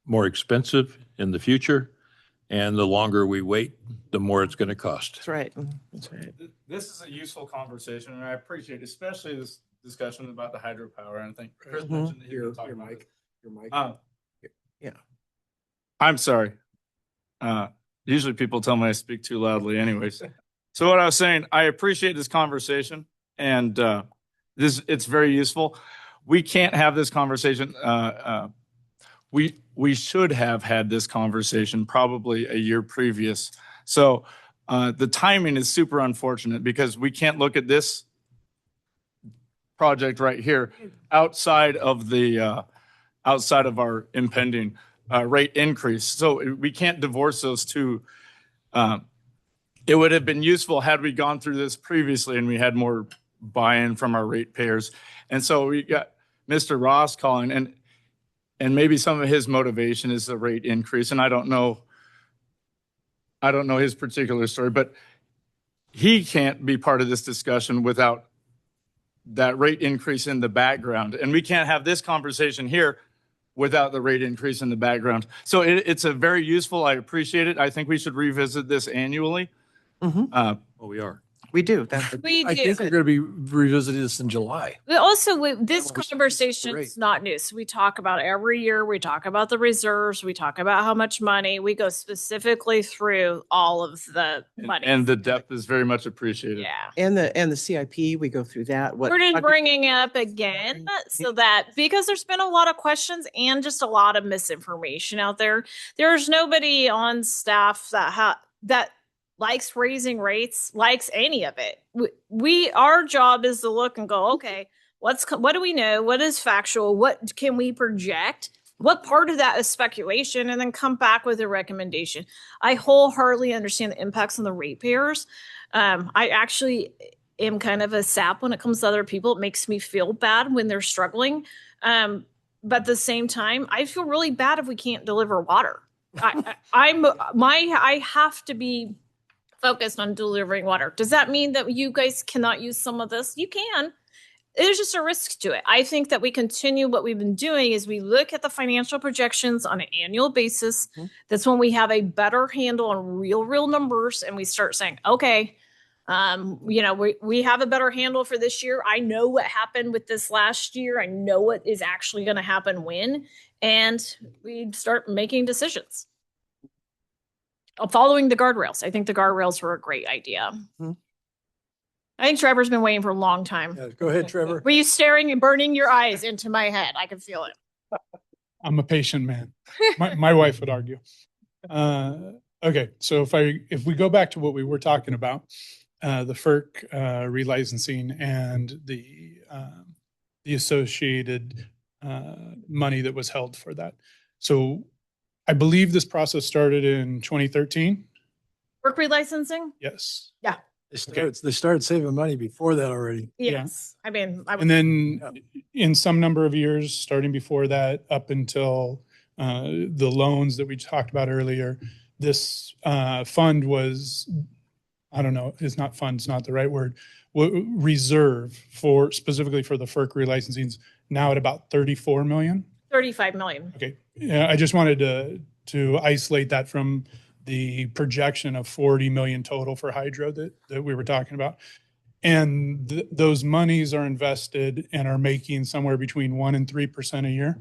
more expensive in the future, and the longer we wait, the more it's going to cost. That's right. That's right. This is a useful conversation, and I appreciate especially this discussion about the hydropower. And I think Chris mentioned that he was talking about it. Your mic. Yeah. I'm sorry. Usually people tell me I speak too loudly anyways. So what I was saying, I appreciate this conversation, and it's very useful. We can't have this conversation. We should have had this conversation probably a year previous. So the timing is super unfortunate because we can't look at this project right here outside of our impending rate increase. So we can't divorce those two. It would have been useful had we gone through this previously and we had more buy-in from our ratepayers. And so we got Mr. Ross calling, and maybe some of his motivation is the rate increase. And I don't know his particular story, but he can't be part of this discussion without that rate increase in the background. And we can't have this conversation here without the rate increase in the background. So it's a very useful, I appreciate it. I think we should revisit this annually. Mm-hmm. We are. We do. I think we're going to be revisiting this in July. Also, this Well, conversation great. is not new. So we talk about every year. We talk about the reserves. We talk about how much money. We go specifically through all of the money. And the depth is very much appreciated. Yeah. And the CIP, we go through that. We're just bringing it up again so that because there's been a lot of questions and just a lot of misinformation out there. There's nobody on staff that likes raising rates, likes any of it. Our job is to look and go, okay, what do we know? What is factual? What can we project? What part of that is speculation? And then come back with a recommendation. I wholeheartedly understand the impacts on the ratepayers. I actually am kind of a sap when it comes to other people. It makes me feel bad when they're struggling. But at the same time, I feel really bad if we can't deliver water. I have to be focused on delivering water. Does that mean that you guys cannot use some of this? You can. There's just a risk to it. I think that we continue what we've been doing is we look at the financial projections on an annual basis. Mm-hmm. That's when we have a better handle on real numbers, and we start saying, okay, we have a better handle for this year. I know what happened with this last year. I know what is actually going to happen when, and we start making decisions. Following the guardrails. I think the guardrails were a great idea. Mm-hmm. I think Trevor's been waiting for a long time. Yeah, go ahead, Trevor. Were you staring and burning your eyes into my head? I can feel it. I'm a patient man. My wife would argue. Okay, so if we go back to what we were talking about, the FERC relicensing and the associated money that was held for that. So I believe this process started in 2013. Work relicensing? Yes. They started saving money before that already. Yes. I mean, I would. And then in some number of years, starting before that, up until the loans that we talked about earlier, this fund was, I don't know, it's not fund's not the right word, reserve for specifically for the FERC relicensings, now at about 34 million. 35 million. Okay. Yeah, I just wanted to isolate that from the projection of 40 million total for hydro that we were talking about. And those monies are invested and are making somewhere between 1% and 3% a year.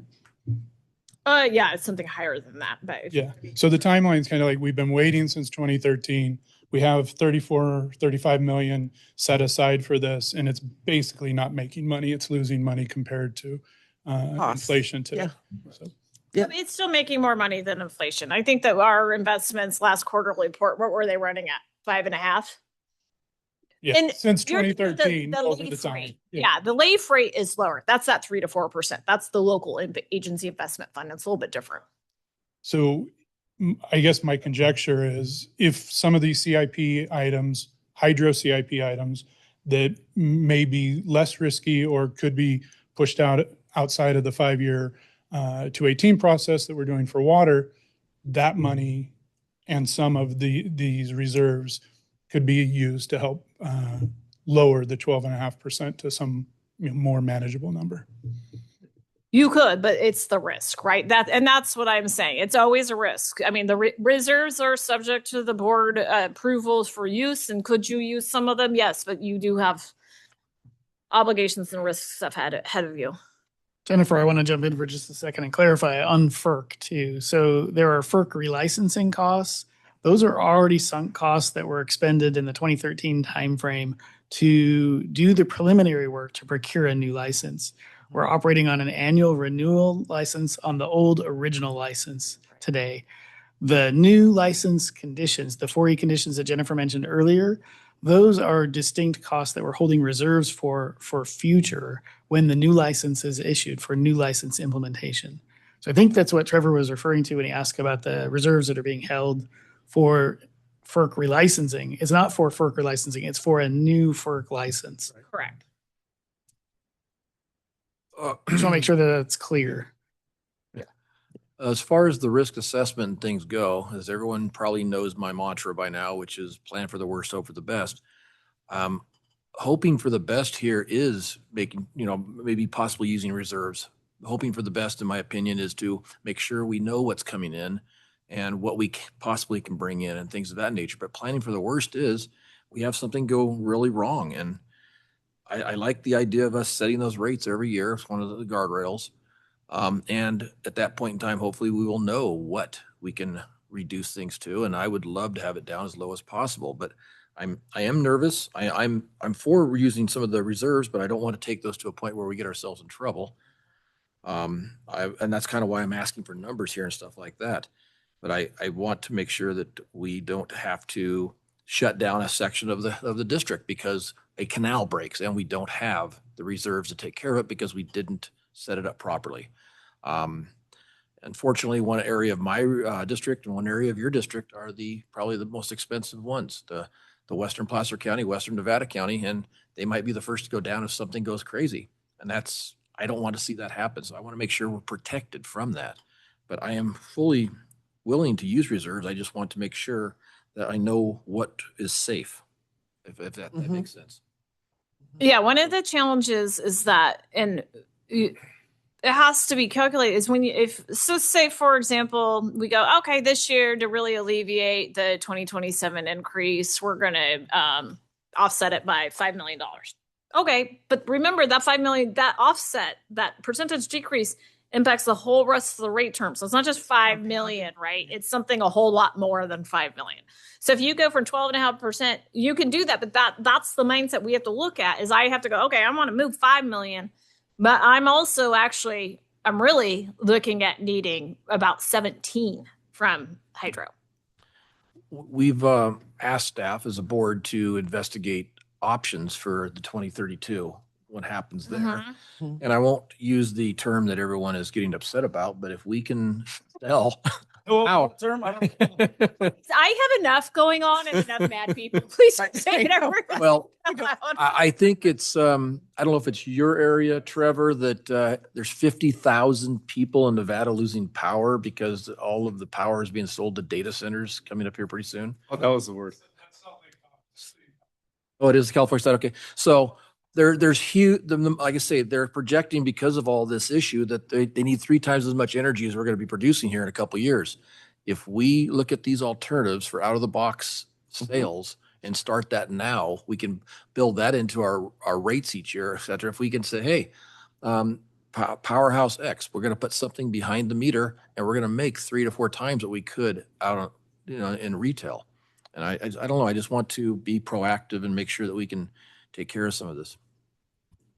Yeah, it's something higher than that, but Yeah. So the timeline's kind of like we've been waiting since 2013. We have 35 million set aside for this, and it's basically not making money. It's losing money compared to inflation today. So. Yeah. It's still making more money than inflation. I think that our investments last quarterly report, what were they running at? 5.5? Yeah, And since you're- 2013 the over the LAIF time. rate. Yeah, the LAIF rate is lower. That's that 3 to 4%. That's the local agency investment fund. It's a little bit different. So I guess my conjecture is if some of these CIP items, hydro CIP items that may be less risky or could be pushed out outside of the 5-year 218 process that we're doing for water, that money and some of these reserves could be used to help lower the 12.5% to some more manageable number. You could, but it's the risk, right? That's what I'm saying. It's always a risk. I mean, the reserves are subject to the board approvals for use. And could you use some of them? Yes, but you do have obligations and risks ahead of you. Jennifer, I want to jump in for just a second and clarify on FERC too. So there are FERC relicensing costs. Those are already sunk costs that were expended in the 2013 timeframe to do the preliminary work to procure a new license. We're operating on an annual renewal license on the old original license today. The new license conditions, the 4E conditions that Jennifer mentioned earlier, those are distinct costs that we're holding reserves for future when the new license is issued for new license implementation. So I think that's what Trevor was referring to when he asked about the reserves that are being held for FERC relicensing. It's not for FERC relicensing, it's for a new FERC license. Correct. Just want to make sure that that's clear. As far as the risk assessment and things go, as everyone probably knows my mantra by now, which is plan for the worst, hope for the best. Hoping for the best here is making, maybe possibly using reserves. Hoping for the best, in my opinion, is to make sure we know what's coming in and what we possibly can bring in and things of that nature. But planning for the worst is we have something go really wrong. And I like the idea of us setting those rates every year. It's one of the guardrails. And at that point in time, hopefully we will know what we can reduce things to. And I would love to have it down as low as possible, but I am nervous. I'm for using some of the reserves, but I don't want to take those to a point where we get ourselves in trouble. And that's kind of why I'm asking for numbers here and stuff like that. But I want to make sure that we don't have to shut down a section of the district because a canal breaks and we don't have the reserves to take care of it because we didn't set it up properly. Unfortunately, one area of my district and one area of your district are probably the most expensive ones, the Western Placer County, Western Nevada County, and they might be the first to go down if something goes crazy. And I don't want to see that happen. So I want to make sure we're protected from that. But I am fully willing to use reserves. I just want to make sure that I know what is safe, if that makes sense. Yeah, one of the challenges is that, and it has to be calculated, is say, for example, we go, okay, this year to really alleviate the 2027 increase, we're going to offset it by $5 million. Okay, but remember that $5 million, that offset, that percentage decrease impacts the whole rest of the rate term. So it's not just 5 million, right? It's something a whole lot more than 5 million. So if you go from 12.5%, you can do that, but that's the mindset we have to look at is I have to go, okay, I want to move 5 million, but I'm really looking at needing about 17 from hydro. we've asked staff as a board to investigate options for the 2032, what happens there. Mhm. And I won't use the term that everyone is getting upset about, but if we can sell. Out. I have enough going on and enough mad people. Please say it ever. Well, I think it's, I don't know if it's your area, Trevor, that there's 50,000 people in Nevada losing power because all of the power is being sold to data centers coming up here pretty soon. Oh, that was the word. Oh, it is the California side. Okay. So there's huge, like I say, they're projecting because of all this issue that they need 3 times as much energy as we're going to be producing here in a couple of years. If we look at these alternatives for out of the box sales and start that now, we can build that into our rates each year, et cetera. If we can say, hey, Powerhouse X, we're going to put something behind the meter and we're going to make 3 to 4 times what we could out on, in retail. And I don't know. I just want to be proactive and make sure that we can take care of some of this.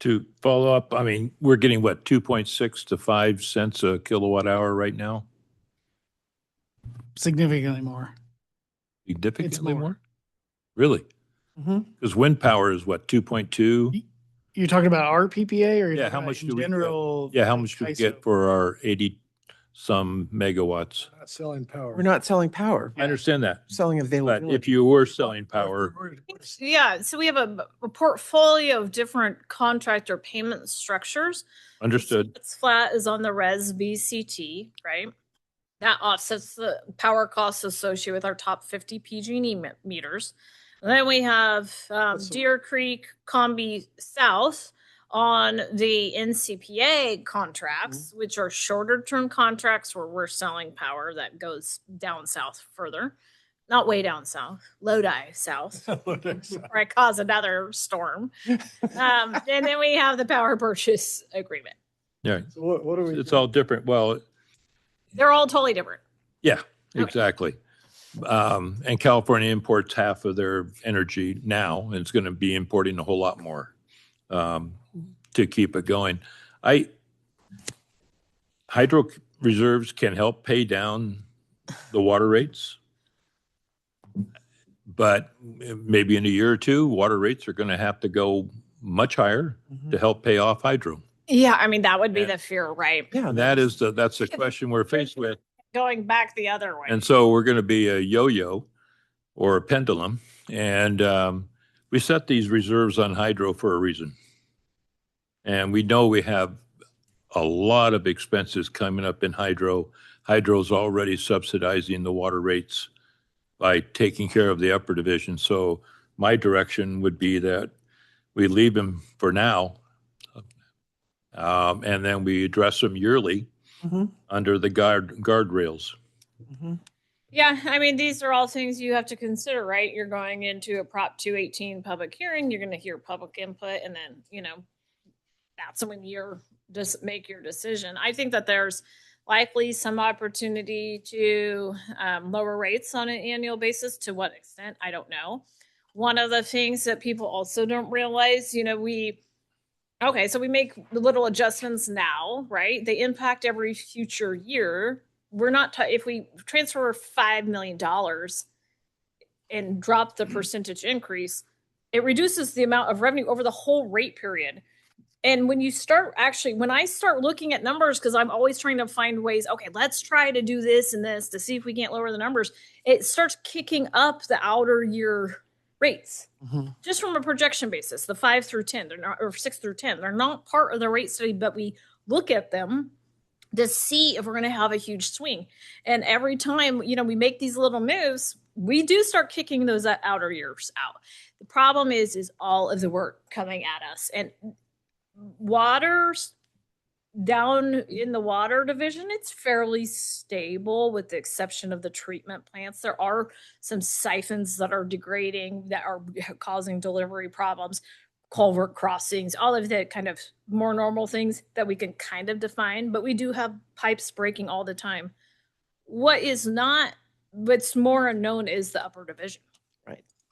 To follow up, I mean, we're getting what, 2.6 to 5 cents a kilowatt hour right now? Significantly more. Significantly more. more? Really? Because wind power is what, 2.2? You're talking about our PPA or? Yeah, how much do we get? General. Yeah, how much do we get ISO? for our 80-some megawatts? Not selling power. We're not selling power, I understand that. selling But availability. if you were selling power, Yeah, so we have a portfolio of different contractor payment structures. understood. What's flat is on the res BCT, right? That offsets the power costs associated with our top 50 PG&E meters. And then we have Deer Creek, Combi South on the NCPA contracts, which are shorter term contracts where we're selling power that goes down south further. Not way down south, Lodi south, where it cause another storm. And then we have the power purchase agreement. Yeah, So what are we? it's all different. Well, They're all totally different. yeah, exactly. And California imports half of their energy now, and it's going to be importing a whole lot more to keep it going. Hydro reserves can help pay down the water rates, but maybe in a year or two, water rates are going to have to go much higher to help pay off hydro. Yeah, I mean, that would be Yeah. the fear, right? Yeah, And that's the question we're faced with. Going back the other way. And so we're going to be a yo-yo or a pendulum. And we set these reserves on hydro for a reason. And we know we have a lot of expenses coming up in hydro. Hydro's already subsidizing the water rates by taking care of the upper division. So my direction would be that we leave them for now. And then we address them yearly under the guardrails. Yeah, I mean, these are all things you have to consider, right? You're going into a Prop 218 public hearing, you're going to hear public input, and then, that's when you're just make your decision. I think that there's likely some opportunity to lower rates on an annual basis. To what extent, I don't know. One of the things that people also don't realize, we make the little adjustments now, right? They impact every future year. We're not, if we transfer $5 million and drop the percentage increase, it reduces the amount of revenue over the whole rate period. And when I start looking at numbers, because I'm always trying to find ways, okay, let's try to do this and this to see if we can't lower the numbers, it starts kicking up the outer year rates. Just from a projection basis, the 5 through 10, they're not, or 6 through 10, they're not part of the rate study, but we look at them to see if we're going to have a huge swing. And every time, we make these little moves, we do start kicking those outer years out. The problem is all of the work coming at us. And water's down in the water division, it's fairly stable with the exception of the treatment plants. There are some siphons that are degrading, that are causing delivery problems, culvert crossings, all of the kind of more normal things that we can kind of define, but we do have pipes breaking all the time. What's more unknown is the upper division.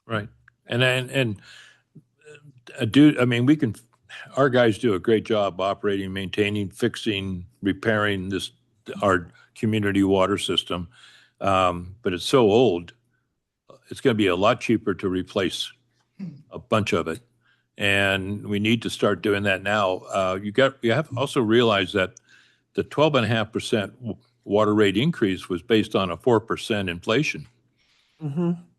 Right. And our guys do a great job operating, maintaining, fixing, repairing our community water system. But it's so old it's going to be a lot cheaper to replace a bunch of it. And we need to start doing that now. You have to also realize that the 12.5% water rate increase was based on a 4% inflation.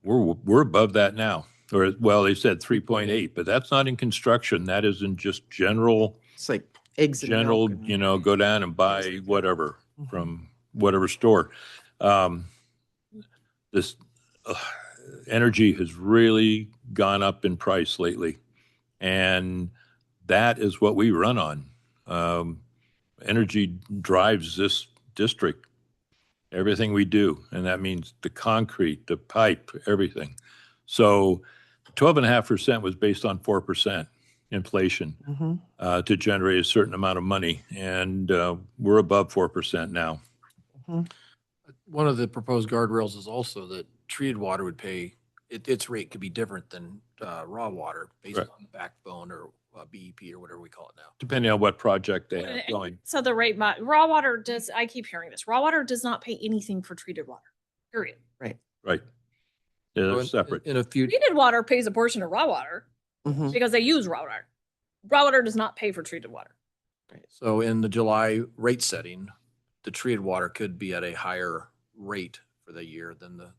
We're above that now. Or, well, they said 3.8, but that's not in construction. That is in just general, It's like eggs and general, milk. you know, go down and buy whatever from whatever store. This energy has really gone up in price lately. And that is what we run on. Energy drives this district, everything we do. And that means the concrete, the pipe, everything. So 12.5% was based on 4% inflation to generate a certain amount of money. And we're above 4% now. One of the proposed guardrails is also that treated water would pay, its rate could be different than raw water based Right. on the backbone or BEP or whatever we call it now. Depending on what project they have going. So the rate, raw water does, I keep hearing this, raw water does not pay anything for treated water, period. Right. Yeah, So they're in- separate. In a few, Treated water pays a portion of raw water because they use raw water. Raw water does not pay for treated water. so in the July rate setting, the treated water could be at a higher rate for the year than the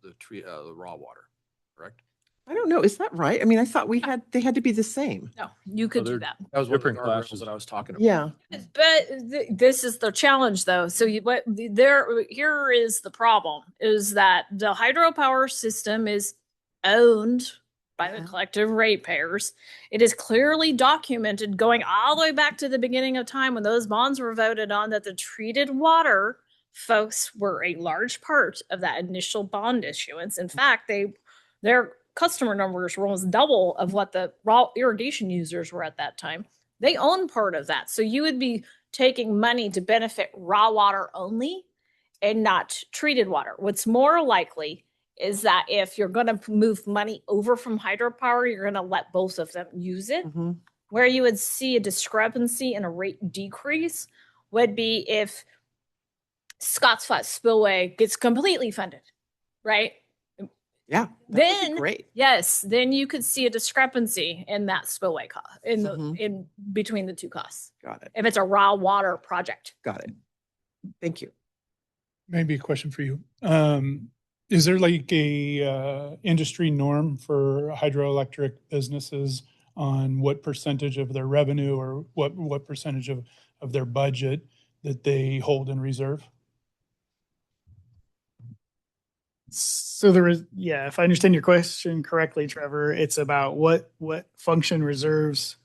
raw water, correct? I don't know. Is that right? I mean, I thought they had to be the same. No, you could do they're- that. That was one of the Different guardrails classes. that I was talking about. Yeah. But this is the challenge, though. So here is the problem: is that the hydropower system is owned by the collective ratepayers. It is clearly documented, going all the way back to the beginning of time when those bonds were voted on, that the treated water folks were a large part of that initial bond issuance. In fact, their customer numbers were almost double of what the raw irrigation users were at that time. They own part of that. So you would be taking money to benefit raw water only and not treated water. What's more likely is that if you're going to move money over from hydropower, you're going to let both of them use it. Where you would see a discrepancy and a rate decrease would be if Scott's Flat Spillway gets completely funded, right? Yeah. Then Great. yes, then you could see a discrepancy in that spillway cost in between the two costs. Got it. If it's a raw water project. Got it. Thank you. Maybe a question for you. Is there like a industry norm for hydroelectric businesses on what percentage of their revenue or what percentage of their budget that they hold in reserve? So there is, yeah, if I understand your question correctly, Trevor, it's about what function reserves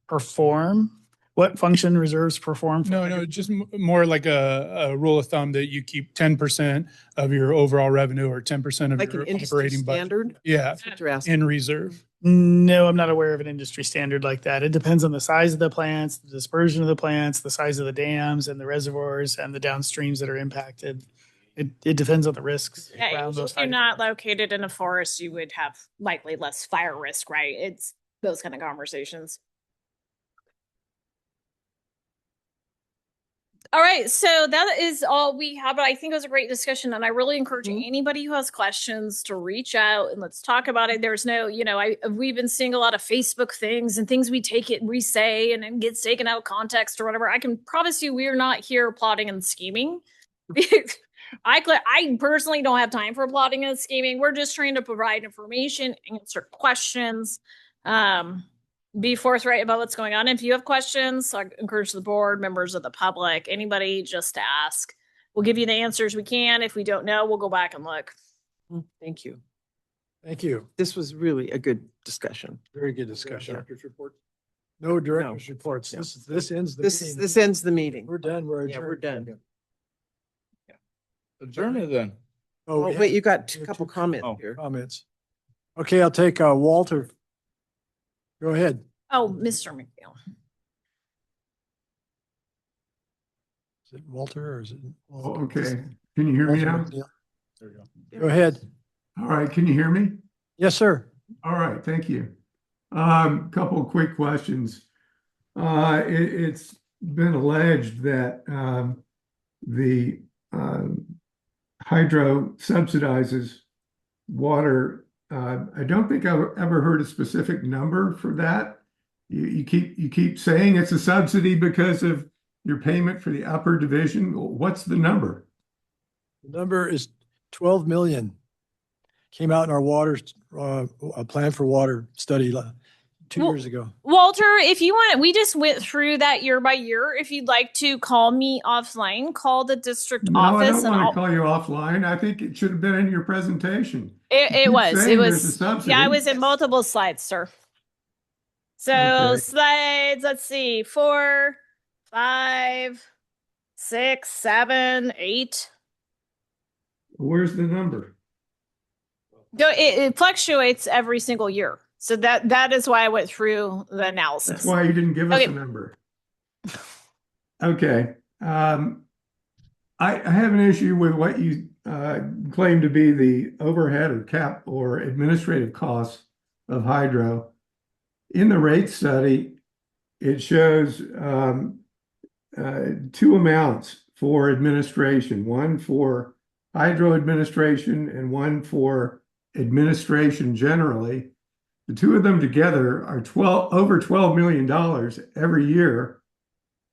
perform. What function reserves perform? for No, just more like a rule of thumb that you keep 10% of your overall revenue or 10% of Like your an industry operating budget. standard? Yeah, That's what you're asking. in reserve. No, I'm not aware of an industry standard like that. It depends on the size of the plants, the dispersion of the plants, the size of the dams and the reservoirs and the downstreams that are impacted. It depends on the risks Yeah, around those. if you're not located in a forest, you would have likely less fire risk, right? It's those kind of conversations. All right, so that is all we have, but I think it was a great discussion, and I really encourage anybody who has questions to reach out and let's talk about it. There's no, we've been seeing a lot of Facebook things and things we take it and we say and it gets taken out of context or whatever. I can promise you we're not here plotting and scheming. I personally don't have time for plotting and scheming. We're just trying to provide information, answer questions, be forthright about what's going on. If you have questions, I encourage the board, members of the public, anybody just to ask. We'll give you the answers we can. If we don't know, we'll go back and look. Thank you. Thank you. This was really a good discussion. Very good discussion. Director's report. No director's reports. No. This ends the This meeting. this ends the meeting. We're done. We're Yeah, adjourned. we're done. Adjourn it then. Oh, Oh, we wait, you got have a couple two comments Oh. here. comments. Okay, I'll take Walter. Go ahead. Oh, Mr. McNeil. Is it Walter or is it? Okay, can you hear me now? There you go. Go ahead. All right, can you hear me? Yes, sir. All right, thank you. Couple of quick questions. It's been alleged that the hydro subsidizes water, I don't think I've ever heard a specific number for that. You keep saying it's a subsidy because of your payment for the upper division. What's the number? The number is 12 million. Came out in our water, a plan for water study 2 years ago. Walter, if you want, we just went through that year by year. If you'd like to call me offline, call the district No, I office don't and want to call you offline. I think it should have been in your presentation. it keep was. It saying there's a was. subsidy. Yeah, it was in multiple slides, sir. So Okay. slides, let's see, 4, 5, 6, 7, 8. Where's the number? It fluctuates every single year. So that is why I went through the analysis. That's why you didn't give us a number. Okay. I have an issue with what you claim to be the overhead or cap or administrative costs of hydro. In the rate study, it shows two amounts for administration, one for hydro administration and one for administration generally. The two of them together are over $12 million every year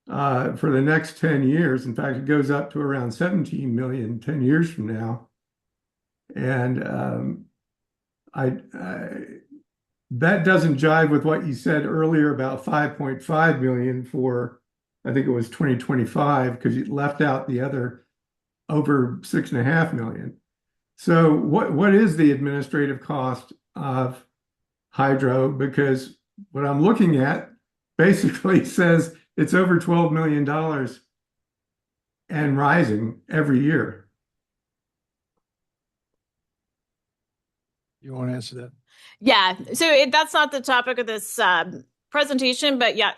for the next 10 years. In fact, it goes up to around 17 million 10 years from now. And that doesn't jive with what you said earlier about 5.5 million for, I think it was 2025, because you left out the other over 6.5 million. So what is the administrative cost of hydro? Because what I'm looking at basically says it's over $12 million and rising every year. You want to answer that? Yeah. So that's not the topic of this presentation, but yeah,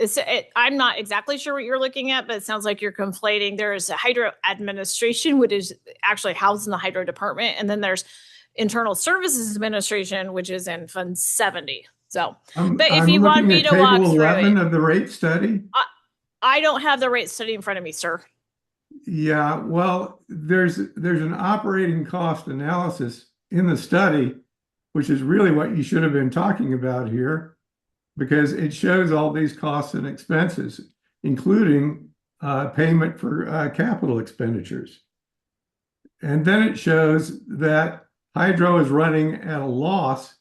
I'm not exactly sure what you're looking at, but it sounds like you're conflating. There's a hydro administration, which is actually housed in the hydro department. And then there's internal services administration, which is in Fund 70. So, but if you want me to walk through it, of the rate study. I don't have the rate study in front of me, sir. Yeah, well, there's an operating cost analysis in the study, which is really what you should have been talking about here, because it shows all these costs and expenses, including payment for capital expenditures. And then it shows that hydro is running at a loss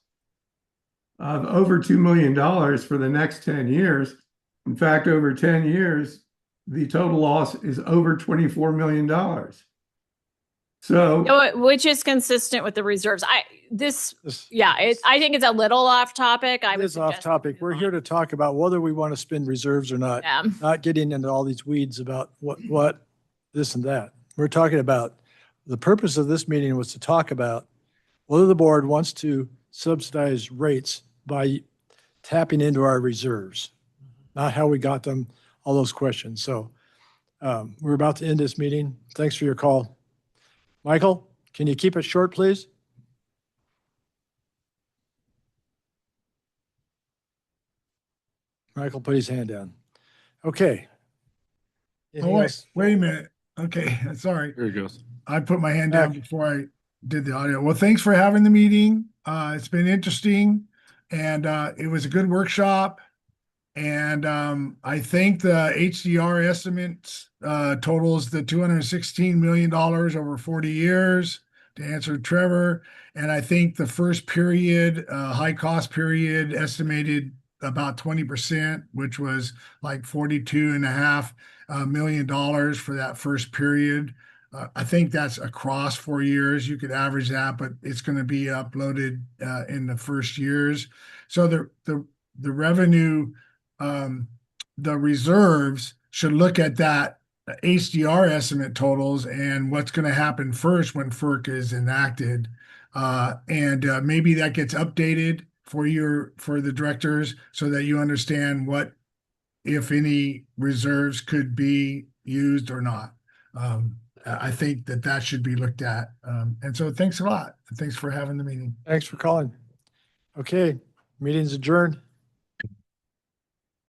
of over $2 million for the next 10 years. In fact, over 10 years, the total loss is over $24 million. So, which is consistent with the reserves. I think it's a little off topic. It is off topic. We're here to talk about whether we want to spend reserves or not, Yeah. not getting into all these weeds about what, this and that. We're talking about, the purpose of this meeting was to talk about whether the board wants to subsidize rates by tapping into our reserves, not how we got them, all those questions. So we're about to end this meeting. Thanks for your call. Michael, can you keep it short, please? Michael put his hand down. Okay. Anything else? Wait a minute. Okay, sorry. Here he goes. I put my hand down before I did the audio. Well, thanks for having the meeting. It's been interesting, and it was a good workshop. And I think the HDR estimates totals the $216 million over 40 years, to answer Trevor. And I think the first period, high cost period, estimated about 20%, which was like $42.5 million for that first period. I think that's across 4 years. You could average that, but it's going to be uploaded in the first years. So the revenue, the reserves should look at that HDR estimate totals and what's going to happen first when FERC is enacted. And maybe that gets updated for the directors so that you understand what, if any, reserves could be used or not. I think that should be looked at. And so thanks a lot. Thanks for having the meeting. Thanks for calling. Okay, meeting's adjourned.